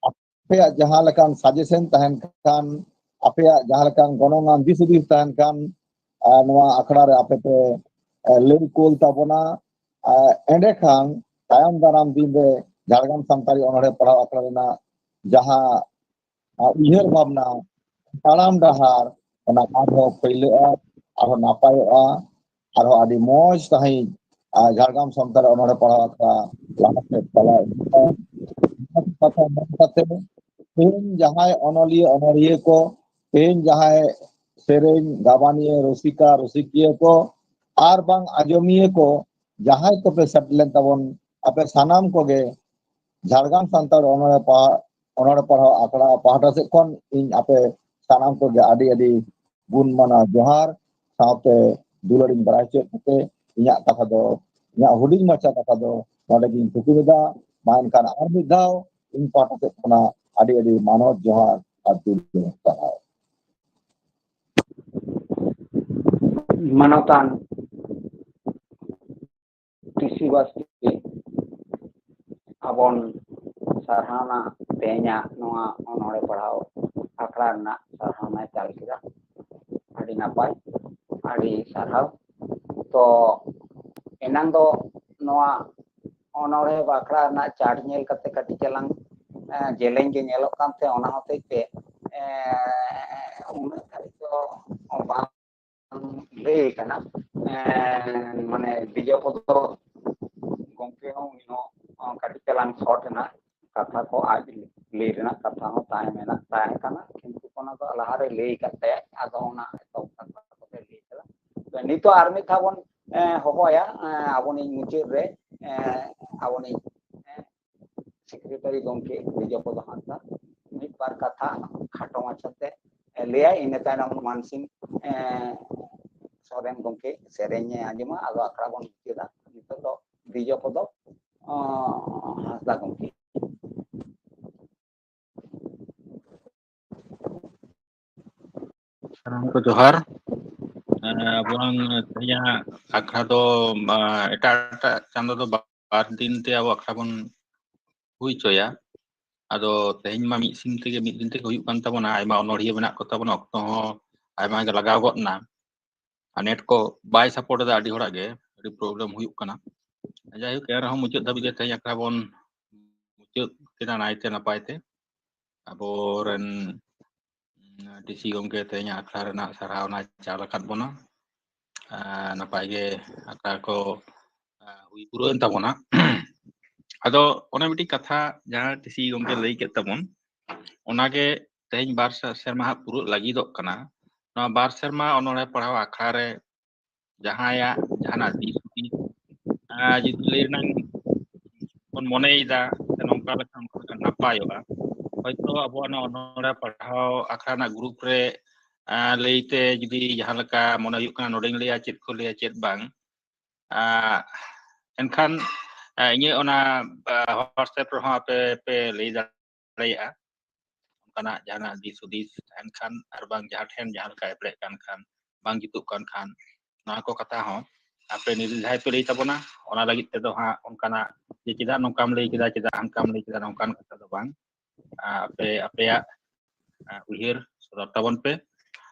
ᱟᱯᱮᱭᱟᱜ ᱡᱟᱦᱟᱸ ᱞᱮᱠᱟᱱ ᱥᱟᱡᱮᱥᱚᱱ ᱛᱟᱦᱮᱱ ᱠᱷᱟᱱ ᱟᱯᱮᱭᱟᱜ ᱡᱟᱦᱟᱸ ᱞᱮᱠᱟᱱ ᱜᱚᱱᱚᱝᱟᱱ ᱫᱤᱥ ᱦᱩᱫᱤᱥ ᱛᱟᱦᱮᱱ ᱠᱷᱟᱱ ᱱᱚᱣᱟ ᱟᱠᱷᱲᱟ ᱨᱮ ᱟᱯᱮ ᱯᱮ ᱞᱟᱹᱭ ᱠᱳᱞ ᱛᱟᱵᱚᱱᱟ ᱮᱸᱰᱮᱠᱷᱟᱱ ᱛᱟᱭᱚᱢ ᱫᱟᱨᱟᱢ ᱫᱤᱱ ᱨᱮ ᱡᱷᱟᱲᱜᱨᱟᱢ ᱥᱟᱱᱛᱟᱲᱤ ᱚᱱᱚᱬᱦᱮ ᱯᱟᱲᱦᱟᱣ ᱟᱠᱷᱲᱟ ᱨᱮᱱᱟᱜ ᱡᱟᱦᱟᱸ ᱩᱭᱦᱟᱹᱨ ᱵᱷᱟᱵᱽᱱᱟ ᱛᱟᱲᱟᱢ ᱰᱟᱦᱟᱨ ᱚᱱᱟ ᱟᱨᱦᱚᱸ ᱯᱷᱟᱹᱭᱞᱟᱹᱜᱼᱟ ᱟᱨᱦᱚᱸ ᱱᱟᱯᱟᱭᱚᱜᱼᱟ ᱟᱨᱦᱚᱸ ᱟᱹᱰᱤ ᱢᱚᱡᱽ ᱥᱟᱺᱦᱤᱡ ᱡᱷᱟᱲᱜᱨᱟᱢ ᱥᱟᱱᱛᱟᱲᱤ ᱚᱱᱚᱬᱦᱮ ᱯᱟᱲᱦᱟᱣ ᱟᱠᱷᱲᱟ ᱞᱟᱦᱟ ᱥᱮᱫ ᱪᱟᱞᱟᱣ ᱤᱫᱤᱜᱼᱟ ᱠᱟᱛᱷᱟ ᱢᱮᱱ ᱠᱟᱛᱮ ᱛᱮᱦᱮᱧ ᱡᱟᱦᱟᱸᱭ ᱚᱱᱚᱞᱤᱭᱟᱹ ᱚᱱᱚᱲᱦᱤᱭᱟᱹ ko ᱛᱮᱦᱮᱧ ᱡᱟᱦᱟᱸᱭ ᱥᱮᱨᱮᱧ ᱜᱟᱵᱟᱱᱤᱭᱟᱹ ᱨᱩᱥᱤᱠᱟ ᱨᱩᱥᱤᱠᱤᱭᱟᱹ ko ᱟᱨ ᱵᱟᱝ ᱟᱸᱡᱚᱢᱤᱭᱟᱹ ko ᱡᱟᱦᱟᱸᱭ ᱠᱚᱯᱮ ᱥᱮᱴᱮᱨ ᱞᱮᱱ ᱛᱟᱵᱚᱱ ᱟᱯᱮ ᱥᱟᱱᱟᱢ ᱠᱚᱜᱮ ᱡᱷᱟᱲᱜᱨᱟᱢ ᱥᱟᱱᱛᱟᱲ ᱚᱱᱚᱬᱦᱮ ᱯᱟᱲᱦᱟᱣ ᱟᱠᱷᱲᱟ ᱯᱟᱦᱴᱟ ᱥᱮᱫ ᱠᱷᱚᱱ ᱤᱧ ᱟᱯᱮ ᱥᱟᱱᱟᱢ ᱠᱚᱜᱮ ᱟᱹᱰᱤ ᱜᱩᱱ ᱢᱟᱱᱟᱣ ᱡᱚᱦᱟᱨ ᱥᱟᱶᱛᱮ ᱫᱩᱞᱟᱹᱲᱤᱧ ᱵᱟᱲᱟᱭ ᱦᱚᱪᱚᱭᱮᱫ ᱠᱚᱛᱮ ᱤᱧᱟᱹᱜ ᱠᱟᱛᱷᱟ ᱫᱚ ᱤᱧᱟᱹᱜ ᱦᱩᱰᱤᱧ ᱢᱟᱪᱷᱟ ᱠᱟᱛᱷᱟ ᱫᱚ ᱱᱚᱰᱮᱜᱤᱧ ᱛᱷᱩᱠᱩᱢᱮᱫᱟ ᱢᱟ ᱮᱱᱠᱷᱟᱱ ᱟᱨ ᱢᱤᱫ ᱫᱷᱟᱣ ᱤᱧ ᱯᱟᱦᱴᱟ ᱥᱮᱫ ᱠᱷᱚᱱᱟᱜ ᱟᱹᱰᱤ ᱢᱟᱱᱚᱛ ᱡᱚᱦᱟᱨ ᱟᱨ ᱫᱩᱞᱟᱹᱲ ᱥᱟᱨᱦᱟᱣ ᱢᱟᱱᱚᱛᱟᱱ ᱴᱤᱥᱤ ᱵᱟᱥᱠᱮ ᱟᱵᱚᱱ ᱥᱟᱨᱦᱟᱣᱱᱟ ᱛᱮᱦᱮᱧᱟᱜ ᱱᱚᱣᱟ ᱚᱱᱚᱬᱦᱮ ᱯᱟᱲᱦᱟᱣ ᱟᱠᱷᱲᱟ ᱨᱮᱱᱟᱜ ᱥᱟᱨᱦᱟᱣᱱᱟᱭ ᱪᱟᱞ ᱠᱮᱫᱟ ᱟᱹᱰᱤ ᱱᱟᱯᱟᱭ ᱟᱹᱰᱤ ᱥᱟᱨᱦᱟᱣ ᱛᱚ ᱮᱱᱟᱝ ᱫᱚ ᱱᱚᱣᱟ ᱚᱱᱚᱬᱦᱮ ᱟᱠᱷᱲᱟ ᱨᱮᱱᱟᱜ ᱪᱟᱨᱴ ᱧᱮᱞ ᱠᱟᱛᱮ ᱠᱟᱹᱴᱤᱡ ᱪᱟᱞᱟᱝ ᱡᱮᱞᱮᱧ ᱜᱮ ᱧᱮᱞᱚᱜ ᱠᱟᱱ ᱛᱟᱦᱮᱸ ᱚᱱᱟ ᱦᱚᱛᱮᱡ ᱛᱮ ᱩᱱᱟᱹᱜ ᱫᱷᱟᱹᱨᱤᱡ ᱫᱚ ᱵᱟᱝ ᱞᱟᱹᱭ ᱠᱟᱱᱟ ᱢᱟᱱᱮ ᱵᱤᱡᱚᱯᱚᱫᱚ ᱜᱚᱢᱠᱮ ᱦᱚᱸ ᱩᱱᱤ ᱦᱚᱸ ᱠᱟᱹᱴᱤᱡ ᱪᱟᱞᱟᱝ ᱥᱚᱨᱴ ᱨᱮᱱᱟᱜ ᱠᱟᱛᱷᱟ ᱠᱚ ᱟᱡ ᱞᱟᱹᱭ ᱨᱮᱱᱟᱜ ᱠᱟᱛᱷᱟ ᱦᱚᱸ ᱛᱟᱦᱮᱸ ᱠᱟᱱᱟ ᱠᱤᱱᱛᱩ ᱚᱱᱟ ᱫᱚ ᱞᱟᱦᱟᱨᱮ ᱞᱟᱹᱭ ᱠᱟᱫ ᱛᱟᱭᱟ ᱟᱫᱚ ᱚᱱᱟ ᱮᱛᱚᱦᱚᱵ ᱠᱟᱛᱷᱟ ᱠᱚᱛᱮ ᱞᱟᱹᱭ ᱠᱟᱫᱟ ᱱᱤᱛᱚᱜ ᱟᱨ ᱢᱤᱫ ᱫᱷᱟᱣ ᱵᱚᱱ ᱦᱚᱦᱚᱭᱟ ᱟᱵᱚᱱᱤᱡ ᱢᱩᱪᱟᱹᱫ ᱨᱮ ᱟᱵᱚᱱᱤᱡ ᱥᱮᱠᱨᱮᱴᱟᱨᱤ ᱜᱚᱢᱠᱮ ᱵᱤᱡᱚᱯᱚᱫᱚ ᱦᱟᱸᱥᱫᱟ ᱢᱤᱫ ᱵᱟᱨ ᱠᱟᱛᱷᱟ ᱠᱷᱟᱴᱚ ᱢᱟᱪᱷᱟᱛᱮ ᱞᱟᱹᱭᱟᱭ ᱤᱱᱟᱹ ᱛᱟᱭᱱᱚᱢ ᱢᱟᱱᱥᱤᱝ ᱥᱚᱨᱮᱱ ᱜᱚᱢᱠᱮ ᱥᱮᱨᱮᱧᱮ ᱟᱸᱡᱚᱢᱟ ᱟᱫᱚ ᱟᱠᱷᱲᱟ ᱵᱚᱱ ᱢᱩᱪᱟᱹᱫᱟ ᱱᱤᱛᱚᱜ ᱫᱚ ᱵᱤᱡᱚᱯᱚᱫᱚ ᱦᱟᱸᱥᱫᱟ ᱜᱚᱢᱠᱮ ᱥᱟᱱᱟᱢ ᱠᱚ ᱡᱚᱦᱟᱨ ᱟᱵᱚᱣᱟᱜ ᱛᱮᱦᱮᱧᱟᱜ ᱟᱠᱷᱲᱟ ᱫᱚ ᱮᱴᱟᱜ ᱪᱟᱸᱫᱳ ᱫᱚ ᱵᱟᱨ ᱫᱤᱱ ᱛᱮ ᱟᱵᱚ ᱟᱠᱷᱲᱟ ᱵᱚᱱ ᱦᱩᱭ ᱦᱚᱪᱚᱭᱟ ᱟᱫᱚ ᱛᱮᱦᱮᱧ ᱢᱟ ᱢᱤᱫ ᱫᱤᱱ ᱛᱮᱜᱮ ᱦᱩᱭᱩᱜ ᱠᱟᱱ ᱛᱟᱵᱚᱱᱟ ᱟᱭᱢᱟ ᱚᱱᱚᱲᱦᱤᱭᱟᱹ ᱢᱮᱱᱟᱜ ᱠᱚ ᱛᱟᱵᱚᱱᱟ ᱚᱠᱛᱚ ᱦᱚᱸ ᱟᱭᱢᱟ ᱜᱮ ᱞᱟᱜᱟᱣ ᱜᱚᱫ ᱮᱱᱟ ᱱᱮᱴ ko ᱵᱟᱭ ᱥᱟᱯᱳর্ᱴ ᱮᱫᱟ ᱟᱹᱰᱤ ᱦᱚᱲᱟᱜ ᱜᱮ ᱟᱹᱰᱤ ᱯᱨᱚᱵᱞᱮᱢ ᱦᱩᱭᱩᱜ ᱠᱟᱱᱟ ᱡᱟᱭᱦᱳᱠ ᱮᱱᱨᱮᱦᱚᱸ ᱢᱩᱪᱟᱹᱫ ᱫᱷᱟᱹᱵᱤᱡ ᱜᱮ ᱛᱮᱦᱮᱧ ᱟᱠᱷᱲᱟ ᱵᱚᱱ ᱢᱩᱪᱟᱹᱫ ᱠᱮᱫᱟ ᱱᱟᱭᱛᱮ ᱱᱟᱯᱟᱭ ᱛᱮ ᱟᱵᱚᱨᱮᱱ ᱰᱤᱥᱤ ᱜᱚᱢᱠᱮ ᱛᱮᱦᱮᱧᱟᱜ ᱟᱠᱷᱲᱟ ᱨᱮᱱᱟᱜ ᱥᱟᱨᱦᱟᱣᱱᱟᱭ ᱪᱟᱞ ᱟᱠᱟᱫ ᱵᱚᱱᱟ ᱱᱟᱯᱟᱭ ᱜᱮ ᱟᱠᱷᱲᱟ ko ᱦᱩᱭ ᱯᱩᱨᱟᱹᱣᱮᱱ ᱛᱟᱵᱚᱱᱟ ᱟᱫᱚ ᱚᱱᱟ ᱢᱤᱫᱴᱤᱡ ᱠᱟᱛᱷᱟ ᱡᱟᱦᱟᱸ ᱴᱤᱥᱤ ᱜᱚᱢᱠᱮ ᱞᱟᱹᱭ ᱠᱮᱫ ᱛᱟᱵᱚᱱ ᱚᱱᱟᱜᱮ ᱛᱮᱦᱮᱧ ᱵᱟᱨ ᱥᱮᱨᱢᱟ ᱦᱟᱸᱜ ᱯᱩᱨᱟᱹᱜ ᱞᱟᱹᱜᱤᱫᱚᱜ ᱠᱟᱱᱟ ᱱᱚᱣᱟ ᱵᱟᱨ ᱥᱮᱨᱢᱟ ᱚᱱᱚᱬᱦᱮ ᱯᱟᱲᱦᱟᱣ ᱟᱠᱷᱲᱟ ᱨᱮ ᱡᱟᱦᱟᱸᱭᱟᱜ ᱡᱟᱦᱟᱱᱟᱜ ᱫᱤᱥ ᱦᱩᱫᱤᱥ ᱡᱩᱫᱤ ᱞᱟᱹᱭ ᱨᱮᱱᱟᱜ ᱵᱚᱱ bon moneida se nongka lekhan napayoga hoyto abo na onore parhao akhra na group re leite judi jahan leka mone huyuk kana nodeng leya chet ko leya chet bang enkhan inye ona WhatsApp re hon pe lei daraya kana jana disudis enkhan arbang jahat hen jahan leka eplek kan khan bang jituk kan na ko kata hon ape nilai pe lei tabona ona lagi tedo ha onkana je cida nongkam lei kida cida angkam lei kida nongkan kata do bang ape uhir sodor tabon pe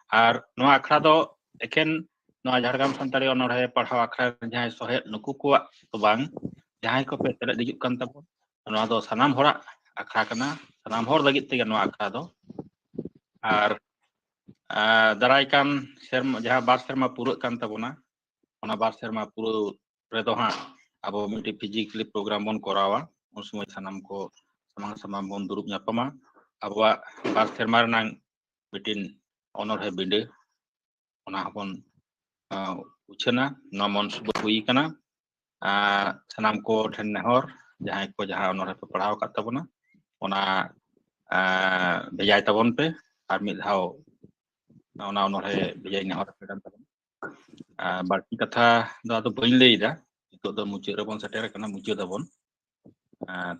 ar noa akhra do eken noa Jharkhand Santali onore parhaw akhra jahay sohet nuku kuak to bang jahay ko pe tele dijuk kan tabon noa do sanam horak akhra kana sanam hor lagi tege noa akhra do ar darai kan serma jaha bar serma puruk kan tabona ona bar serma puru redo ha abo miti physically program bon korawa un sumoy sanam ko samang bon durup nyapama abo bar serma nang bitin honor he binde ona hapon uchena nomon subo hui kana sanam ko then nehor jahay ko jaha honor he padhaw kat tabona ona bejay tabon pe ar mid dhaw ona honor he bejay nehor pe kan tabon barki katha do ado bain leida itu do mucuk rebon seter kana mucuk dabon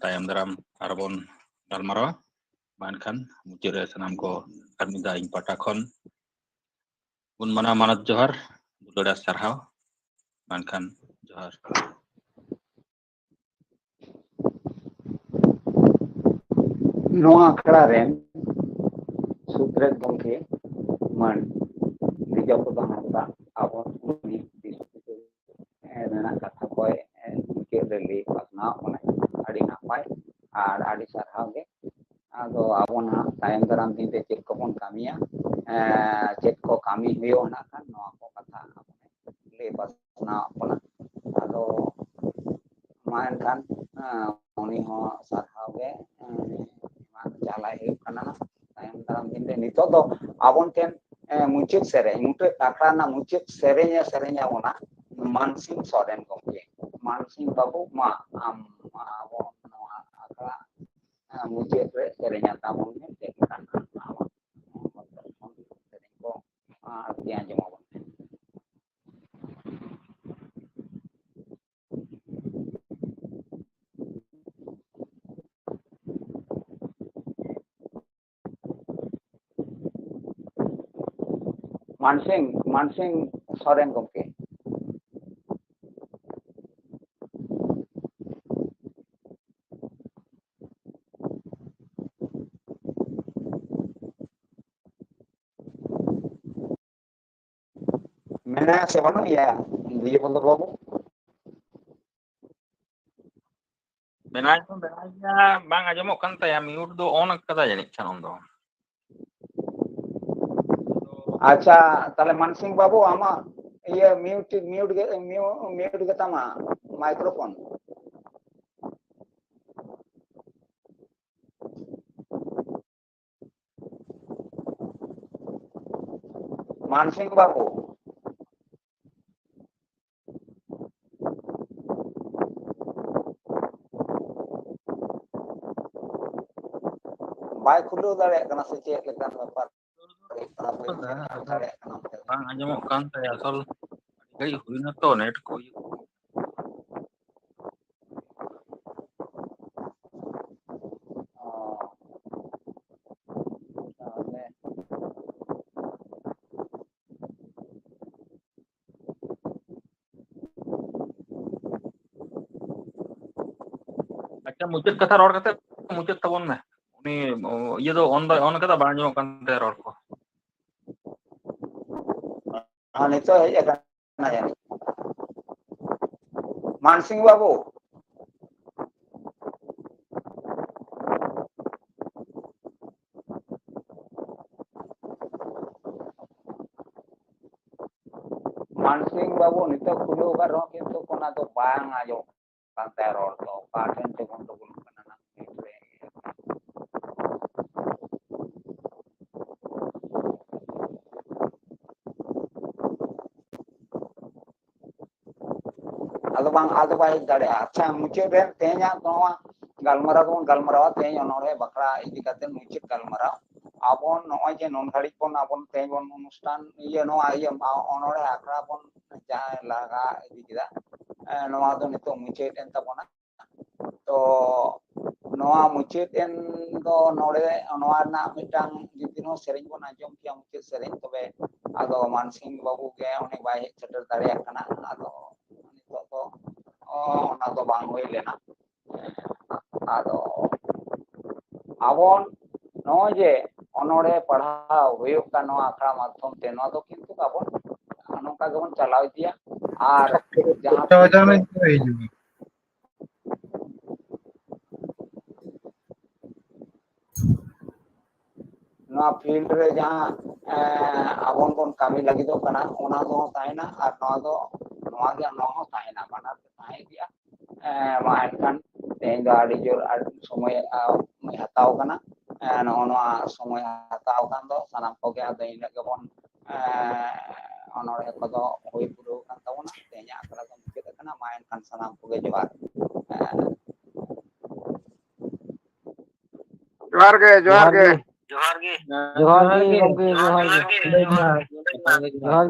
tayam daram arbon dalmarawa bankan mucuk re sanam ko armida ing patakon un mana manat johar budoda sarhaw bankan johar noa akhra ren sutret gongke man dijo ko bangata abo ni kata koy ke reli pasna ona adi napai ar adi sarhaw ge ado abona tayam daram din te chet ko bon kamia chet ko kami huyo na kan noa ko kata le pasna ona ado main kan oni ho sarhaw ge jalai huyuk kana na tayam daram din te nito do abon ten mucuk akhra na mucuk serenya ona Mansing Soren gomke Mansing babu ma abo noa akhra mucuk re serenya tabon ne tekan awa sereng ko artian jemawon Mansing Soren gomke Mena se banu ya dia pondok babu benanya bang ajamok kan tayam mute do on kada janik chan on do acha tale Mansing babu ama iya mute ge tama microphone Mansing babu bai khulu dare kana se chet lekan bapar bang ajamok kan tay asal gai huina to net ko acha mucuk kata ror kate mucuk tabon me uni iya do on kada bang ajamok kan tay ror ko nito hej akana ya Mansing babu Mansing babu nito khulu karo kintu kona do bang ajo kan teror to paten te kon to kana na ᱟᱫᱚ ᱵᱟᱭ ᱦᱮᱡ ᱫᱟᱲᱮᱭᱟᱜᱼᱟ ᱟᱪᱪᱷᱟ ᱢᱩᱪᱟᱹᱫ ᱨᱮ ᱛᱮᱦᱮᱧᱟᱜ ᱱᱚᱣᱟ galmarau ᱵᱚᱱ galmarau ᱛᱮᱦᱮᱧ ᱚᱱᱚᱬᱦᱮ ᱵᱟᱠᱷᱨᱟ ᱤᱫᱤ ᱠᱟᱛᱮ ᱢᱩᱪᱟᱹᱫ galmarau ᱟᱵᱚ ᱱᱚᱜᱼᱚᱭ ᱡᱮ ᱱᱩᱱ ᱜᱷᱟᱹᱲᱤᱡ ᱵᱚᱱ ᱟᱵᱚ ᱛᱮᱦᱮᱧ ᱵᱚᱱ ᱚᱱᱩᱥᱴᱷᱟᱱ ᱱᱚᱣᱟ ọᱱᱚᱬᱦᱮ ᱟᱠᱷᱲᱟ ᱵᱚᱱ ᱡᱟᱦᱟᱸ ᱞᱟᱜᱟ ᱤᱫᱤ ᱠᱮᱫᱟ ᱱᱚᱣᱟ ᱫᱚ ᱱᱤᱛᱚᱜ ᱢᱩᱪᱟᱹᱫ ᱮᱱ ᱛᱟᱵᱚᱱᱟ ᱛᱚ ᱱᱚᱣᱟ ᱢᱩᱪᱟᱹᱫ ᱮᱱ ᱫᱚ ᱱᱚᱰᱮ ᱱᱚᱣᱟ ᱨᱮᱱᱟᱜ ᱢᱤᱫᱴᱟᱝ ᱡᱩᱫᱤ ᱱᱚᱣᱟ ᱥᱮᱨᱮᱧ ᱵᱚᱱ ᱟᱸᱡᱚᱢ ᱠᱮᱭᱟ ᱢᱩᱪᱟᱹᱫ ᱥᱮᱨᱮᱧ ᱛᱚᱵᱮ ᱟᱫᱚ ᱢᱟᱱᱥᱤᱝ ᱵᱟᱹᱵᱩ ᱜᱮ ᱩᱱᱤ ᱵᱟᱭ ᱦᱮᱡ ᱥᱮᱴᱮᱨ ᱫᱟᱲᱮᱭᱟᱜ ᱠᱟᱱᱟ ᱟᱫᱚ ᱱᱤᱛᱚᱜ ᱫᱚ ᱚᱱᱟ ᱫᱚ ᱵᱟᱝ ᱦᱩᱭ ᱞᱮᱱᱟ ᱟᱫᱚ ᱟᱵᱚ ᱱᱚᱜᱼᱚᱭ ᱡᱮ ọᱱᱚᱬᱦᱮ ᱯᱟᱲᱦᱟᱣ ᱦᱩᱭᱩᱜ ᱠᱟᱱ ᱱᱚᱣᱟ ᱟᱠᱷᱲᱟ ᱢᱟᱫᱽᱫᱷᱚᱢ ᱛᱮ ᱱᱚᱣᱟ ᱫᱚ ᱠᱤᱱᱛᱩ ᱟᱵᱚ ᱱᱚᱝᱠᱟ ᱜᱮᱵᱚᱱ ᱪᱟᱞᱟᱣ ᱤᱫᱤᱭᱟ ᱟᱨ ᱡᱟᱦᱟᱸ ᱱᱚᱣᱟ ᱯᱷᱤल्ड ᱨᱮ ᱡᱟᱦᱟᱸ ᱟᱵᱚ ᱵᱚᱱ ᱠᱟᱹᱢᱤ ᱞᱟᱹᱜᱤᱫᱚᱜ ᱠᱟᱱᱟ ᱚᱱᱟ ᱫᱚ ᱛᱟᱦᱮᱱᱟ ᱟᱨ ᱱᱚᱣᱟ ᱜᱮ ᱱᱚᱣᱟ ᱦᱚᱸ ᱛᱟᱦᱮᱱᱟ ᱵᱟᱱᱟᱨ ᱜᱮ ᱛᱟᱦᱮᱸ ᱤᱫᱤᱜᱼᱟ ᱢᱟ ᱮᱱᱠᱷᱟᱱ ᱛᱮᱦᱮᱧ ᱫᱚ ᱟᱹᱰᱤ ᱡᱳᱨ ᱥᱚᱢᱚᱭ ᱦᱟᱛᱟᱣ ᱠᱟᱱᱟ ᱱᱚᱜᱼᱚ ᱱᱚᱣᱟ ᱥᱚᱢᱚᱭ ᱦᱟᱛᱟᱣ ᱠᱷᱟᱱ ᱫᱚ ᱥᱟᱱᱟᱢ ᱠᱚᱜᱮ ᱟᱫᱚ ᱤᱱᱟᱹᱜ ᱜᱮᱵᱚᱱ ᱚᱱᱚᱬᱦᱮ ᱠᱚᱫᱚ ᱦᱩᱭ ᱯᱩᱨᱟᱹᱣ ᱠᱟᱱ ᱛᱟᱵᱚᱱᱟ ᱛᱮᱦᱮᱧᱟᱜ ᱟᱠᱷᱲᱟ ᱫᱚ ᱢᱩᱪᱟᱹᱫ ᱟᱠᱟᱱᱟ ᱢᱟ ᱮᱱᱠᱷᱟᱱ ᱥᱟᱱᱟᱢ ᱠᱚᱜᱮ ᱡᱚᱦᱟᱨ ᱡᱚᱦᱟᱨ ᱜᱮ ᱡᱚᱦᱟᱨ ᱜᱮ ᱡᱚᱦᱟᱨ ᱜᱮ ᱜᱚᱝᱠᱮ ᱡᱚᱦᱟᱨ ᱜᱮ ᱡᱚᱦᱟर ᱜᱮ